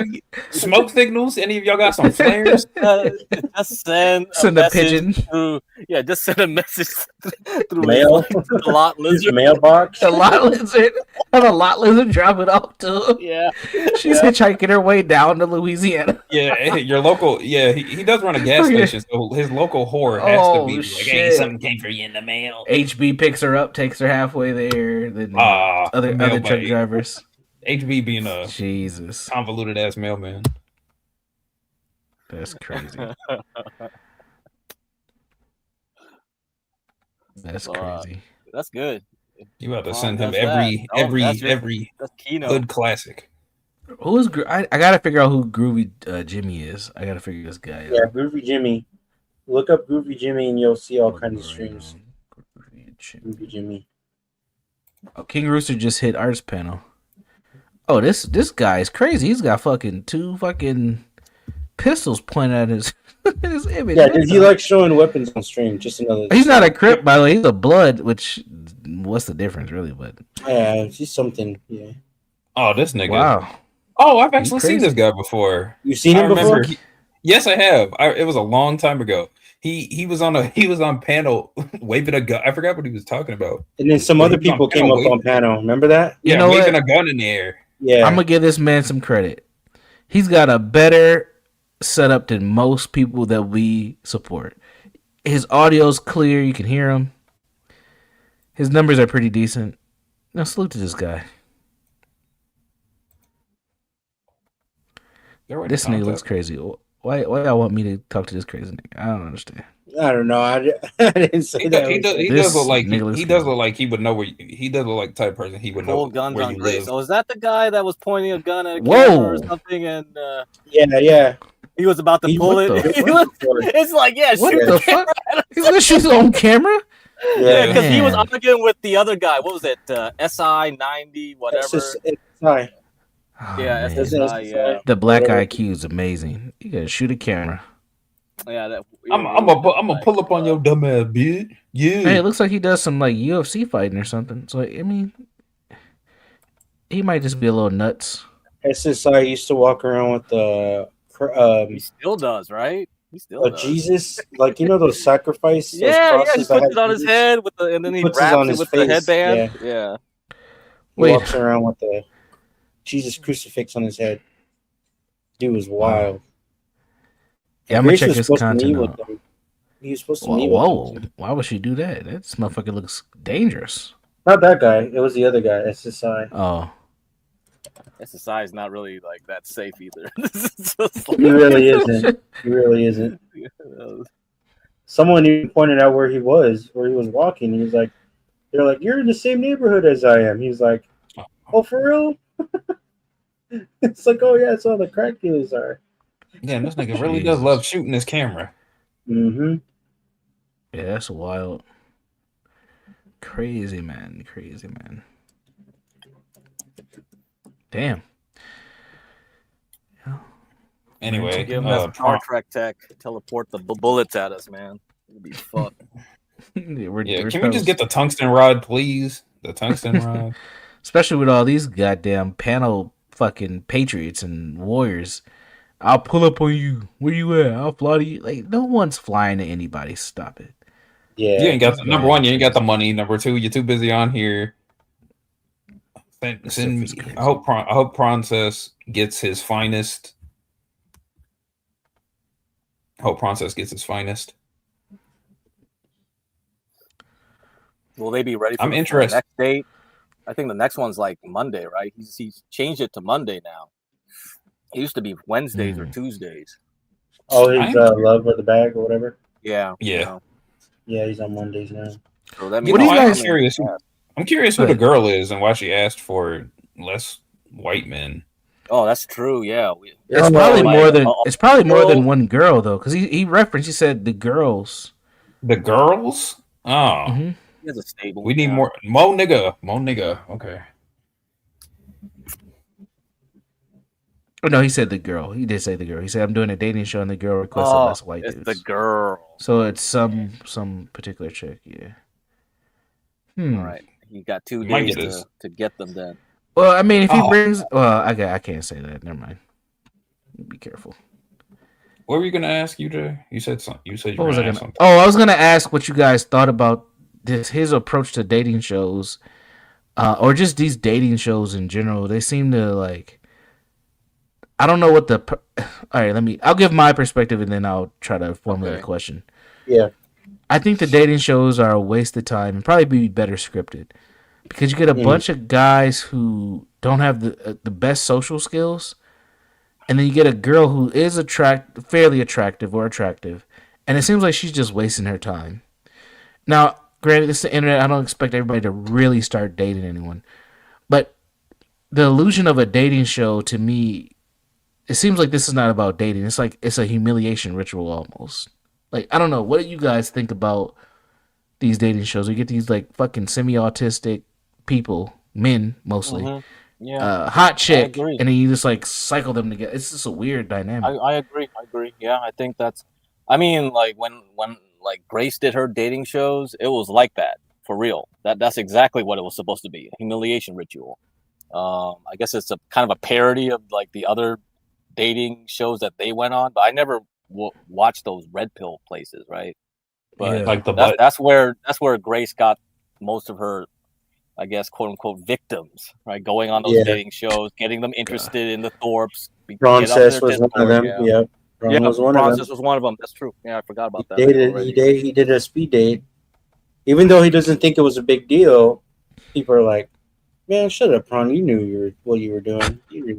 Smoke signals? Any of y'all got some flares? Just send Send a message pigeon. through- yeah, just send a message through Mail? the lot lizard. Mailbox. The lot lizard. Have a lot lizard drop it off to him. Yeah, She's hitchhiking her way down to Louisiana. Yeah, your local. Yeah, he does run a gas station, so his local whore has to Oh, be like, shit. "Hey, something came for you in the mail." HB picks her up, takes her halfway there. Then other mailbag. truck drivers. HB being a Jesus convoluted ass mailman. That's crazy. That's crazy. That's good. You have to send him that's that. Oh, that's just- every that's Kino. hood classic. Who is? I gotta figure out who Groovy Jimmy is. I gotta figure this guy out. Yeah, Groovy Jimmy. Look up Groovy Jimmy, and you'll see all kinds of streams. Groovy Jimmy. Oh, King Rooster just hit Art's panel. Oh, this guy is crazy. He's got fucking 2 fucking pistols pointed at his his image. Yeah, does he like showing weapons on stream? Just another. He's not a Crip, by the way. He's a Blood. Which, what's the difference, really? But Yeah, he's something. Yeah. Oh, this nigga! wow. Oh, I've actually seen crazy. this guy before. You seen I him before? remember yes, I have. It was a long time ago. He was on panel waving a gun. I forgot what he was talking about. And then some But other he was people came panel up on waving- panel. Remember that? Yeah, You know waving what? a gun in the air. Yeah. I'm gonna give this man some credit. He's got a better setup than most people that we support. His audio's clear. You can hear him. His numbers are pretty decent. Now salute to this guy. This nigga looks crazy. Why y'all want me to talk to this crazy nigga? I don't understand. I don't know. I didn't say that. He does look like he does look like he would know where he does look like the type of person he would know Full guns where on you Grace. live. Oh, is that the guy that was pointing a gun at a Whoa. camera or something? And Yeah. he was about to pull it. what the He was- it's like, yeah, What shoot the the fuck? camera. He's gonna shoot his own camera? Yeah, because he was Man. arguing with the other guy. What was it? SI 90, whatever. Sorry. Yeah, Man. SSI. Yeah, The black IQ is amazing. You gotta shoot a camera. yeah. That, I'm gonna pull up on your dumb ass, bitch. Yeah. Hey, it looks like he does some like UFC fighting or something. So I mean, he might just be a little nuts. SSI used to walk around with the he still does, right? He still does. Jesus, like you know those sacrifice. those Yeah, he crosses that puts it have on his Jesus? head with the, and then he Puts it wraps on it his with face, the headband. Yeah. He Wait. walks around with the Jesus crucifix on his head. Dude was wild. Yeah, I'm gonna Grace check was his supposed to content meet with out. them. He was supposed to Whoa, meet with whoa. them. Why would she do that? That motherfucker looks dangerous. Not that guy. It was the other guy. SSI. Oh. SSI is not really like that safe either. This is just like- He really isn't. He really isn't. Someone even pointed out where he was walking. He was like, they're like, you're in the same neighborhood as I am. He's like, oh, for real? It's like, oh, yeah, that's all the crack dealers are. Damn, this nigga really does love shooting his camera. Mm-hmm. Yeah, that's wild. Crazy man. Crazy man. Damn. Anyway, give him that Star Trek tech, teleport the bullets at us, man. It'd be fucked. We're can we just get the tungsten rod, please? The tungsten rod. Especially with all these goddamn panel fucking patriots and warriors. I'll pull up on you. Where you at? I'll fly to you. Like, no one's flying to anybody. Stop it. Yeah. You ain't got number one, you ain't got the money. Number two, you're too busy on here. Send me, I hope Princess gets his finest. Hope Princess gets his finest. Will they be ready for I'm the interested. next date? I think the next one's like Monday, right? He's changed it to Monday now. It used to be Wednesdays or Tuesdays. Oh, his love or the bag or whatever. Yeah. Yeah. Yeah, he's on Mondays now. So that What means do you guys curious? I'm curious who the girl is and why she asked for less white men. Oh, that's true. Yeah. It's probably more than one girl though, because he referenced. He said the girls. The girls? Oh, He has a stable. we need more nigga. Okay. Oh no, he said the girl. He did say the girl. He said I'm doing a dating show and the girl requested Oh, less white it's dudes. the girl. So it's some particular chick. Yeah. All right. He got 2 Might days get this. to get them then. Well, I mean, if he Oh. brings, well, I can't say that. Never mind. Be careful. What were you gonna ask, UJ? You said something. You said you What were was I gonna ask gonna? something. Oh, I was gonna ask what you guys thought about his approach to dating shows, or just these dating shows in general. They seem to like. I don't know what the. All right, I'll give my perspective and then I'll try to formulate a question. Yeah. I think the dating shows are a waste of time and probably be better scripted because you get a bunch of guys who don't have the best social skills, and then you get a girl who is fairly attractive, and it seems like she's just wasting her time. Now, granted, it's the internet. I don't expect everybody to really start dating anyone, but the illusion of a dating show to me, it seems like this is not about dating. It's like it's a humiliation ritual almost. Like, I don't know. What do you guys think about these dating shows? You get these like fucking semi-autistic people, men mostly, Yeah. hot chick, I agree. and then you just like cycle them together. It's just a weird dynamic. I agree. Yeah, I think that's. I mean, like when like Grace did her dating shows, it was like that for real. That's exactly what it was supposed to be—a humiliation ritual. I guess it's a kind of a parody of like the other dating shows that they went on, but I never watched those red pill places, right? But Yeah. Like the that's where Grace got most of her, I guess, quote unquote victims, right? Going on those Yeah. dating shows, getting them interested in the Thorpes. Ron get off their Cess was one of Discord, them. yeah. Yep. Ron Yeah, was one Francis of them. was one of them. That's true. Yeah, I forgot about that. He did a speed date. Even though he doesn't think it was a big deal, people are like, "Man, shut up, Ron. You knew what you were doing. You were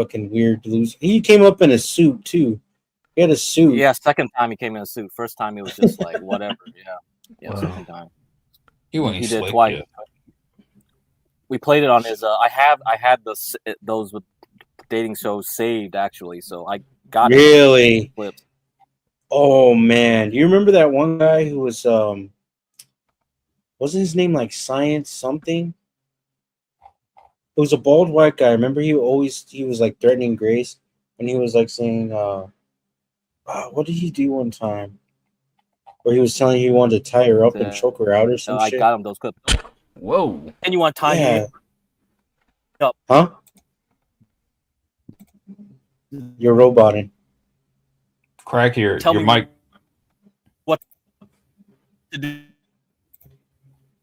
fucking weird loser." He came up in a suit too. He had a suit. Yeah, second time he came in a suit. First time he was just like whatever. Yeah, Wow. second time. He ain't did slick twice. yet. We played it on his. I had those with dating shows saved actually, so I got it. Really? Clips. Oh man, do you remember that one guy who was wasn't his name like Science something? It was a bald white guy. Remember he was like threatening Grace and he was like saying what did he do one time? Where he was telling you he wanted to tie her up and choke her out or some I shit. got him those clips. Whoa. And you want to tie Yeah. me up? Huh? You're roboting. Crack here. Tell Your me mic. what to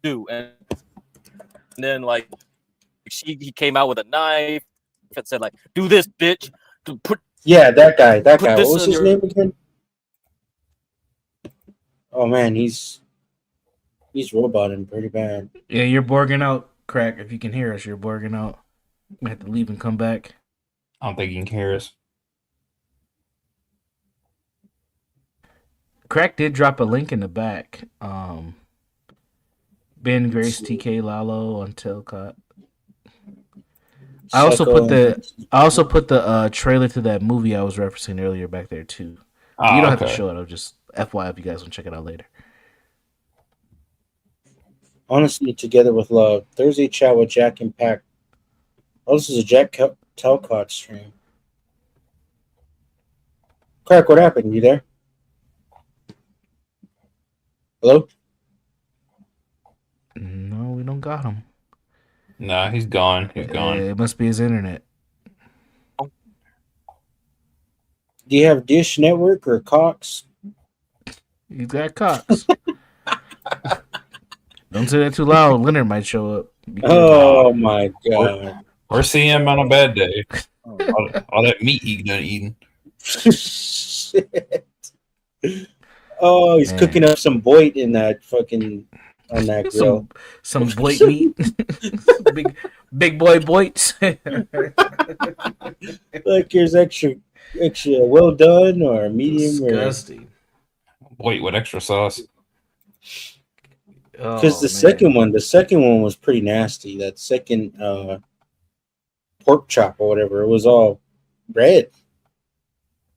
do, and then like he came out with a knife and said like, "Do this, bitch." To put Yeah, that guy. Put What this was on his your- name again? Oh man, he's roboting pretty bad. Yeah, you're borging out, Crack. If you can hear us, you're borging out. We have to leave and come back. I don't think you can hear us. Crack did drop a link in the back. Ben, Grace, TK, Lalo on Telcott. I also put the trailer to that movie I was referencing earlier back there too. Oh, You don't have to okay. show it. I'll just FYI if you guys want to check it out later. Honestly, Together with Love. Thursday chat with Jack and Pack. Oh, this is a Jack Telcott stream. Crack, what happened? You there? Hello? No, we don't got him. Nah, he's gone. He's gone. It must be his internet. Do you have Dish Network or Cox? You got Cox. Don't say that too loud. Leonard might show up. Be careful. Oh my god. Or see him on a bad day. all that meat he done eating. Shit. Oh, he's Man. cooking up some Boyd in that fucking on that grill. Some Boyd meat. big boy Boyts. Like here's extra well done or medium Disgusting. Wait, with extra sauce. because the second one was pretty nasty. That second pork chop or whatever, it was all red.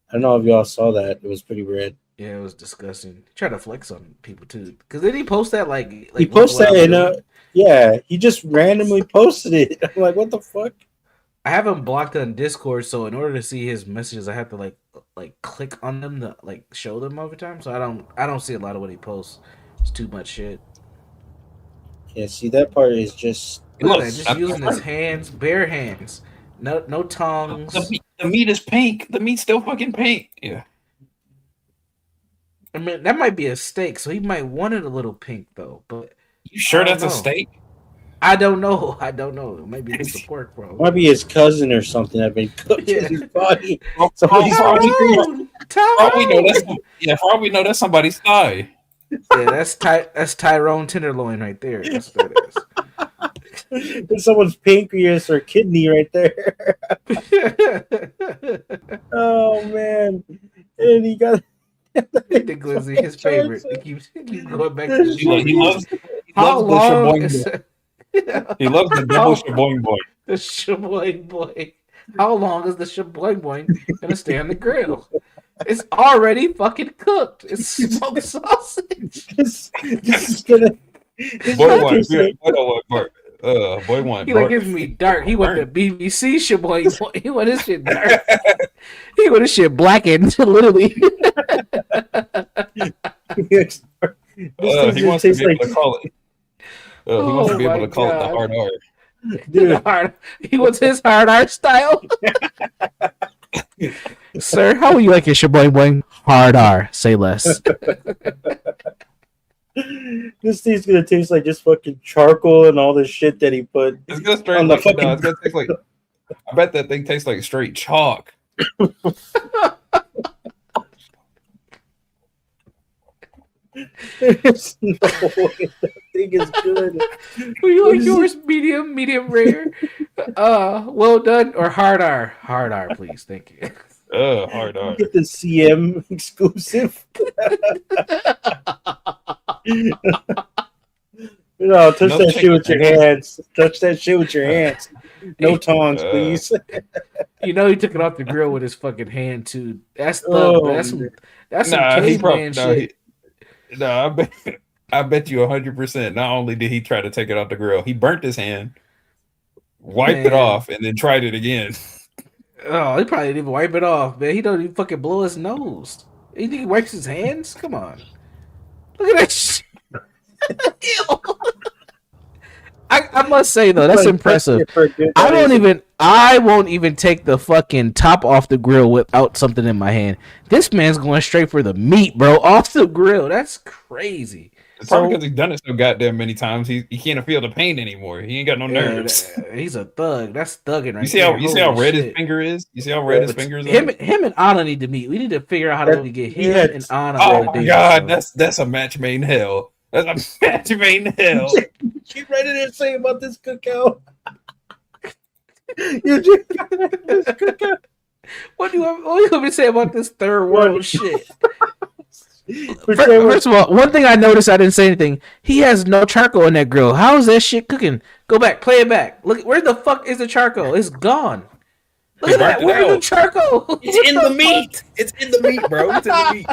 I don't know if y'all saw that. It was pretty red. Yeah, it was disgusting. He tried to flex on people too. Because did he post that like He posted that in yeah, he just randomly posted it. I'm like, what the fuck? I have him blocked on Discord, so in order to see his messages, I have to like click on them to like show them over time. So I don't see a lot of what he posts. It's too much shit. Yeah, see that part is just Look at that, just using his hands, bare hands, no tongues. The meat is pink. The meat's still fucking pink. Yeah. I mean, that might be a steak, so he might want it a little pink though. But You sure I don't that's a know. steak? I don't know. It might be a piece of pork, bro. might be his cousin or something that been cooked in his body. Somebody's For all we know, that's somebody's thigh. Yeah, that's Tyrone Tenderloin right there. That's what that is. There's someone's pancreas or kidney right there. Oh man. And he got The glizzy, his favorite. He keeps going back to He loves How the long shaboing is boy. He loves the double shaboing boy. the shaboing boy? How long is the shaboing boy gonna stay on the grill? It's already fucking cooked. It's smoked sausage. This is gonna. Boy one. Boy one. He like gives me dark. He want the BBC shaboing boy. He want his shit dark. He want his shit blackened, literally. He wants to be able to call it. He wants to be able to call it the hard R. Dude. He wants his hard R style. Sir, how would you like your shaboing boing? Hard R. Say less. This thing's gonna taste like just fucking charcoal and all the shit that he put It's gonna straight on the like, fucking. it's gonna taste like. I bet that thing tastes like straight chalk. There's no way that thing is good. Will you like yours medium rare? Well done or hard R? Hard R, please. Thank you. Hard R. Get the CM exclusive. No, touch No that shit with your chicken. hands. Touch that shit with your hands. No tongs, please. You know he took it off the grill with his fucking hand too. That's thug. Oh, that's some Nah, he caveman shit. I bet you 100%. Not only did he try to take it off the grill, he burnt his hand, wiped it Man. off, and then tried it again. Oh, he probably didn't even wipe it off, man. He don't even fucking blow his nose. You think he wipes his hands? Come on. Look at that shit. Ew. I must say though, that's impressive. I won't even take the fucking top off the grill without something in my hand. This man's going straight for the meat, bro, off the grill. That's crazy. It's probably because he's done it so goddamn many times. He can't feel the pain anymore. He ain't got no nerves. He's a thug. That's thugging right You see how Holy red shit. his finger is? You see how red his fingers are? Him and Anna need to meet. We need to figure out how to get him and Anna. Oh on a my date. god, that's a match made in hell. That's a match made in hell. You ready to say about this cookout? You just got this cookout. What do you want me to say about this third world shit? First First of all, one thing I noticed, I didn't say anything. He has no charcoal in that grill. How is that shit cooking? Go back, play it back. Look, where the fuck is the charcoal? It's gone. Look at that. Where's the charcoal? It's in the meat. It's in the meat, bro. It's in the meat.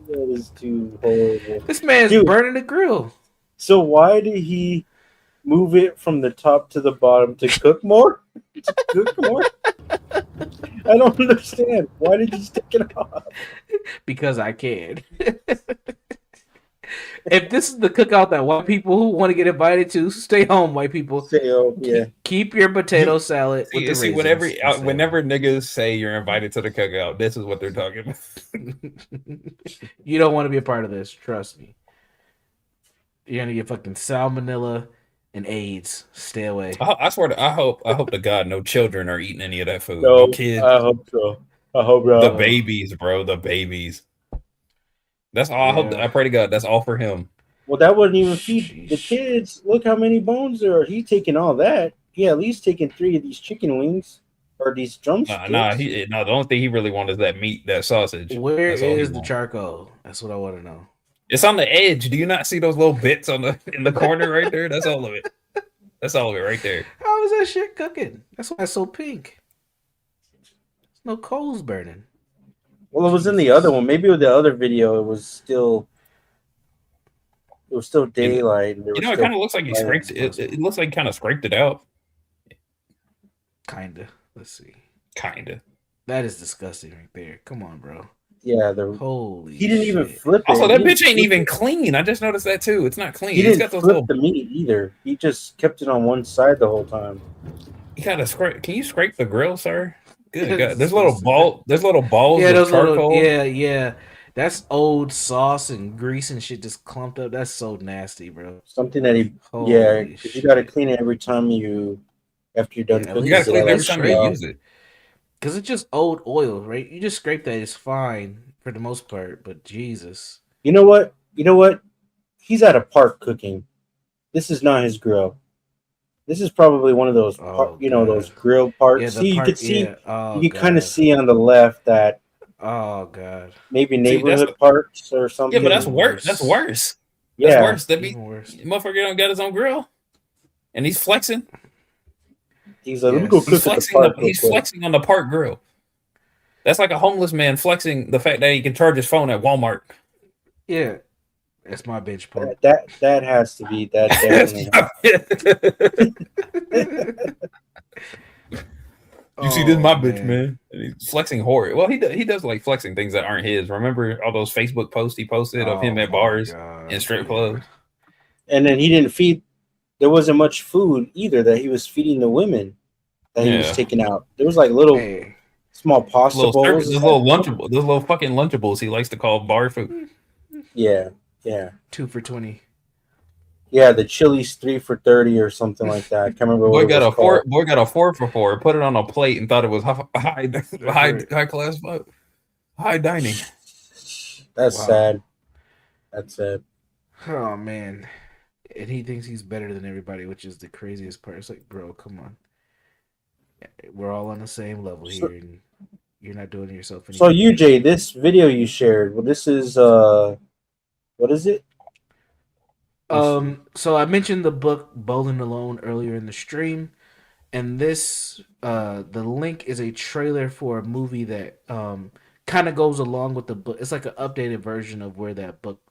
That is too horrible. This man's burning the grill. So why did he move it from the top to the bottom to cook more? To cook more? I don't understand. Why did you stick it off? Because I can. If this is the cookout that white people who want to get invited to, stay home, white people. Stay home, yeah. Keep your potato salad. with the See, raisins. whenever niggas say you're invited to the cookout, this is what they're talking about. You don't want to be a part of this. Trust me. You're gonna get fucking salmonella and AIDS. Stay away. I swear to I hope to God no children are eating any of that food. No, No kids. I hope so. I hope not. The babies, bro. The babies. That's all. I hope. I pray to God. That's all for him. Well, that wouldn't even feed the kids. Look how many bones there are. He taking all that. Yeah, at least taking 3 of these chicken wings or these drumsticks. The only thing he really wants is that meat, that sausage. Where That's all he is the wants. charcoal? That's what I want to know. It's on the edge. Do you not see those little bits in the corner right there? That's all of it. That's all of it right there. How is that shit cooking? That's why it's so pink. There's no coals burning. Well, it was in the other one. Maybe with the other video, it was still daylight. And You know, it kind of looks like he scraped it. It looks like he kind of scraped it out. Kinda. Let's see. Kinda. That is disgusting right there. Come on, bro. Yeah, Holy. he didn't even shit. flip it. Also, He that didn't bitch ain't flip even it. clean. I just noticed that too. It's not clean. He He's didn't got those flip little. the meat either. He just kept it on one side the whole time. You gotta scrape. Can you scrape the grill, sir? Good God. There's little balls. There's little balls Yeah, of those charcoal. little. Yeah. That's old sauce and grease and shit just clumped up. That's so nasty, bro. Something that he, Holy yeah, 'cause you got to clean it every time after you're done cooking. You gotta clean it every so time that you shit use it. Because it's just old oil, right? You just scrape that, it's fine for the most part. But Jesus. You know what? He's at a park cooking. This is not his grill. This is probably one of those, those grill parks. Yeah, the see, you park- can see, yeah. Oh, you can kind God. of see on the left that. Oh God. Maybe See, that's neighborhood parks or something. Yeah, but that's worse. That's worse. Yeah. That's worse. That Even worse. motherfucker don't got his own grill, and he's flexing. He's like, let me go He's cook at the flexing. park. He's real quick. flexing on the park grill. That's like a homeless man flexing the fact that he can charge his phone at Walmart. Yeah. That's my bench part. That has to be that. Definitely. You see, this is my bitch, man. man. And he's flexing horror. Well, he does like flexing things that aren't his. Remember all those Facebook posts he posted of him at bars and strip clubs? And then he didn't feed. There wasn't much food either that he was feeding the women that he was Yeah. taking out. There was like little small pasta Those bowls. little lunchables, those little fucking lunchables he likes to call bar food. Yeah. 2 for $20. Yeah, the Chili's 3 for $30 or something like that. I can't remember what Boy it got was a four. called. Boy got a 4 for $4. Put it on a plate and thought it was high class, high dining. That's sad. That's it. Oh man, and he thinks he's better than everybody, which is the craziest part. It's like, bro, come on. We're all on the same level here, and you're not doing yourself any So favors. UJ, this video you shared, well, this is what is it? So I mentioned the book Bowling Alone earlier in the stream, and this the link is a trailer for a movie that kind of goes along with the book. It's like an updated version of where that book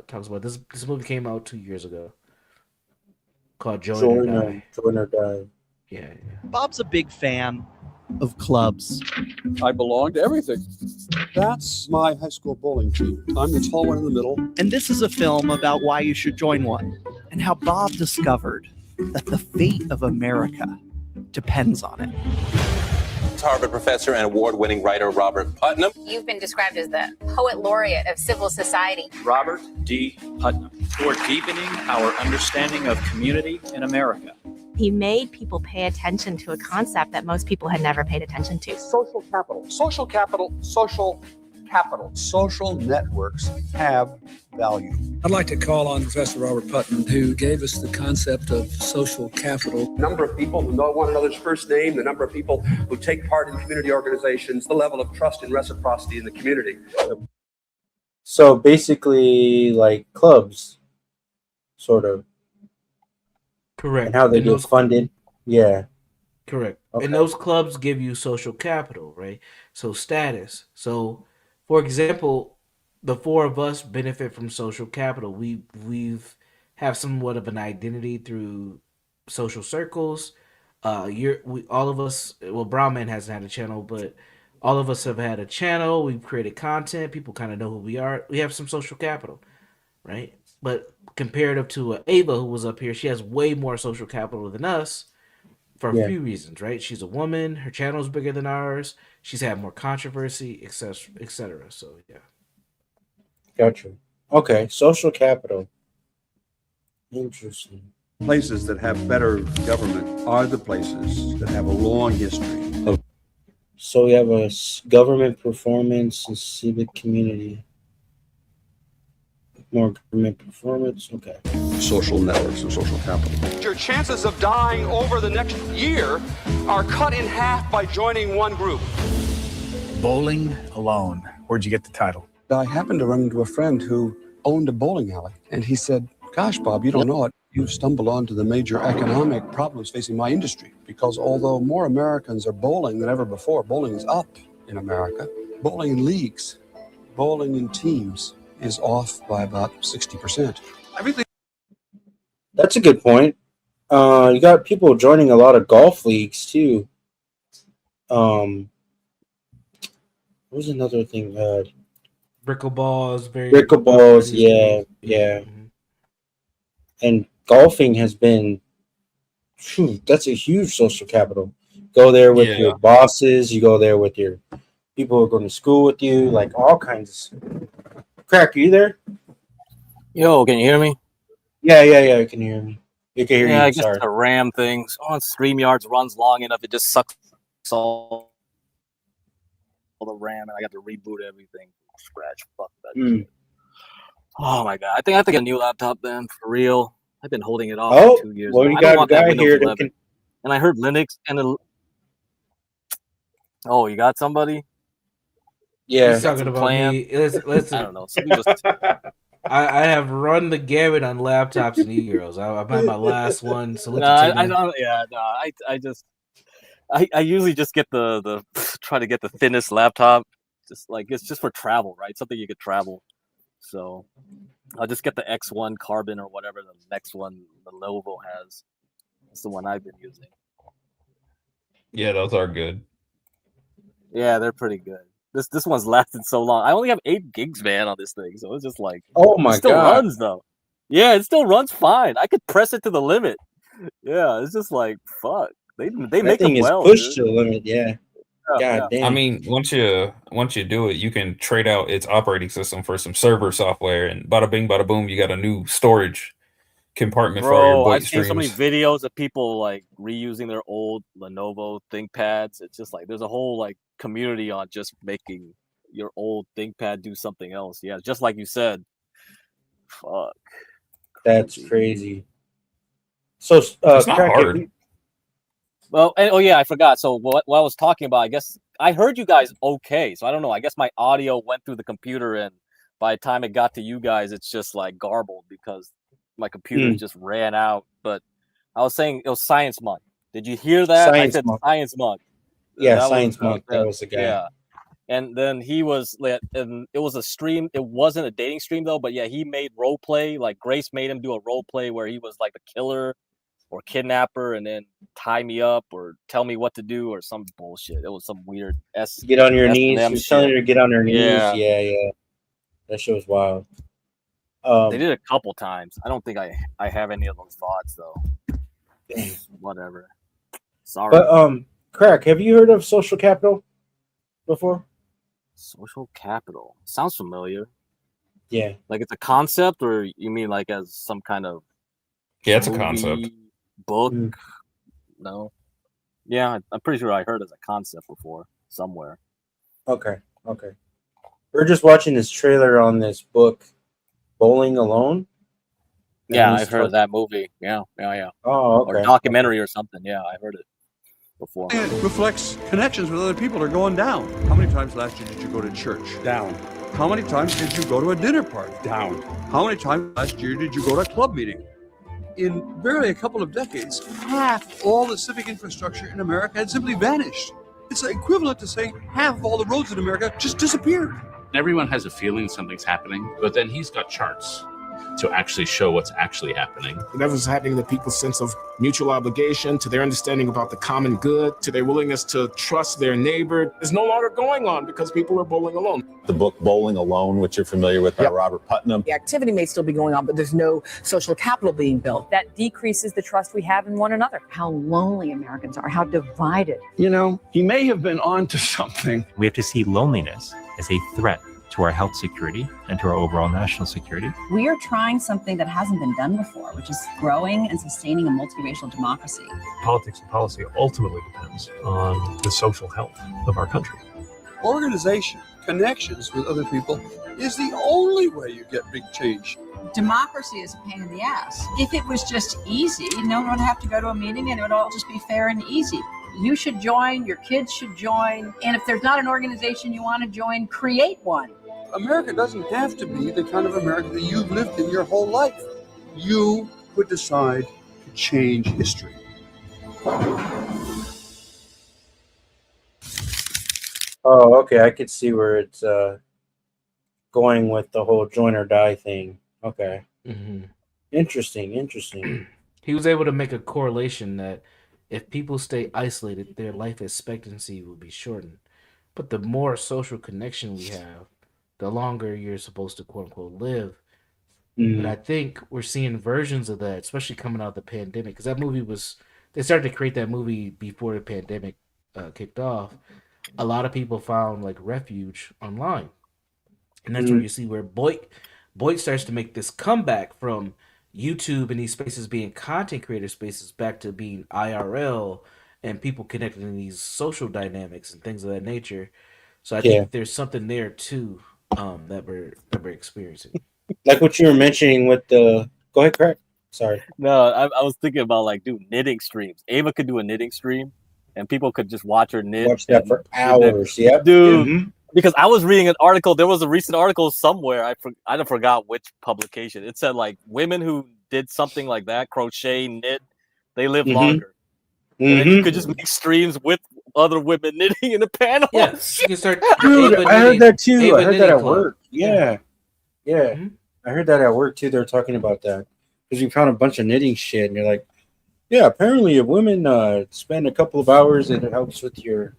talks about. This movie came out 2 years ago called Join or Die. Join or Die. Yeah. Bob's a big fan of clubs. I belong to everything. That's my high school bowling team. I'm the tall one in the middle. And this is a film about why you should join one and how Bob discovered that the fate of America depends on it. Harvard professor and award-winning writer Robert Putnam. You've been described as the poet laureate of civil society. Robert D. Putnam, for deepening our understanding of community in America. He made people pay attention to a concept that most people had never paid attention to. Social capital. Social capital. Social capital. Social networks have value. I'd like to call on Professor Robert Putnam, who gave us the concept of social capital. Number of people who know one another's first name, the number of people who take part in community organizations, the level of trust and reciprocity in the community. So basically, like clubs, sort of. Correct. And how they And get those- funded. Yeah. Correct. Okay. And those clubs give you social capital, right? So status. So, for example, the four of us benefit from social capital. We've have somewhat of an identity through social circles. All of us. Well, Brown Man hasn't had a channel, but all of us have had a channel. We've created content. People kind of know who we are. We have some social capital, right? But comparative to Ava, who was up here, she has way more social capital than us for a Yeah. few reasons, right? She's a woman. Her channel's bigger than ours. She's had more controversy, etc., etc. So yeah. Gotcha. Okay. Social capital. Interesting. Places that have better government are the places that have a long history. So we have a government performance and civic community. More government performance. Okay. Social networks and social capital. Your chances of dying over the next year are cut in half by joining one group. Bowling Alone. Where'd you get the title? I happened to run into a friend who owned a bowling alley, and he said, "Gosh, Bob, you don't know it. You've stumbled onto the major economic problems facing my industry, because although more Americans are bowling than ever before, bowling is up in America. Bowling in leagues, bowling in teams is off by about 60%. Everything." That's a good point. You got people joining a lot of golf leagues too. What was another thing? Brickleballs, Brickleballs, yeah. And golfing has been, that's a huge social capital. Go there with your bosses. You go there with your people who are going to school with you, like all kinds. Crack, are you there? Yo, can you hear me? Yeah, I can hear me. You can hear Yeah, you. I guess Sorry. the RAM thing. On StreamYards runs long enough, it just sucks all the RAM, and I got to reboot everything from scratch. Fuck that shit. Oh my god, I think I have to get a new laptop then, for real. I've been holding it off Oh, for 2 years. well, now. you I got don't a want that guy Windows here that 11. can. And I heard Linux and oh, you got somebody? Yeah, He's talking about me. Listen, I don't know. Somebody just I have run the gamut on laptops and e-girls. I'm on my last one. So No, I don't. Yeah, no. I usually just get the try to get the thinnest laptop. Just like it's just for travel, right? Something you could travel. So I'll just get the X1 Carbon or whatever the next one Lenovo has. That's the one I've been using. Yeah, those are good. Yeah, they're pretty good. This one's lasted so long. I only have 8 gigs, man, on this thing, so it's just like, Oh my it still God. runs though. Yeah, it still runs fine. I could press it to the limit. Yeah, it's just like fuck. They That make thing them is well. pushed dude. to the limit. Yeah. God damn. I mean, once you do it, you can trade out its operating system for some server software, and bada bing, bada boom, you got a new storage compartment for all your Bro, I've voice seen so many streams. videos of people like reusing their old Lenovo ThinkPads. It's just like there's a whole like community on just making your old ThinkPad do something else. Yeah, just like you said, Fuck. That's crazy. So, It's not Crack, hard. Well, and, oh yeah, I forgot. So what I was talking about, I guess I heard you guys okay. So I don't know. I guess my audio went through the computer, and by the time it got to you guys, it's just like garbled because my computer just ran out. But I was saying it was Science Monk. Did you hear that? Science I said Monk. Science Monk. Yeah, That Science was, Monk. That was the guy. Yeah. And then he was, and it was a stream. It wasn't a dating stream though, but yeah, he made role play. Like Grace made him do a role play where he was like the killer or kidnapper, and then tie me up or tell me what to do or some bullshit. It was some weird Get on your knees. S&M You're telling shit. her to get on her knees. Yeah. Yeah. That shit was wild. They did it a couple times. I don't think I have any of those thoughts though. Whatever. Sorry. But Crack, have you heard of Social Capital before? Social Capital sounds familiar. Yeah. Like it's a concept, or you mean like as some kind of Yeah, it's a movie, concept. book? No. Yeah, I'm pretty sure I heard as a concept before somewhere. Okay. We're just watching this trailer on this book, Bowling Alone. Yeah, And I've heard of that movie. Yeah. Oh, okay. Or documentary or something. Yeah, I heard it before. It reflects connections with other people are going down. How many times last year did you go to church? Down. How many times did you go to a dinner party? Down. How many times last year did you go to a club meeting? In barely a couple of decades, half all the civic infrastructure in America had simply vanished. It's equivalent to saying half of all the roads in America just disappeared. Everyone has a feeling something's happening, but then he's got charts to actually show what's actually happening. Whatever's happening to people's sense of mutual obligation, to their understanding about the common good, to their willingness to trust their neighbor is no longer going on because people are bowling alone. The book Bowling Alone, which you're familiar with by Robert Putnam. The activity may still be going on, but there's no social capital being built. That decreases the trust we have in one another. How lonely Americans are, how divided. You know, he may have been onto something. We have to see loneliness as a threat to our health security and to our overall national security. We are trying something that hasn't been done before, which is growing and sustaining a multiracial democracy. Politics and policy ultimately depends on the social health of our country. Organization, connections with other people is the only way you get big change. Democracy is a pain in the ass. If it was just easy, no one would have to go to a meeting and it would all just be fair and easy. You should join, your kids should join, and if there's not an organization you want to join, create one. America doesn't have to be the kind of America that you've lived in your whole life. You could decide to change history. Oh, okay. I could see where it's going with the whole join or die thing. Okay. Interesting. He was able to make a correlation that if people stay isolated, their life expectancy will be shortened. But the more social connection we have, the longer you're supposed to quote unquote live. But I think we're seeing versions of that, especially coming out of the pandemic, because that movie they started to create that movie before the pandemic kicked off. A lot of people found like refuge online. And that's where you see where Boyd starts to make this comeback from YouTube and these spaces being content creator spaces back to being IRL and people connected in these social dynamics and things of that nature. So I think there's something there too that we're experiencing. Like what you were mentioning with the go ahead, Craig. Sorry. No, I was thinking about like knitting streams. Ava could do a knitting stream and people could just watch her knit. Watch that for hours. Yep. Dude. Because I was reading an article, there was a recent article somewhere, I forgot which publication. It said like women who did something like that, crochet, knit, they live longer. And then you could just make streams with other women knitting in the panel. Yes, you can start. Dude, I heard that too. I heard that at work. Yeah. I heard that at work too. They're talking about that because we found a bunch of knitting shit, and you're like, yeah, apparently if women spend a couple of hours, it helps with your.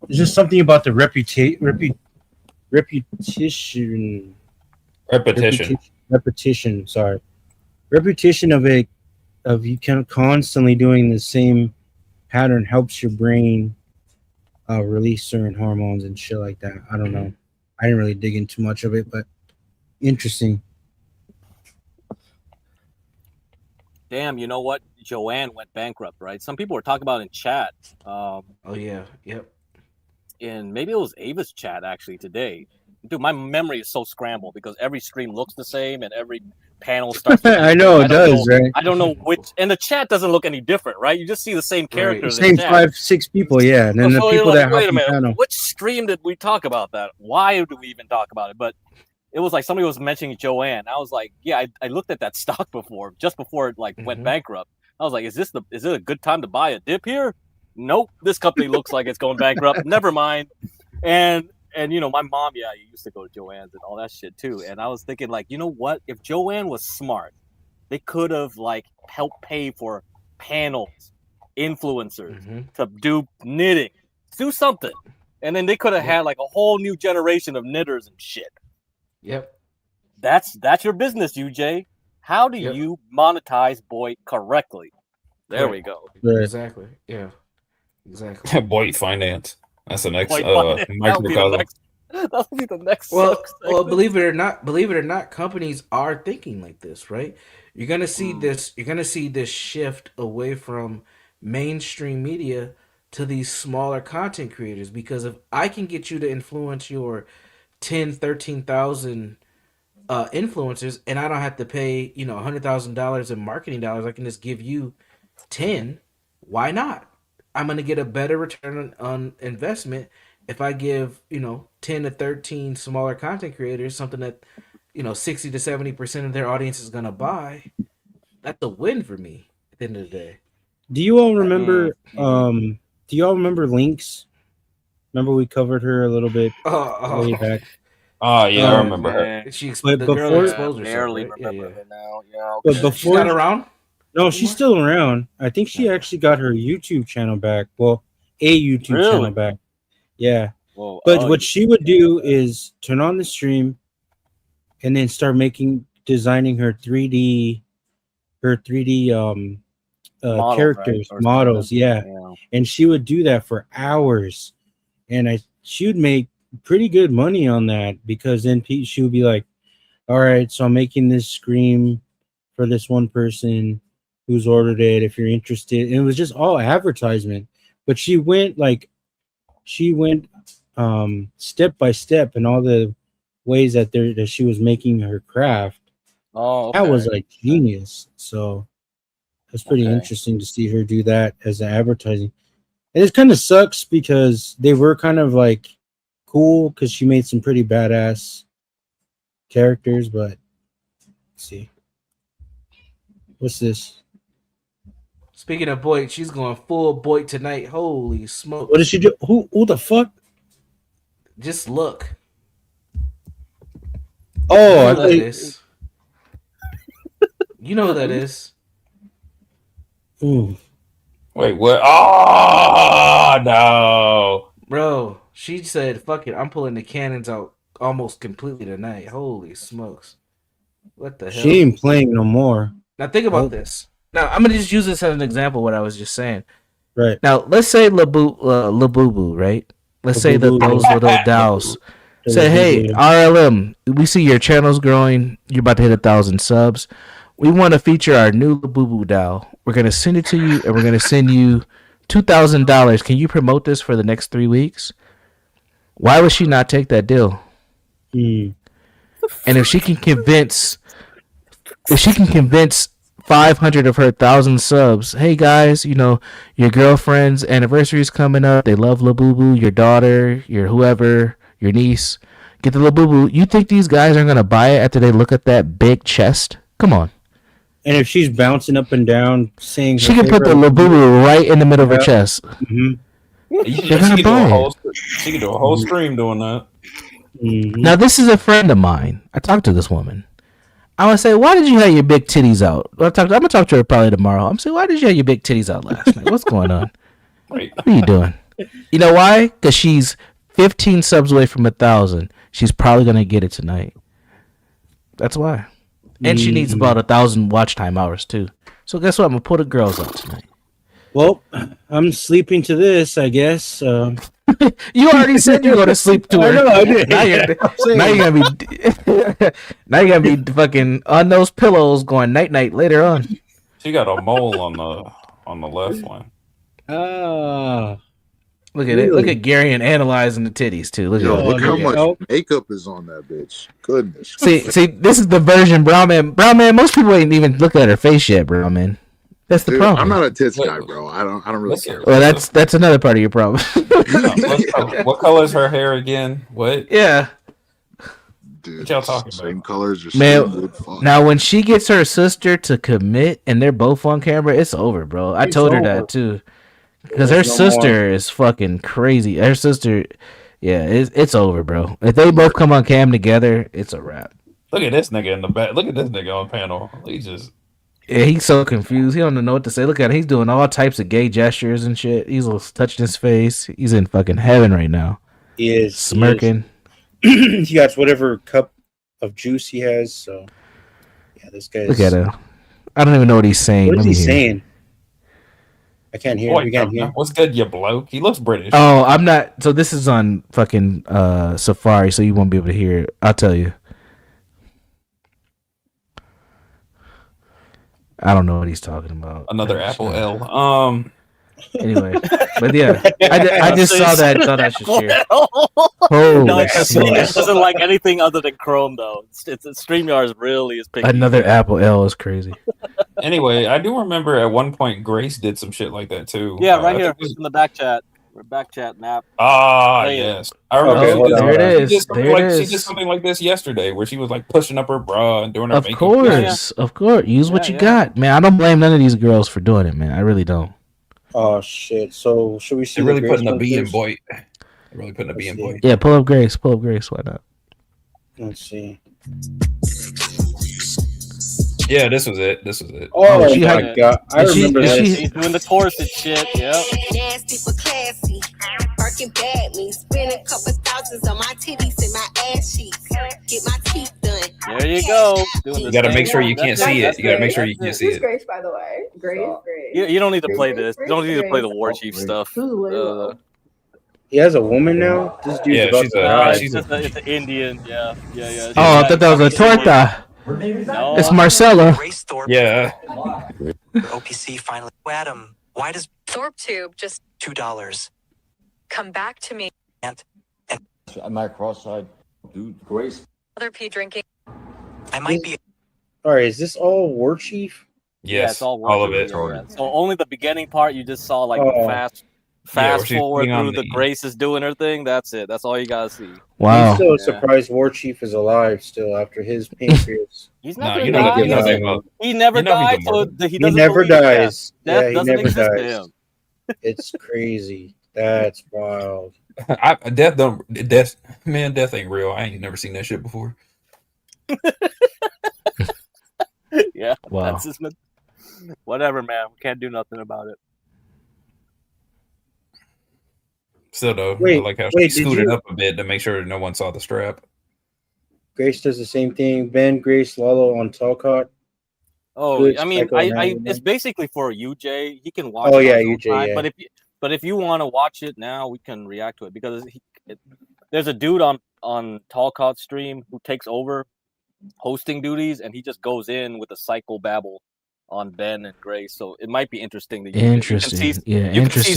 There's just something about the repetition. Sorry, repetition of it. Of you kind of constantly doing the same pattern helps your brain release certain hormones and shit like that. I don't know. I didn't really dig into much of it, but interesting. Damn, you know what? Joanne went bankrupt, right? Some people were talking about in chat. Oh yeah, yep. And maybe it was Ava's chat actually today. dude, my memory is so scrambled because every stream looks the same and every panel starts. I know it does, right? I don't know which, and the chat doesn't look any different, right? You just see the same characters. Same 5-6 people, yeah, and then the So people you're that like, wait a hop the minute, panel. which stream did we talk about that? Why do we even talk about it? But it was like somebody was mentioning Joanne. I was like, yeah, I looked at that stock before, just before it like went bankrupt. I was like, is it a good time to buy a dip here? Nope, this company looks like it's going bankrupt. Never mind. And you know, my mom, yeah, you used to go to Joann's and all that shit too. And I was thinking, like, you know what? If Joanne was smart, they could have like helped pay for panels, influencers to do knitting, do something, and then they could have had like a whole new generation of knitters and shit. Yep. That's your business, UJ. How do you monetize Boyd correctly? There we go. Exactly. Yeah. Exactly. Boyd Finance. That's the next Boyd Finance. microcosm. That'll be the next. Well, believe it or not, companies are thinking like this, right? You're gonna see this. You're gonna see this shift away from mainstream media to these smaller content creators. Because if I can get you to influence your 13,000 influencers, and I don't have to pay $100,000 in marketing dollars, I can just give you 10. Why not? I'm gonna get a better return on investment if I give 10 to 13 smaller content creators something that 60 to 70% of their audience is gonna buy. That's a win for me at the end of the day. Do you all remember? Do you all remember Lynx? Remember we covered her a little bit way back. Oh yeah, I remember her. But the girl before, exposed herself, barely right? remember her now. Yeah, but okay. before She's not around? No, she's still around. I think she actually got her YouTube channel back. Well, a YouTube channel back. Yeah. Whoa, But what she would do is turn on the stream and then start designing her 3D Model, characters, right? Or models, something. yeah. And she would do that for hours. And she would make pretty good money on that, because then she would be like, all right, so I'm making this scream for this one person who's ordered it, if you're interested. And it was just all advertisement. But she went step by step in all the ways that she was making her craft. Oh, okay. That was like genius. So it's pretty interesting to see her do that as an advertising. And it kind of sucks because they were kind of like cool, because she made some pretty badass characters. But let's see, what's this? Speaking of Boyd, she's going full Boyd tonight. Holy smoke! What did she do? Who the fuck? Just look. Oh, I know who that is. You know who that is. Ooh. Wait, what? Oh no, bro! She said, "Fuck it, I'm pulling the cannons out almost completely tonight." Holy smokes! What the hell? She ain't playing no more. Now think about this. Now I'm gonna just use this as an example. What I was just saying. Right. Now let's say Labubu, right? Let's say that those little DAOs say, "Hey, RLM, we see your channel's growing. You're about to hit 1,000 subs. We want to feature our new Labubu DAO. We're gonna send it to you, and we're gonna send you $2,000. Can you promote this for the next 3 weeks?" Why would she not take that deal? And if she can convince 500 of her 1,000 subs, hey guys, your girlfriend's anniversary is coming up. They love Labubu. Your daughter, your whoever, your niece, get the Labubu. You think these guys are gonna buy it after they look at that big chest? Come on. And if she's bouncing up and down, saying She can put the Labubu right in the middle of her chest. Mm-hmm. She can do a whole stream doing that. Now, this is a friend of mine. I talked to this woman. I would say, why did you have your big titties out? I'm gonna talk to her probably tomorrow. I'm saying, why did you have your big titties out last night? What's going on? What are you doing? You know why? Because she's 15 subs away from 1,000. She's probably gonna get it tonight. That's why. And she needs about 1,000 watch time hours too. So guess what? I'm gonna pull the girls out tonight. Well, I'm sleeping to this, I guess. You already said you're going to sleep to her. I know, I did. Now you're gonna be fucking on those pillows going night night later on. She got a mole on the left one. Look at it. Look at Gary and analyzing the titties too. Look Yo, at look how it. much makeup is on that bitch. Goodness. See, this is the version, Brown Man. Most people ain't even look at her face yet, Brown Man. That's the Dude, problem. I'm not a tits guy, bro. I don't really care. Well, that's another part of your problem. What color is her hair again? What? Yeah. Dude, what y'all talking about? Same colors or Man, same good fuck. now when she gets her sister to commit and they're both on camera, it's over, bro. I It's told her over. that too. Because her There's no sister more. is fucking crazy. Her sister, yeah, it's over, bro. If they both come on cam together, it's a wrap. Look at this nigga in the back. Look at this nigga on panel. He just Yeah, he's so confused. He don't know what to say. Look at him. He's doing all types of gay gestures and shit. He's touching his face. He's in fucking heaven right now. He is Smirking. He got whatever cup of juice he has. So yeah, this guy. Look at him. I don't even know what he's saying. What is Let me he hear. saying? I can't hear. Boy, We can't hear. what's good, you bloke? He looks British. Oh, I'm not. So this is on fucking Safari, so you won't be able to hear it. I'll tell you. I don't know what he's talking about. Another Apple L. Anyway, but yeah, I just saw that. Thought I should share. Holy No, it smokes. doesn't like anything other than Chrome though. It's StreamYard really is picking. Another Apple L is crazy. Anyway, I do remember at one point Grace did some shit like that too. Yeah, right I here think it was- in the back chat. We're back chat map. Ah, yes. I remember Okay, she did- there it she did is. something There it like- She is. did something like this yesterday where she was like pushing up her bra and doing her Of makeup. course, of course. Use what you got, man. I don't blame none of these girls for doing it, man. I really don't. Oh shit! So should we see? They're really the putting a Grace B in one, Boyd. They're really putting a B in Boyd. Yeah, pull up Grace. Pull up Grace. Why not? Let's see. Yeah, this was it. This was it. Oh, she my had- god! I and she- remember and this. she- He's doing the corset shit. Yep. Nasty but classy. Working bad me. Spend a couple thousands on my titties and my ass cheeks. Get my teeth done. There you go. Doing You the gotta same make sure you one. can't That's see it. it. You gotta make sure you can't see Who's it. Grace, by the way? Grace. You don't need to play this. You don't need to play the War Chief stuff. He has a woman now. This dude's Yeah, about she's to a- die. she's It's an Indian. Yeah. Oh, I thought that was a torta. No. It's Marcella. Yeah. OPC finally. Adam, why does Thorpe Tube just $2? come back to me? Am I cross-eyed? Dude, Grace. Other P drinking. I might be. All right, is this all War Chief? Yeah, it's all all of War it. Chief, yeah. So only the beginning part you just saw like the Oh. fast Yeah, where she's forward putting on through the the- Grace is doing her thing. That's it. That's all you gotta see. Wow. I'm still Yeah. surprised War Chief is alive still after his pancreas. He's No, not you gonna know die. you know nothing about. He never you know he's died, so immortal. he He doesn't never believe in death. dies. Death Yeah, he doesn't never exist to dies. him. It's crazy. That's wild. Death ain't real. I ain't never seen that shit before. Yeah. Wow. That's just whatever, man. We can't do nothing about it. Still though, Wait, I like how wait, she did scooted you- up a bit to make sure no one saw the strap. Grace does the same thing. Ben, Grace, Lalo on Talcott. Oh, Good I mean, psychoanalysis. it's basically for UJ. He can watch. Oh, it yeah, on his own UJ, time, yeah. But if you want to watch it now, we can react to it because there's a dude on Talcott stream who takes over hosting duties, and he just goes in with a psycho babble on Ben and Grace. So it might be interesting to use it. Interesting. Yeah, You interesting.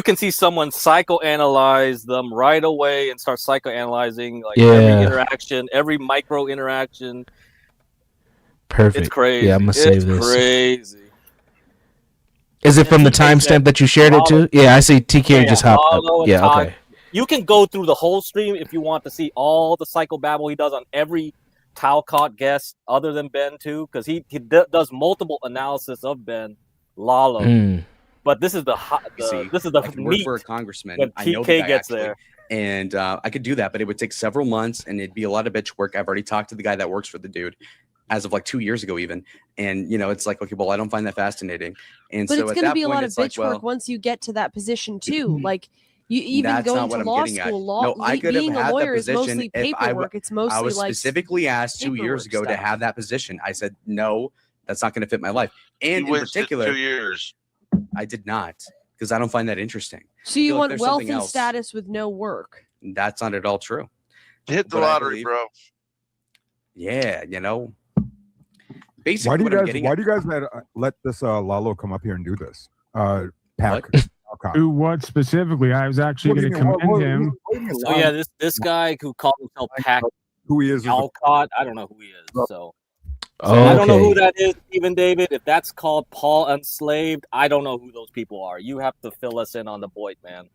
can see someone psychoanalyze them right away and start psychoanalyzing like Yeah. every interaction, every micro interaction. Perfect. It's crazy. Yeah, I'm gonna It's save this. crazy. Is it from the timestamp that you shared it to? Yeah, I see TK just hopped Lalo up. and Yeah, Todd. okay. You can go through the whole stream if you want to see all the psychobabble he does on every Talcott guest other than Ben too, because he does multiple analysis of Ben, Lalo. Mm. But this is the this is the I could work meat for a congressman. when I know the TK guy, gets actually, there. and I could do that, but it would take several months, and it'd be a lot of bitch work. I've already talked to the guy that works for the dude, as of like 2 years ago, even. And you know, it's like, okay, well, I don't find that fascinating. And But so it's at going to that be a point, lot of it's like, bitch work well, once you get to that position too. Like you even that's not going what to I'm law getting at. school, No, I could have being a had lawyer the is position mostly if paperwork. It's mostly I was like specifically asked 2 years ago paperwork to stuff. have that position. I said no, that's not going to fit my life. And in wasted particular, 2 years. I did not, because I don't find that interesting. So you feel like want there's wealth something and else. status with no work. That's not at all true. Hit the But I lottery, believe- bro. Yeah, you know. Why Basically, do you what I'm guys? getting Why at. do you guys let this Lalo come up here and do this? Pack. What? Talcott. Do what specifically? I was actually going to commend him. So yeah, this guy who called himself who he is Talcott, I don't know who he is. So I don't know who that is, Stephen David. If that's called Paul Unslaved, I don't know who those people are. You have to fill us in on the Boyd, man.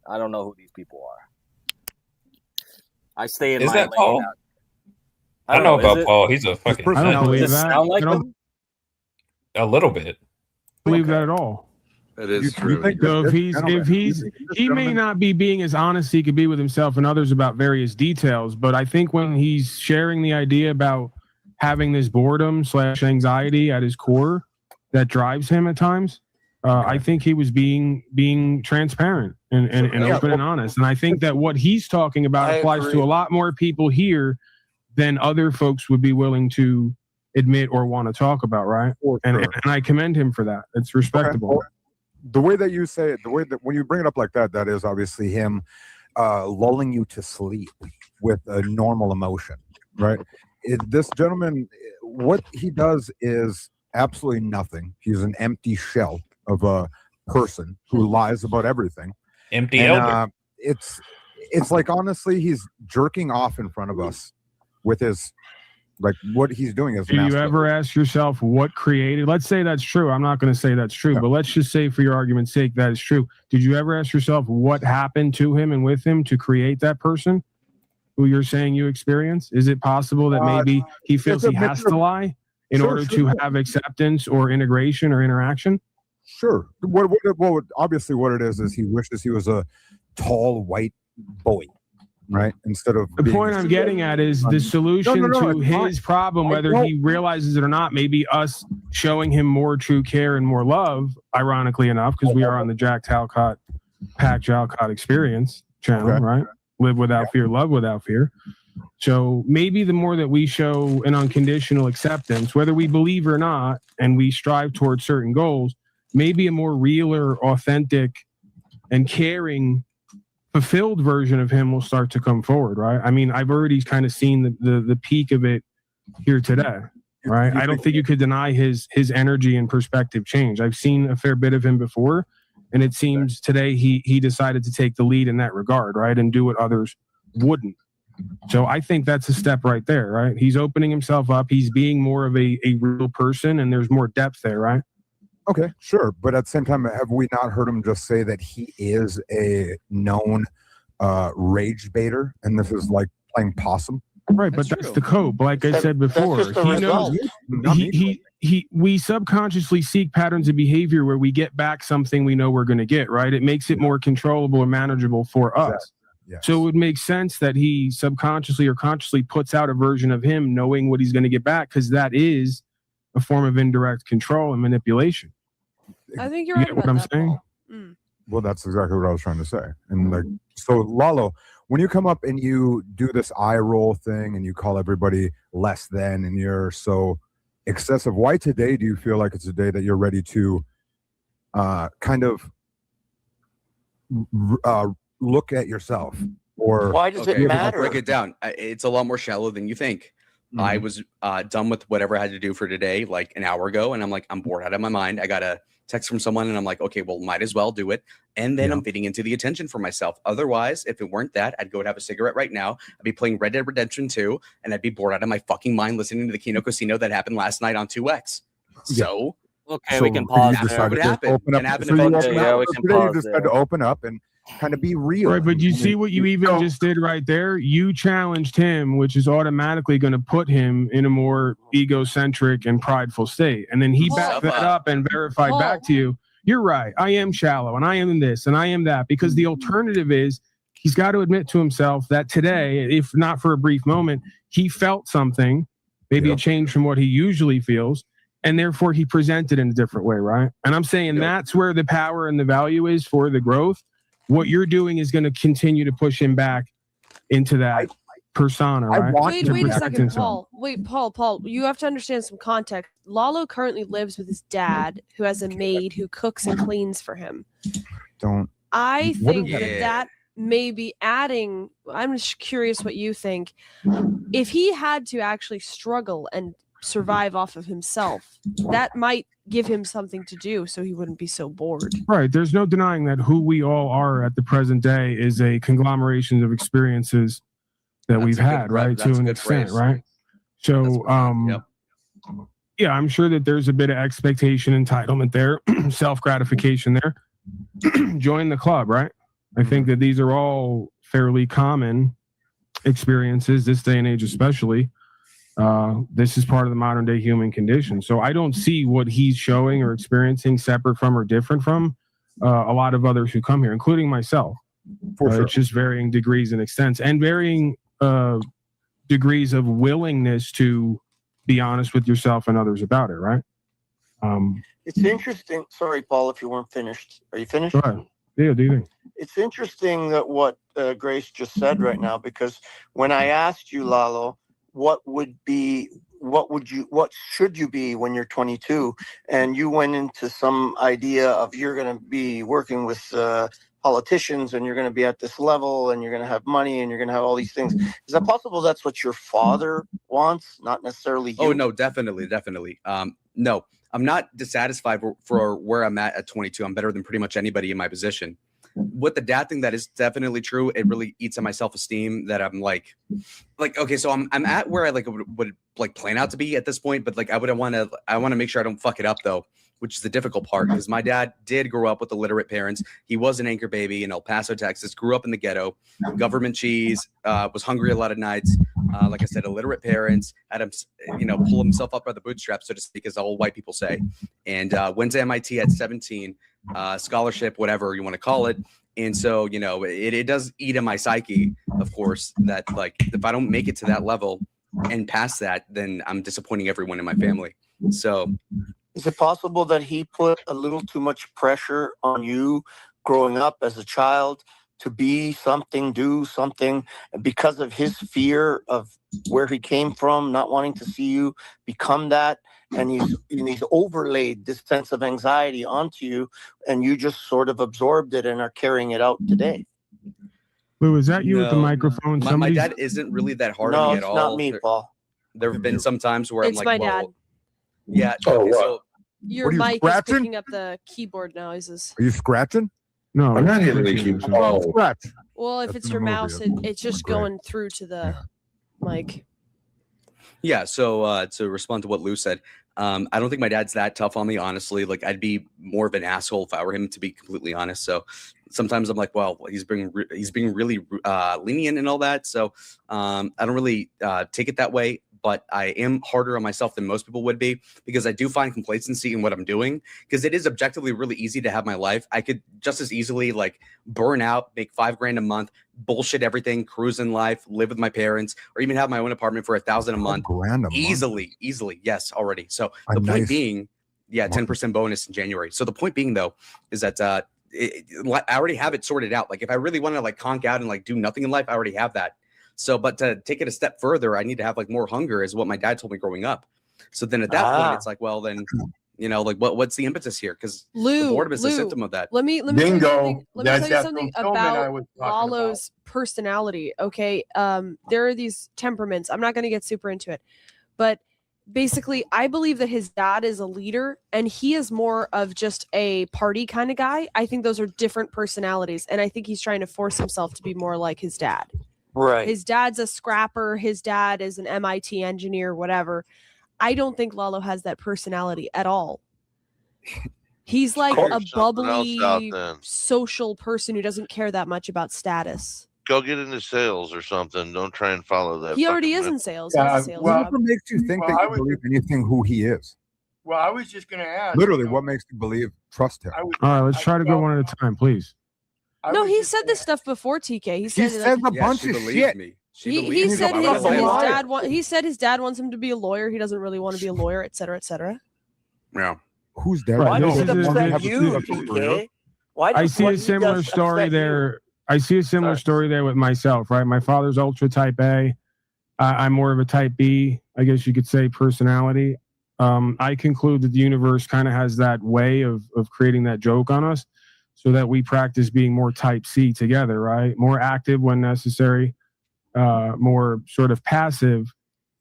I don't know who these people are. I stay in Is my that lane. Paul? I don't know is about it? Paul. He's a fucking. I don't believe Does it that. sound like I don't him? A little bit. believe that at all. That is You true. think So that if he may not be being as honest as he could be with himself and others about various details, but I think when he's sharing the idea about having this boredom / anxiety at his core that drives him at times, I think he was being transparent and open and honest. And I think that what he's talking about applies to a lot more people here than other folks would be willing to admit or want to talk about, right? And I commend him for that. It's respectable. Okay. Well, the way that you say it, the way that when you bring it up like that, that is obviously him lulling you to sleep with a normal emotion, right? This gentleman, what he does is absolutely nothing. He's an empty shell of a person who lies about everything. Empty And, elder. it's like, honestly, he's jerking off in front of us with his, like, what he's doing is Do you ever ask yourself what created? Let's say that's true. I'm not going to say that's true, but let's just say for your argument's sake that is true. Did you ever ask yourself what happened to him and with him to create that person who you're saying you experienced? Is it possible that maybe he feels he has to lie in order to have acceptance or integration or interaction? Sure. What obviously what it is he wishes he was a tall white boy, right? Instead of the point I'm getting at is the solution to his problem, whether he realizes it or not, maybe us showing him more true care and more love, ironically enough, because we are on the Jack Talcott, Pack Jalcott Experience channel, right? Live without fear, love without fear. So maybe the more that we show an unconditional acceptance, whether we believe or not, and we strive towards certain goals, maybe a more realer, authentic, and caring, fulfilled version of him will start to come forward, right? I mean, I've already kind of seen the peak of it here today, right? I don't think you could deny his energy and perspective change. I've seen a fair bit of him before, and it seems today he decided to take the lead in that regard, right? And do what others wouldn't. So I think that's a step right there, right? He's opening himself up. He's being more of a real person, and there's more depth there, right? Okay, sure. But at the same time, have we not heard him just say that he is a known rage baiter, and this is like playing possum? Right, but that's the cope. Like I said before, he knows we subconsciously seek patterns of behavior where we get back something we know we're going to get, right? It makes it more controllable or manageable for us. Yes. So it would make sense that he subconsciously or consciously puts out a version of him knowing what he's going to get back, because that is a form of indirect control and manipulation. I think you're You right get what about I'm that, saying? Paul. Well, that's exactly what I was trying to say. And like, so Lalo, when you come up and you do this eye roll thing and you call everybody less than, and you're so excessive, why today do you feel like it's a day that you're ready to kind of look at yourself? Or I'll break it down. It's a lot more shallow than you think. I was done with whatever I had to do for today like an hour ago, and I'm like, I'm bored out of my mind. I got a text from someone, and I'm like, okay, well, might as well do it. And then I'm fitting into the attention for myself. Otherwise, if it weren't that, I'd go and have a cigarette right now. I'd be playing Red Dead Redemption 2, and I'd be bored out of my fucking mind listening to the Kino Casino that happened last night on 2X. So, we can pause you there. decided to open up. happened So you if- open yeah, up. we So can today you pause decided to there. open up and kind of be real. Right, but you see what you even just did right there? You challenged him, which is automatically going to put him in a more egocentric and prideful state. And then he backed that up and verified back to you. You're right. I am shallow, and I am this, and I am that. Because the alternative is he's got to admit to himself that today, if not for a brief moment, he felt something, maybe a change from what he usually feels, and therefore he presented in a different way, right? And I'm saying that's where the power and the value is for the growth. What you're doing is going to continue to push him back into that persona, right? Wait a second, Paul. Wait, Paul, you have to understand some context. Lalo currently lives with his dad, who has a maid who cooks and cleans for him. I think that may be adding. I'm just curious what you think. If he had to actually struggle and survive off of himself. That might give him something to do so he wouldn't be so bored. Right. There's no denying that who we all are at the present day is a conglomeration of experiences that we've had, right? To an extent, right? So, yeah, I'm sure that there's a bit of expectation, entitlement there, self-gratification there. Join the club, right? I think that these are all fairly common experiences, this day and age especially. This is part of the modern day human condition. So I don't see what he's showing or experiencing separate from or different from a lot of others who come here, including myself. Sure. It's just varying degrees and extents and varying degrees of willingness to be honest with yourself and others about it, right? It's interesting. Sorry, Paul, if you weren't finished. Are you finished? Go ahead. Yeah, do you think? It's interesting that what Grace just said right now, because when I asked you, Lalo, what should you be when you're 22, and you went into some idea of you're going to be working with politicians and you're going to be at this level and you're going to have money and you're going to have all these things. Is that possible that's what your father wants, not necessarily you? Oh, no, definitely. No, I'm not dissatisfied for where I'm at 22. I'm better than pretty much anybody in my position. With the dad thing, that is definitely true. It really eats at my self-esteem that I'm like, okay, so I'm at where I would like plan out to be at this point, but like I want to make sure I don't fuck it up though, which is the difficult part, because my dad did grow up with illiterate parents. He was an anchor baby in El Paso, Texas, grew up in the ghetto, government cheese, was hungry a lot of nights. Like I said, illiterate parents, had him, pull himself up by the bootstraps, so to speak, as all white people say, and went to MIT at 17, scholarship, whatever you want to call it. And so, it does eat in my psyche, of course, that like if I don't make it to that level and past that, then I'm disappointing everyone in my family. So is it possible that he put a little too much pressure on you growing up as a child to be something, do something, because of his fear of where he came from, not wanting to see you become that? And he's overlaid this sense of anxiety onto you, and you just sort of absorbed it and are carrying it out today. Lou, is that you with the microphone? My dad isn't really that hard on me at all. No, it's not me, Paul. There have been some times where It's I'm my like, dad. yeah. Oh, Okay, what? so Your What are you, mic is scratching? picking up the keyboard noises. Are you scratching? No, I'm not hitting the keyboard. Oh, scratch. Well, if That's it's your an mouse, overview. it's just Great. going through to the mic. yeah, so to respond to what Lou said, I don't think my dad's that tough on me, honestly. Like, I'd be more of an asshole if I were him, to be completely honest. So sometimes I'm like, well, he's being really lenient and all that. So I don't really take it that way. But I am harder on myself than most people would be, because I do find complacency in what I'm doing, because it is objectively really easy to have my life. I could just as easily like burn out, make $5,000 a month, bullshit everything, cruise in life, live with my parents, or even have my own apartment for $1,000 a month. Easily. Yes, already. So the point being, 10% bonus in January. So the point being though, is that I already have it sorted out. Like if I really want to like conk out and like do nothing in life, I already have that. So, but to take it a step further, I need to have like more hunger, is what my dad told me growing up. So then at that point, it's like, well, then, like what's the impetus here? Because boredom is a symptom of that. Let me tell you something, about Lalo's personality. Okay. There are these temperaments. I'm not going to get super into it, but basically I believe that his dad is a leader and he is more of just a party kind of guy. I think those are different personalities. And I think he's trying to force himself to be more like his dad. Right. His dad's a scrapper. His dad is an MIT engineer, whatever. I don't think Lalo has that personality at all. He's like a bubbly social person who doesn't care that much about status. Go get into sales or something. Don't try and follow that. He already is in sales. He has a sales job. What makes you think that you believe anything who he is? Well, I was just going to ask. Literally, what makes you believe, trust him? All right, let's try to go one at a time, please. No, he said this stuff before, TK. He said says a bunch of shit. He said his dad he said his dad wants him to be a lawyer. He doesn't really want to be a lawyer, et cetera, et cetera. Yeah. Who's dad? Why does it upset you, TK? I see a similar story there. I see a similar story there with myself, right? My father's ultra type A. I'm more of a type B, I guess you could say, personality. I conclude that the universe kind of has that way of creating that joke on us, so that we practice being more type C together, right? More active when necessary, more sort of passive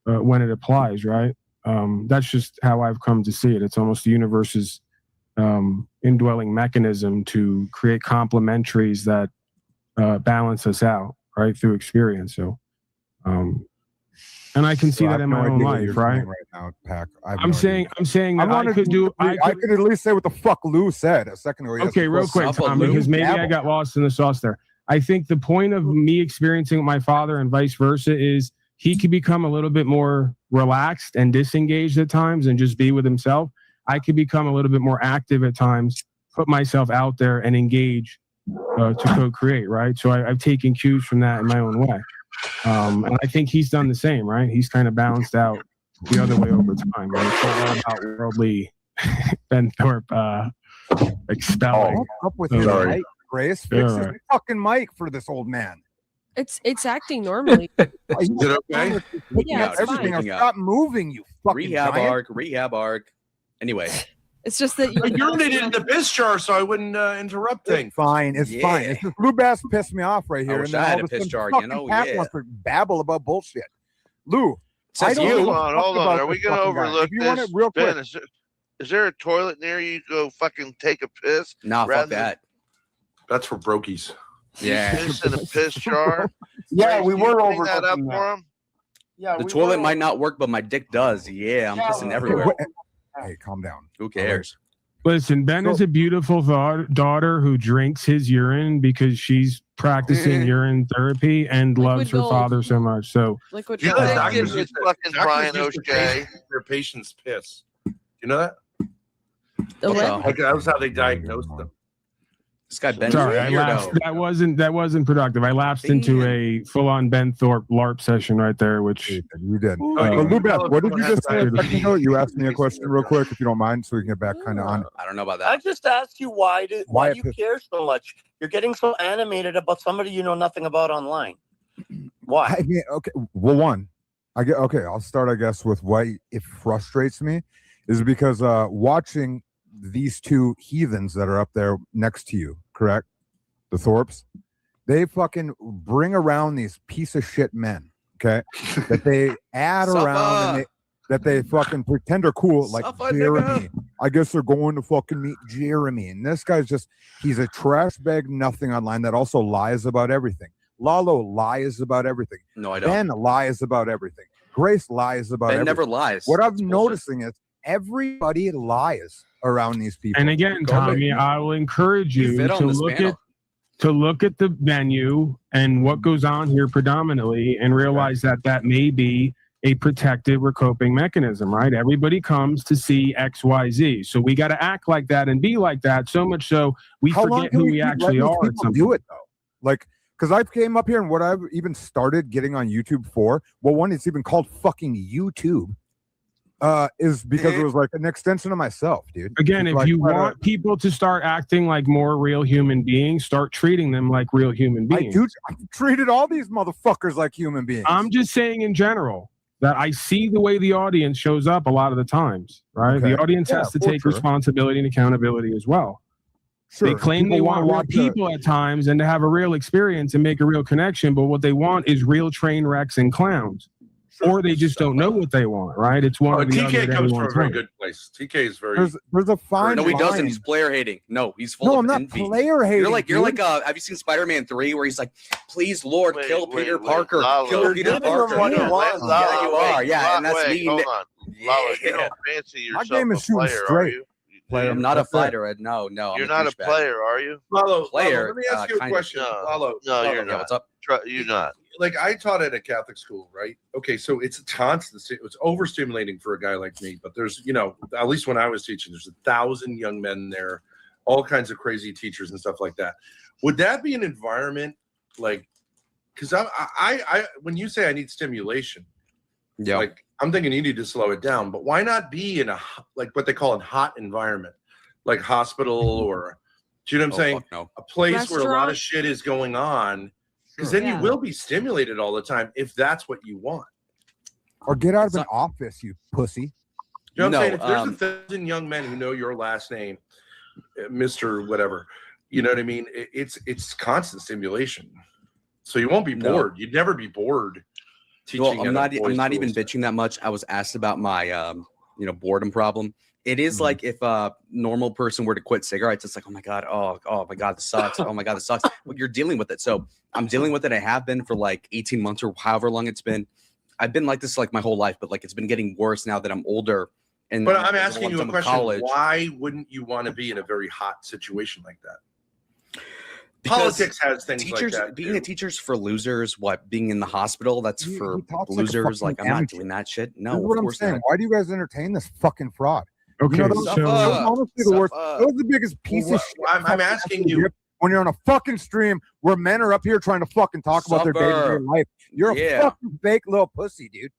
when it applies, right? That's just how I've come to see it. It's almost the universe's indwelling mechanism to create complementaries that balance us out, right, through experience. So, and I can see that in my own life, right? Now, Pac. I'm saying that I could at least say what the fuck Lou said a second ago. Okay, real quick, Tom, because maybe I got lost in the sauce there. I think the point of me experiencing with my father and vice versa is he could become a little bit more relaxed and disengaged at times and just be with himself. I could become a little bit more active at times, put myself out there and engage to co-create, right? So I've taken cues from that in my own way. And I think he's done the same, right? He's kind of balanced out the other way over time, right? It's all about worldly Ben Thorpe expelling. What's up with your mic, Grace? Fix his fucking mic for this old man. It's acting normally. Is it okay? Yeah, it's Everything fine. else, stop moving, you fucking Rehab arc. Anyway. It's just that I urinated in the piss jar so I wouldn't interrupt things. Fine, it's fine. It's just Lou Bass pissed me off right here. wish and I then had all a of piss sudden jar, fucking you know, Pat yeah. wants to babble about bullshit. Lou, Hold on. Are we gonna overlook If you want this? it real Ben, quick. is there a toilet near you? Go fucking take a piss. Nah, rather fuck that. That's for brokies. Yeah. Piss in a piss jar. Yeah, Grace, we can were you clean that up overlooking for him. Yeah, The we toilet were- might not work, but my dick does. Yeah, I'm pissing everywhere. Hey, calm down. Who cares? Listen, Ben is a beautiful daughter who drinks his urine because she's practicing urine therapy and loves her gold. father so much. So Liquid You know gold. that doctors Gives use us fucking Brian doctors use O'Shea. their patients piss. You know that? The what? Like, that was how they diagnosed them. This guy Ben. sorry, I lapsed. That wasn't productive. I lapsed into a full-on Ben Thorpe LARP session right there, which you did. Uh, Lou Bass, what did you just say a Dude. second ago? You asked me a question real quick, if you don't mind, so we can get back kind of on. I don't know about I that. just asked you why do Why you care so much? You're getting so animated about somebody you know nothing about online. Why? I mean, okay, well, I'll start, I guess, with why it frustrates me is because watching these two heathens that are up there next to you, correct? The Thorpes, they fucking bring around these piece of shit men, okay, that they add around and that they fucking pretend are cool, like Suffer, Jeremy. I guess they're going to fucking meet Jeremy. And this guy's he's a trash bag, nothing online that also lies about everything. Lalo lies about everything. No, I don't. Ben lies about everything. Grace lies about Ben everything. never lies. What I'm That's bullshit. noticing is everybody lies around these people. And again, Tommy, I will encourage you fit on to this look panel. at the venue and what goes on here predominantly, and realize that may be a protective or coping mechanism, right? Everybody comes to see XYZ, so we got to act like that and be like that. So much so we How long forget can who we we keep actually letting are. these at people some do point. it though? Like, because I came up here and what I've even started getting on YouTube for, well, one, it's even called fucking YouTube, is because it was like an extension of myself, dude. Again, It's if like, you try to- want people to start acting like more real human beings, start treating them like real human beings. I've treated all these motherfuckers like human beings. I'm just saying in general that I see the way the audience shows up a lot of the times, right? Okay. The audience Yeah, has to for take sure. responsibility and accountability as well. Sure. They claim People they wanna want real watch a- people at times and to have a real experience and make a real connection, but what they want is real train wrecks and clowns. Or they just don't know what they want, right? It's one or the other. TK at comes from a everyone's very time. good place. TK is very. There's a fine No, he doesn't. line. He's player hating. No, he's full No, of I'm not envy. player hating, You're like dude. have you seen Spider-Man 3 where he's like, please Lord, kill Peter Parker. Lalo. Kill You're Peter giving him Parker. what he Yeah, wants. yeah, you Lalo, are. wait, Yeah, and that's wait, me. hold on. Lalo, you don't fancy yourself game is a shooting player, are straight. you? I'm not a That's it. fighter, Ed. No, I'm You're not a douchebag. player, are you? Lalo, Player, let me ask you a kind of. question. Lalo, No, you're Lalo, not. what's up? You're not. Like I taught at a Catholic school, right? Okay, so it's constant. It's overstimulating for a guy like me. But there's, at least when I was teaching, there's 1,000 young men there, all kinds of crazy teachers and stuff like that. Would that be an environment like? Because I when you say I need stimulation, Yeah. like I'm thinking you need to slow it down. But why not be in a like what they call a hot environment, like hospital or, do you know what I'm saying? Fuck no. A place where a lot of Restaurant? shit is going on. Because Sure. then you will be stimulated all the time if that's what you want. Or get out of an office, you pussy. You know what No, I'm saying? If there's 1,000 young men who know your last name, Mr. Whatever, you know what I mean? It's constant stimulation. So you won't be bored. You'd never be bored. teaching. I'm at a boys' not even school. bitching that much. I was asked about my boredom problem. It is like if a normal person were to quit cigarettes, it's like, oh my god, my god, this sucks. Oh my god, this sucks. Well, you're dealing with it. So I'm dealing with it. I have been for like 18 months or however long it's been. I've been like this like my whole life, but like it's been getting worse now that I'm older. And But I'm once asking you a done with question. college. Why wouldn't you want to be in a very hot situation like that? Because Politics has things teachers, like that. being a teacher's for losers. What, being in the hospital? That's for talks like a losers. fucking Like I'm not amateur. doing that shit. This No, is of what I'm course saying. not. Why do you guys entertain this fucking fraud? Okay, those, so- those honestly the worst. up. Those are the biggest piece Well, of shit. I'm fucking asking assholes you- when you're on a fucking stream where men are up here trying to fucking talk about their day-to-day Suffer. life. You're a Yeah. fucking fake little pussy, dude.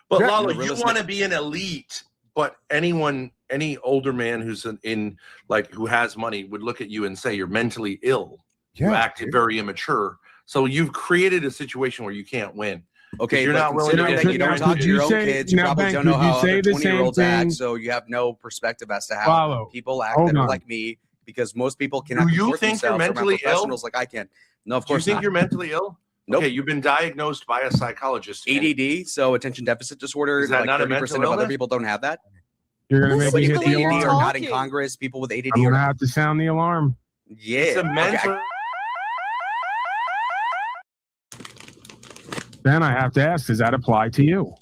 But Yeah, Lalo, you're you realistic. want to be an elite, but any older man who's in like who has money would look at you and say you're mentally ill. You Yeah, act very immature. So you've created a situation where you can't win. Okay, You're but not willing to considering get that you don't Now, talk could to you your own say- kids, you now, probably Ben, don't know could you how say other the same 20-year-olds act, thing- so you have no perspective as to how Follow. people act Hold that are on. like me, because most people cannot Do you comport think you're themselves around mentally ill? professionals like I can. No, of Do you course think not. you're mentally ill? Nope. Okay, you've been diagnosed by a psychologist. ADD, so attention deficit disorder. Is that like not a 30% mental of other illness? people don't have that. You're gonna make Somebody me with hit the ADD alarm. are not in Congress. People with ADD I'm are gonna not. have to sound the alarm. Yeah. It's a Okay, mental. Then I have to ask, does that apply to you?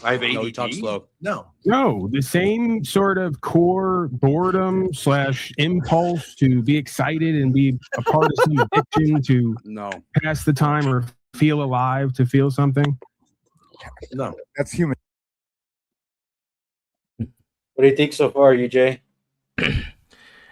I have ADD. No, you talk slow. No. No, the same sort of core boredom / impulse to be excited and be a part of some addiction to No. pass the time or feel alive to feel something. No. That's human. What do you think so far, UJ?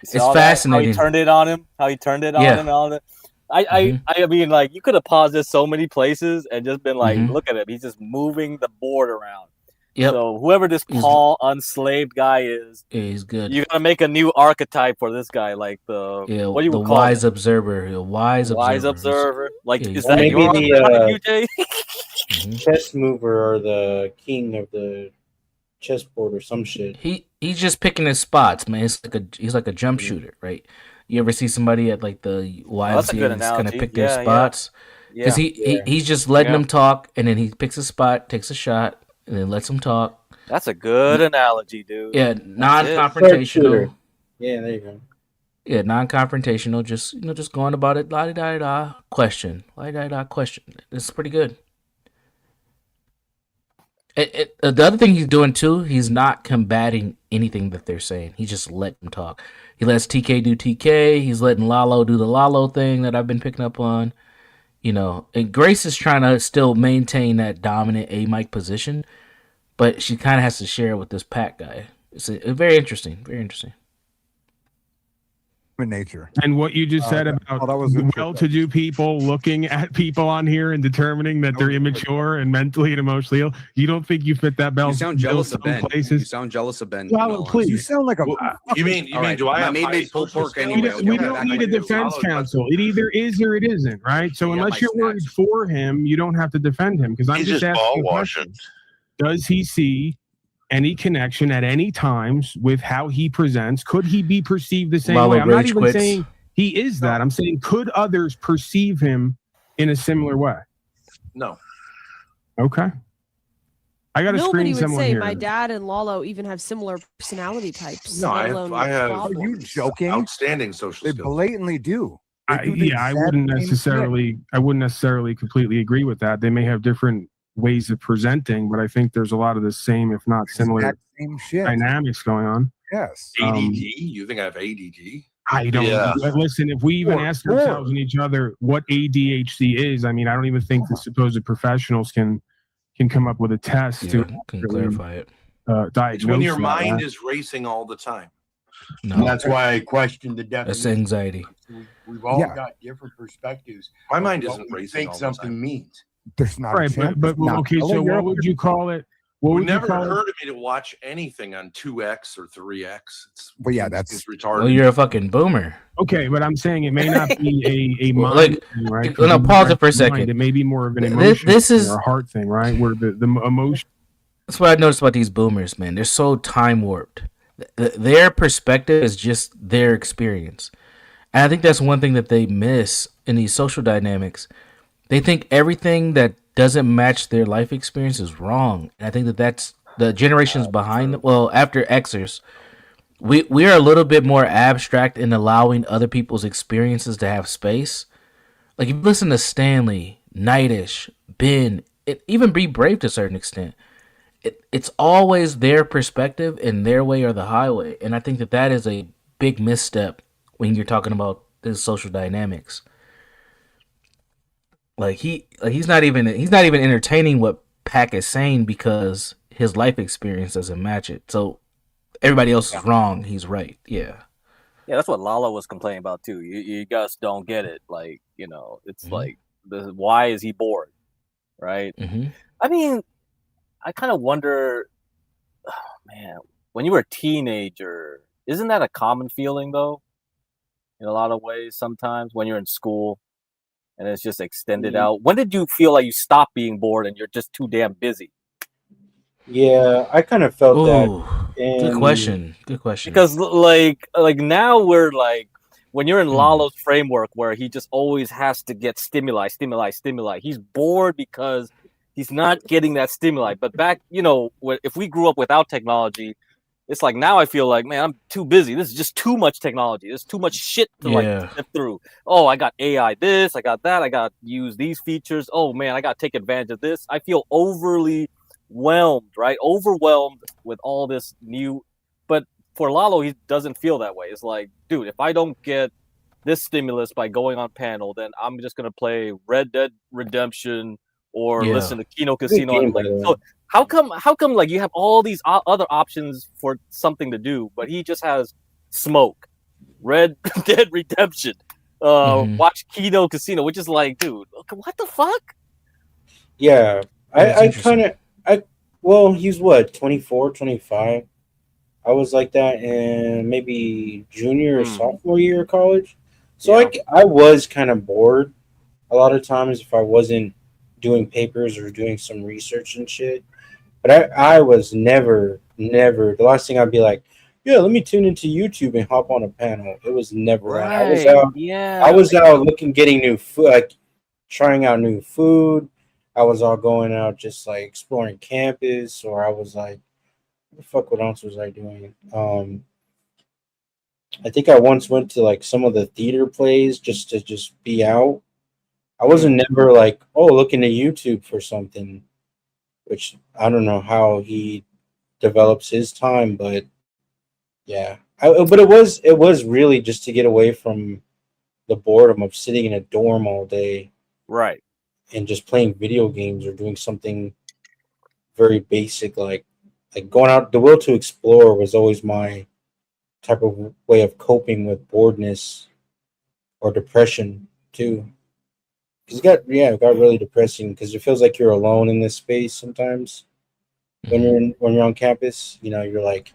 See all that? How he turned it on him. How he turned it on him and all that. I mean, like, you could have paused this so many places and just been like, look at him. He's just moving the board around. Yep. So whoever this Paul Unslaved guy is, he's good. You gotta make a new archetype for this guy, like the Yeah, what do you the call wise it? observer. The wise observer. Like, Yeah, is he's- that Maybe your the UJ? chess mover or the king of the chessboard or some shit. He's just picking his spots, man. He's like a jump shooter, right? You ever see somebody at like the that's a good YMCA that's gonna analogy. pick their Yeah, yeah. spots? Because Yeah. he's just letting Yeah. them talk, and then he picks a spot, takes a shot, and then lets them talk. That's a good analogy, dude. Yeah, That's it. non-confrontational. Yeah, there you go. Yeah, non-confrontational. Just just going about it. La da da question. La da da question. This is pretty good. The other thing he's doing too, he's not combating anything that they're saying. He just let them talk. He lets TK do TK. He's letting Lalo do the Lalo thing that I've been picking up on. You know, and Grace is trying to still maintain that dominant A mic position, but she kind of has to share it with this Pat guy. It's very interesting. Very interesting. Human nature. And what you just said about that was well-to-do people looking at people on here and determining that they're immature and mentally and emotionally ill, you don't think you fit that bill? You sound jealous of Ben. Places? You sound jealous of Ben. Well, in all please. honesty. You sound like a- You mean All right, do I my have maid high made pulled social pork skills? anyway. We don't need a defense counsel. It either is or it isn't, right? So unless my you're worried for him, you don't have to defend him. Because I'm He's just just ball asking washing. questions. Does he see any connection at any times with how he presents? Could he be perceived the same Lalo way? I'm not rage even quits. saying he is that. I'm saying could others perceive him in a similar way? No. Okay. I got to Nobody screen would someone say here. my dad and Lalo even have similar personality types. No, let I alone have problems. Are you joking? outstanding social They skills. blatantly do. They do the Yeah, I exact wouldn't same necessarily. I wouldn't necessarily completely agree with that. They may have different ways of presenting, but I think there's a lot of the same, if not similar, Exact same shit. dynamics going on. Yes. ADD? You think I have ADD? I don't listen. If we even ask ourselves and each other what ADHD is, I mean, I don't even think the supposed professionals can come up with a test to can clarify it. Diagnose It's when your that. mind is racing all the time. No, And that's why I question the that's definition. anxiety. We've all Yeah. got different perspectives. My mind of isn't what we racing think all the something time. means. There's not Right, a chance. but Now, okay. Ella, So you're what would you call it? What It would you never call it? occurred to me to watch anything on 2X or 3X. Well, yeah, that's It's retarded. Well, you're a fucking boomer. Okay, but I'm saying it may not be a Well, mind like, thing, right? no, pause it for a Mind. second. It may be more of an This- emotion this thing is- or a heart thing, right? Where the emotion. That's what I noticed about these boomers, man. They're so time warped. Their perspective is just their experience. And I think that's one thing that they miss in these social dynamics. They think everything that doesn't match their life experience is wrong. And I think that that's the generations behind. Well, after Xers, we are a little bit more abstract in allowing other people's experiences to have space. Like if you listen to Stanley, Nightish, Ben, even Be Brave to a certain extent, it's always their perspective and their way or the highway. And I think that that is a big misstep when you're talking about the social dynamics. Like he's not even entertaining what Pac is saying because his life experience doesn't match it. So everybody else is wrong. He's right. Yeah. Yeah, that's what Lala was complaining about too. You guys don't get it. Like, it's like why is he bored? Right? Mm-hmm. I mean, I kind of wonder, man, when you were a teenager, isn't that a common feeling though? In a lot of ways, sometimes when you're in school and it's just extended out. When did you feel like you stopped being bored and you're just too damn busy? Yeah, I kind of felt that. Good question. Because like now we're like, when you're in Lalo's framework where he just always has to get stimuli. He's bored because he's not getting that stimuli. But back, if we grew up without technology, it's like now I feel like, man, I'm too busy. This is just too much technology. There's too much shit to sift through. Oh, I got AI this, I got that, I got to use these features. Oh man, I got to take advantage of this. I feel overly overwhelmed with all this new. But for Lalo, he doesn't feel that way. It's like, dude, if I don't get this stimulus by going on panel, then I'm just gonna play Red Dead Redemption or listen to Kino Casino. So how come like you have all these other options for something to do, but he just has Smoke, Red Dead Redemption, watch Kino Casino, which is like, dude, what the fuck? Yeah, well, he's what, 24, 25? I was like that in maybe junior or sophomore year of college. So I was kind of bored a lot of times if I wasn't doing papers or doing some research and shit. But I was never, the last thing I'd be like, yeah, let me tune into YouTube and hop on a panel. It was never that. I was out getting new food, like trying out new food. I was all going out just like exploring campus, or I was like, what else was I doing? I think I once went to like some of the theater plays just to be out. I wasn't never like, looking to YouTube for something, which I don't know how he develops his time, but yeah. But it was really just to get away from the boredom of sitting in a dorm all day. Right. And just playing video games or doing something very basic, like going out. The will to explore was always my type of way of coping with boredness or depression too. Because it got really depressing because it feels like you're alone in this space sometimes when you're on campus. You're like,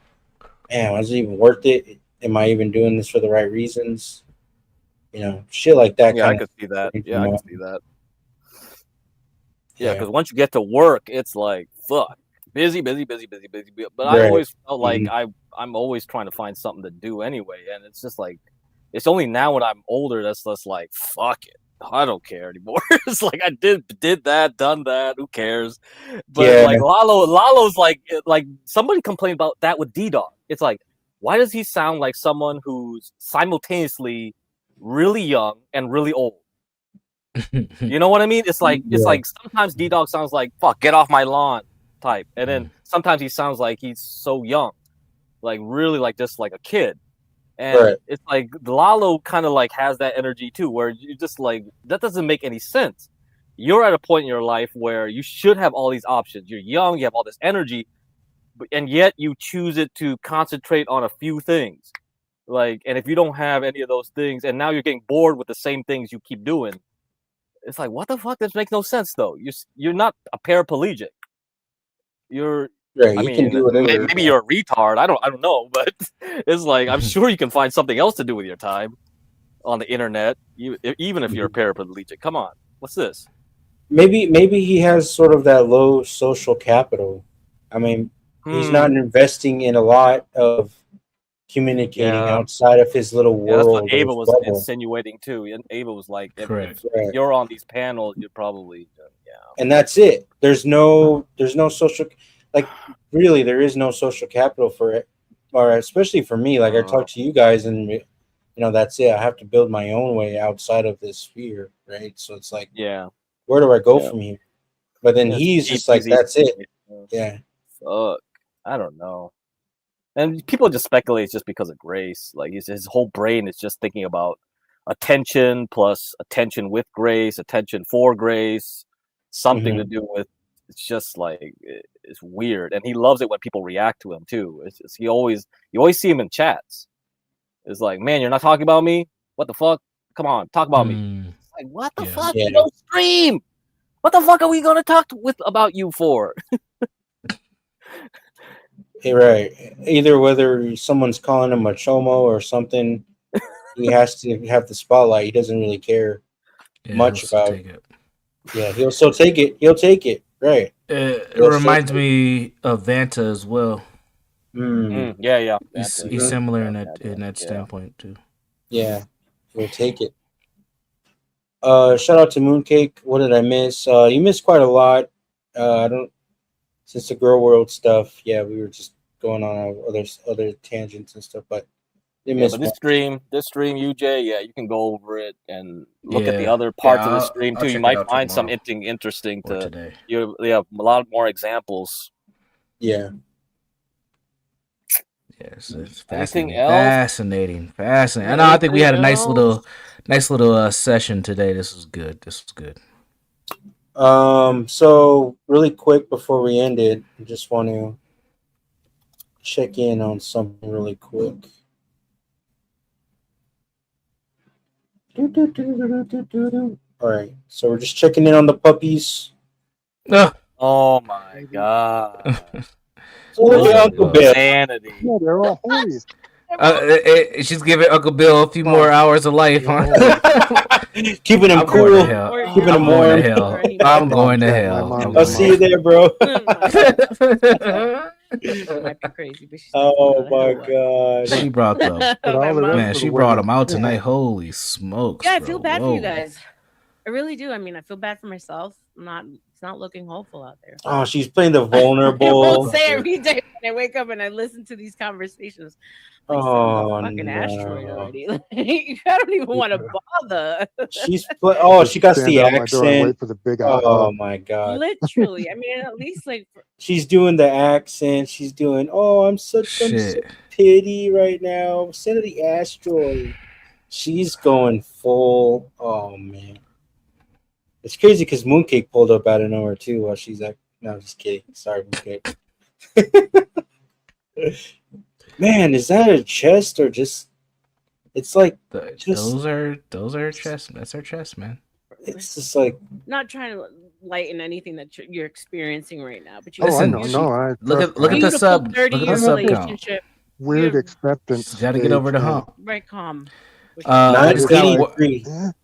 man, was it even worth it? Am I even doing this for the right reasons? Shit like that. Yeah, I could see that. Yeah, I could see that. Yeah, because once you get to work, it's like, fuck, busy. But I always felt like I'm always trying to find something to do anyway. And it's just like, it's only now when I'm older that's less like, fuck it. I don't care anymore. It's like I did that, done that. Who cares? But like Lalo's like somebody complained about that with D-Dog. It's like, why does he sound like someone who's simultaneously really young and really old? You know what I mean? It's like sometimes D-Dog sounds like, fuck, get off my lawn type. And then sometimes he sounds like he's so young. Like really like just like a kid. And it's like Lalo kind of like has that energy too, where you just like, that doesn't make any sense. You're at a point in your life where you should have all these options. You're young, you have all this energy, and yet you choose it to concentrate on a few things. Like, and if you don't have any of those things, and now you're getting bored with the same things you keep doing, it's like, what the fuck? This makes no sense though. You're not a paraplegic. You're maybe you're a retard. I don't know, but it's like I'm sure you can find something else to do with your time on the internet, even if you're a paraplegic. Come on, what's this? Maybe he has sort of that low social capital. I mean, he's not investing in a lot of communicating Yeah. outside of his little Yeah, that's world. what Ava his was bubble. insinuating too. And Ava was like, if Correct. you're on these panels, you're probably And that's it. There's no social, like, really, there is no social capital for it, or especially for me. Like, I talk to you guys, and you know, that's it. I have to build my own way outside of this sphere, right? So it's like, where do I go from here? But then he's just like, that's it. Yeah. Fuck. I don't know. And people just speculate it's just because of Grace. Like his whole brain is just thinking about attention plus attention with Grace, attention for Grace, something to do with. It's just like it's weird, and he loves it when people react to him too. You always see him in chats. It's like, man, you're not talking about me. What the fuck? Come on, talk about me. It's like, what the fuck? You don't stream. What the fuck are we gonna talk about you for? Hey, right. Either whether someone's calling him a chomo or something, he has to have the spotlight. He doesn't really care much about it. Yeah, he'll still take it. He'll take it. Right. It reminds me of Vanta as well. Yeah. He's similar in that standpoint too. Yeah, he'll take it. Shout out to Mooncake. What did I miss? You missed quite a lot. Since the Girl World stuff, we were just going on other tangents and stuff, but but this stream, UJ, you can go over it and look at the other parts of the stream too. You might find something interesting to. You have a lot more examples. Yeah. Yes, it's Anything fascinating. else? Fascinating. I know. I think we had a nice little session today. This was good. So really quick before we end it, I just want to check in on something really quick. All right, so we're just checking in on the puppies. Oh my god! Look at Uncle Bill. Insanity. Yeah, they're all holy. She's giving Uncle Bill a few more hours of life, huh? Keeping him cool, keeping him warm. I'm going to hell. I'll see you there, bro. Might be crazy, but she's Oh my god! She brought She brought him out tonight. Holy smokes! Yeah, I feel bad for you Whoa. guys. I really do. I mean, I feel bad for myself. It's not looking hopeful out there. Oh, she's playing the I vulnerable. won't say every day when I wake up and I listen to these conversations. Like, send Oh, the fucking asteroid no. already. Like, I don't even want to bother. She got Stand the out my door and accent. wait for the big Oh my god! Literally. I mean, at least like She's doing the accent. She's doing. Oh, I'm so pity right now. Send her the asteroid. She's going full. Oh man, it's crazy because Mooncake pulled up out of nowhere too. While she's like, no, I'm just kidding. Sorry, Mooncake. Man, is that a chest or just? It's like Those are her chest. That's her chest, man. It's just like not trying to lighten anything that you're experiencing right now, but you Listen, you- look at the beautiful sub. Look 30 at the year sub count. relationship. Weird acceptance. Got to get over the hump. Very calm. I just got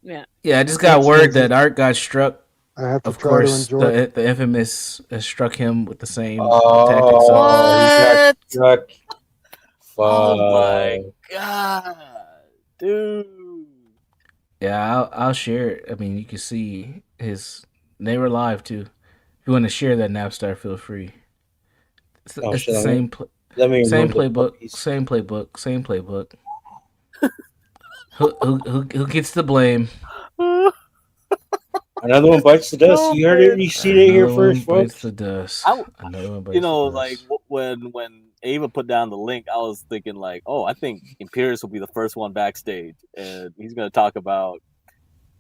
Yeah. I just got word that Art got struck. I have to of try to course, enjoy the infamous struck him with the same Oh, tactics. he got struck. Oh my Fuck. god, dude! Yeah, I'll share it. I mean, you can see they were live too. If you want to share that Napstar, feel free. It's, Oh, it's shit, the let me- same let me same remove the playbook, same playbook. Who gets the blame? Another one bites the dust. You heard it. You see it here Another first, one bites folks. the dust. Another one bites You know, the like dust. when Ava put down the link, I was thinking like, oh, I think Imperius will be the first one backstage, and he's gonna talk about.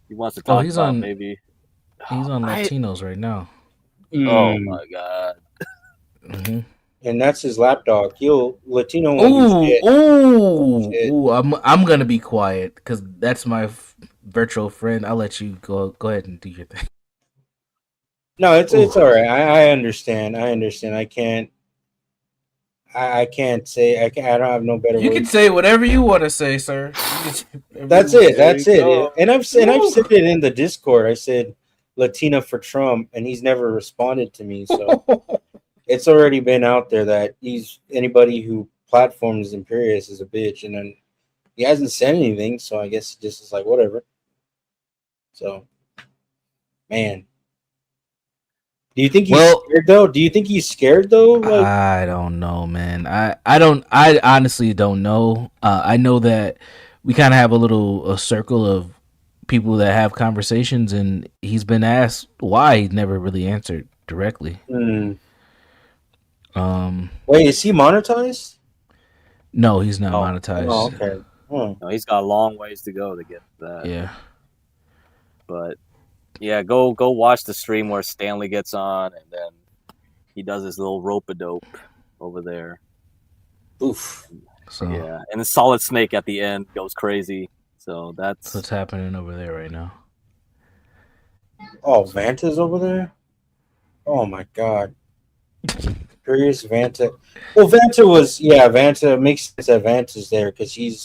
He wants to talk he's about on- maybe. He's on Latinos right now. Oh my god! Mm-hmm. And that's his lapdog. He'll Latino. Ooh! I'm gonna be quiet because that's my virtual friend. I'll let you go ahead and do your thing. No, it's all right. I understand. I can't. I can't say. I don't have no better. You words. can say whatever you want to say, sir. That's it. That's it. And I've said it in the Discord. I said Latina for Trump, and he's never responded to me. So it's already been out there that anybody who platforms, Imperious is a bitch, and then he hasn't said anything, so I guess he just is like whatever. So, man, do you think he's scared though? Do you think he's scared though? Like, I don't know, man. I honestly don't know. I know that we kind of have a circle of people that have conversations, and he's been asked why. He never really answered directly. Wait, is he monetized? No, he's not monetized. Oh, okay. No, he's got a long ways to go to get that. Yeah. But yeah, go watch the stream where Stanley gets on, and then he does his little rope-a-dope over there. Oof. So yeah, and the Solid Snake at the end goes crazy. So that's what's happening over there right now. Oh, Vanta's over there? Oh my god. Curious Vanta. Well, Vanta makes sense that Vanta's there because he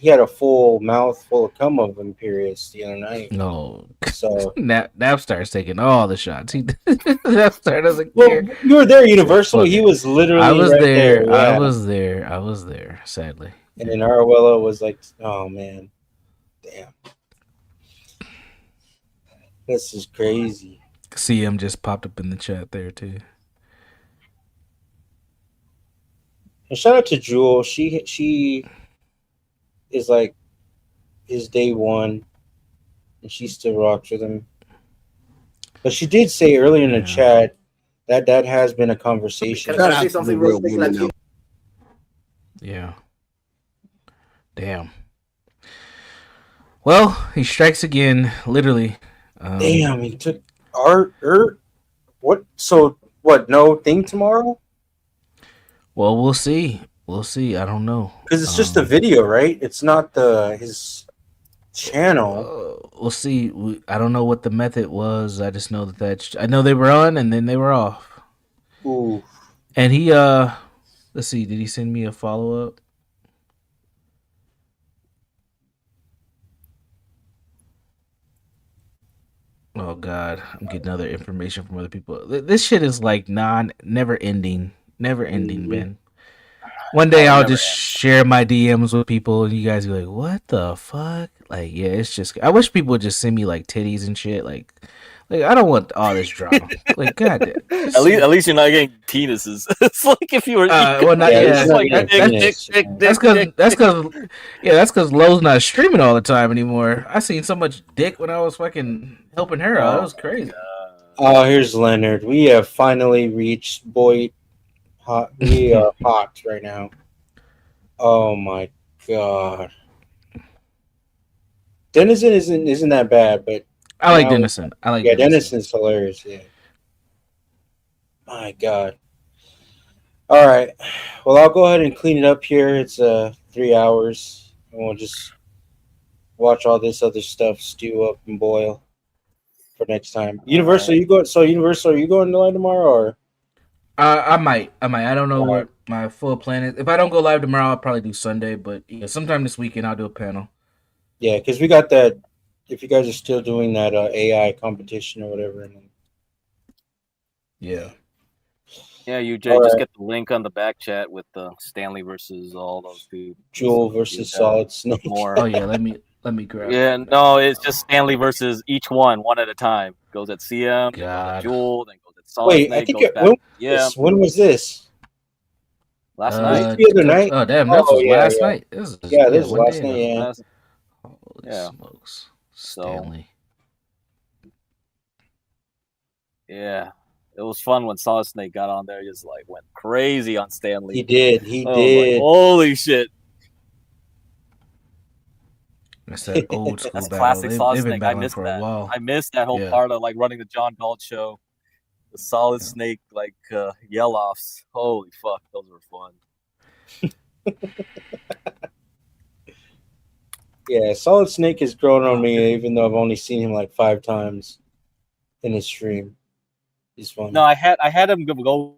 had a full mouth full of cum of Imperious the other night. No. So Napstar's taking all the shots. Napstar doesn't care. Well, you were there, Universal. He was literally I was right there. yeah. I was there, sadly. And then Arwella was like, oh man. Damn. This is crazy. CM just popped up in the chat there too. And shout out to Jewel. She is like his day one, and she still rocks with him. But she did say earlier in the chat that has been a conversation. Can I say something real quick? Yeah. Damn. Well, he strikes again, literally. Damn, he took what? So what? No thing tomorrow? Well, we'll see. We'll see. I don't know. Because it's just a video, right? It's not his channel. We'll see. I don't know what the method was. I just know I know they were on and then they were off. Ooh. And he let's see. Did he send me a follow up? Oh God, I'm getting other information from other people. This shit is like never ending, Ben. One day I'll just share my DMs with people, and you guys be like, "What the fuck?" Like, yeah, it's just. I wish people would just send me like titties and shit. Like I don't want all this drama. Like, goddamn. at least you're not getting penises. It's like if you were. Well, not it's like that's because Lowe's not streaming all the time anymore. I seen so much dick when I was fucking helping her out. That was crazy. Oh, here's Leonard. We have finally reached Boyd. Hot. We are hot right now. Oh my god. Denizen isn't that bad, but I like Denizen. Denizen's hilarious. Yeah. My god. All right. Well, I'll go ahead and clean it up here. It's 3 hours, and we'll just watch all this other stuff stew up and boil for next time. Universal, Universal, are you going to live tomorrow or? I might. I don't know what my full plan is. If I don't go live tomorrow, I'll probably do Sunday. But yeah, sometime this weekend I'll do a panel. Yeah, because we got that. If you guys are still doing that AI competition or whatever, and then... yeah. Yeah, you just get the link on the back chat with Stanley versus all those dudes. Jewel versus Solid Snake. More. Oh yeah, let me grab. Yeah, no, it's just Stanley versus each one at a time. Goes at CM, goes at Jewel, then goes at Solid Wait, Snake. I think when was this? Last night. The other night. Oh damn, that was last night. This was last night. Yeah. Holy smokes, Stanley. Yeah. It was fun when Solid Snake got on there, just like went crazy on Stanley. He did. He did. did. Like, holy shit. That's that old school That's battle. classic Solid They've been Snake. I battling missed for that. a while. I missed that whole part of like running the John Galt show. The Solid Snake like yell offs. Holy fuck, those were fun. Yeah, Solid Snake has grown on me, even though I've only seen him like 5 times in his stream. He's fun. No, I had him go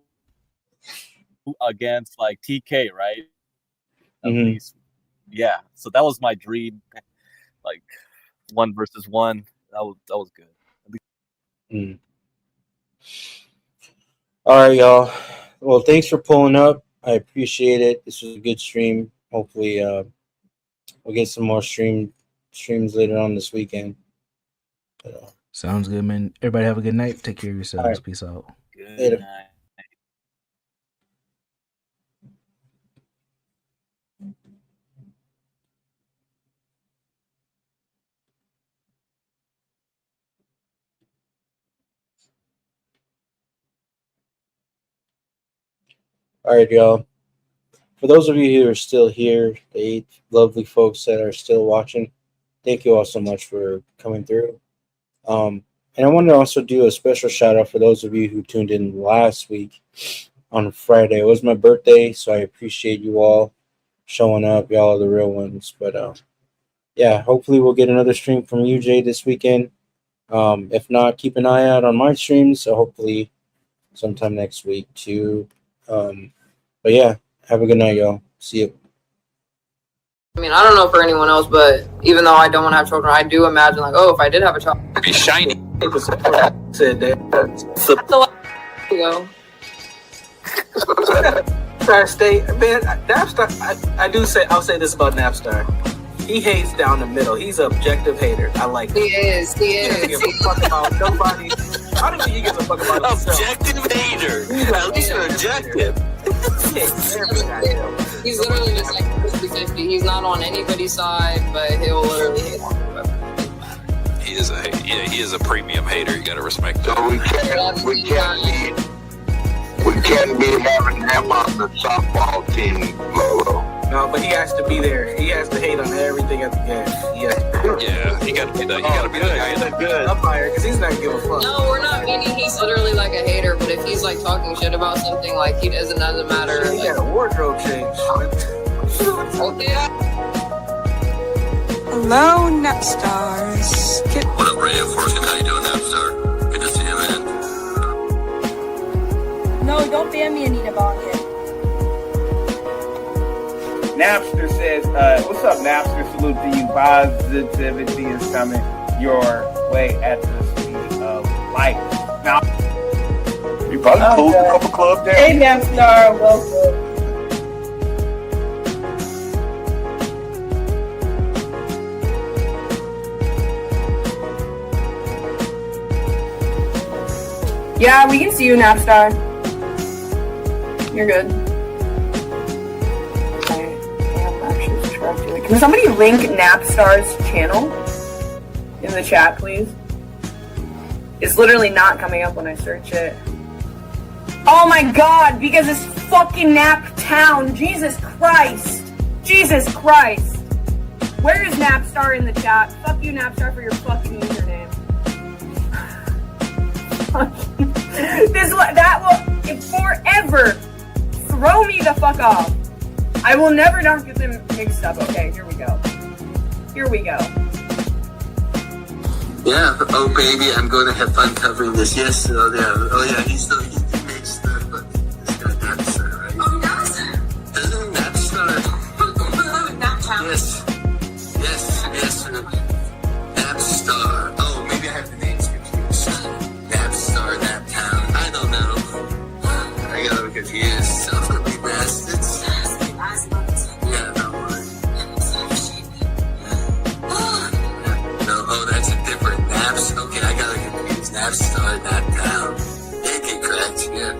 against like TK, right? At least. Yeah. So that was my dream. Like 1 versus 1. That was good. All right, y'all. Well, thanks for pulling up. I appreciate it. This was a good stream. Hopefully, we'll get some more streams later on this weekend. Sounds good, man. Everybody have a good night. Take care of yourselves. All right. Peace out. Later. All right, y'all. For those of you who are still here, the 8 lovely folks that are still watching, thank you all so much for coming through. And I want to also do a special shout out for those of you who tuned in last week on Friday. It was my birthday, so I appreciate you all showing up. Y'all are the real ones. But yeah, hopefully we'll get another stream from UJ this weekend. If not, keep an eye out on my streams. So hopefully sometime next week too. But yeah, have a good night, y'all. See you. I mean, I don't know for anyone else, but even though I don't want to have children, I do imagine, like, oh, if I did have a child, it'd be shiny. Said that. Go. Napstar State, man. Napstar. I'll say this about Napstar. He hates down the middle. He's an objective hater. I like that. He is. He doesn't give a fuck about nobody. I don't think he gives a fuck about himself. Objective hater. At least you're objective. He's literally just like 50-50. He's not on anybody's side, but he'll literally hate on whoever. He is a premium hater. You gotta respect that. So we can't be having him on the softball team, Lolo. No, but he has to be there. He has to hate on everything at the game. Yeah, he gotta be the guy in the good umpire because he's not gonna give a fuck. No, we're not meaning he's literally like a hater, but if he's like talking shit about something, like he doesn't matter. He got a wardrobe change. Okay. Hello, Napstars. What up, Ray? Unfortunately, how you doing, Napstar? Good to see you, man. No, don't ban me, Anita Bong yet. Napster says, what's up, Napster? Salute to you. Positivity is coming your way at the speed of light. Now, you probably closed a couple clubs there. Hey, Napstar, welcome. Yeah, we can see you, Napstar. You're good. Can somebody link Napstar's channel in the chat, please? It's literally not coming up when I search it. Oh my god, because it's fucking Naptown. Jesus Christ. Jesus Christ. Where is Napstar in the chat? Fuck you, Napstar, for your fucking username. That will forever throw me the fuck off. I will never not get them mixed up. Okay, here we go. Here we go. Yeah. Oh, baby, I'm going to have fun covering this. Yes. Oh, yeah. He makes this guy Napstar, right? Oh, he does? Doesn't he Napstar? Naptown. Yes. Napstar. Oh, maybe I have the names confused. Napstar, Naptown. I don't know. I got him confused. Self-complete bastards. Yeah, no worries. No, oh, that's a different Naps. Okay, I got it confused. Napstar, Naptown. Yeah, correct. Yeah.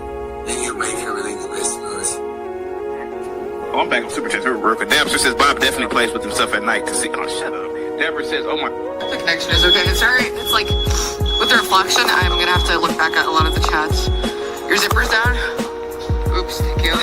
Then you make everything the best of us. Oh, I'm back on Super Chat. Napster says Bob definitely plays with himself at night to see. Oh, shut up. Deborah says, oh my. The connection is okay. Sorry, it's like with the reflection, I'm gonna have to look back at a lot of the chats. Your zipper's down? Oops, thank you.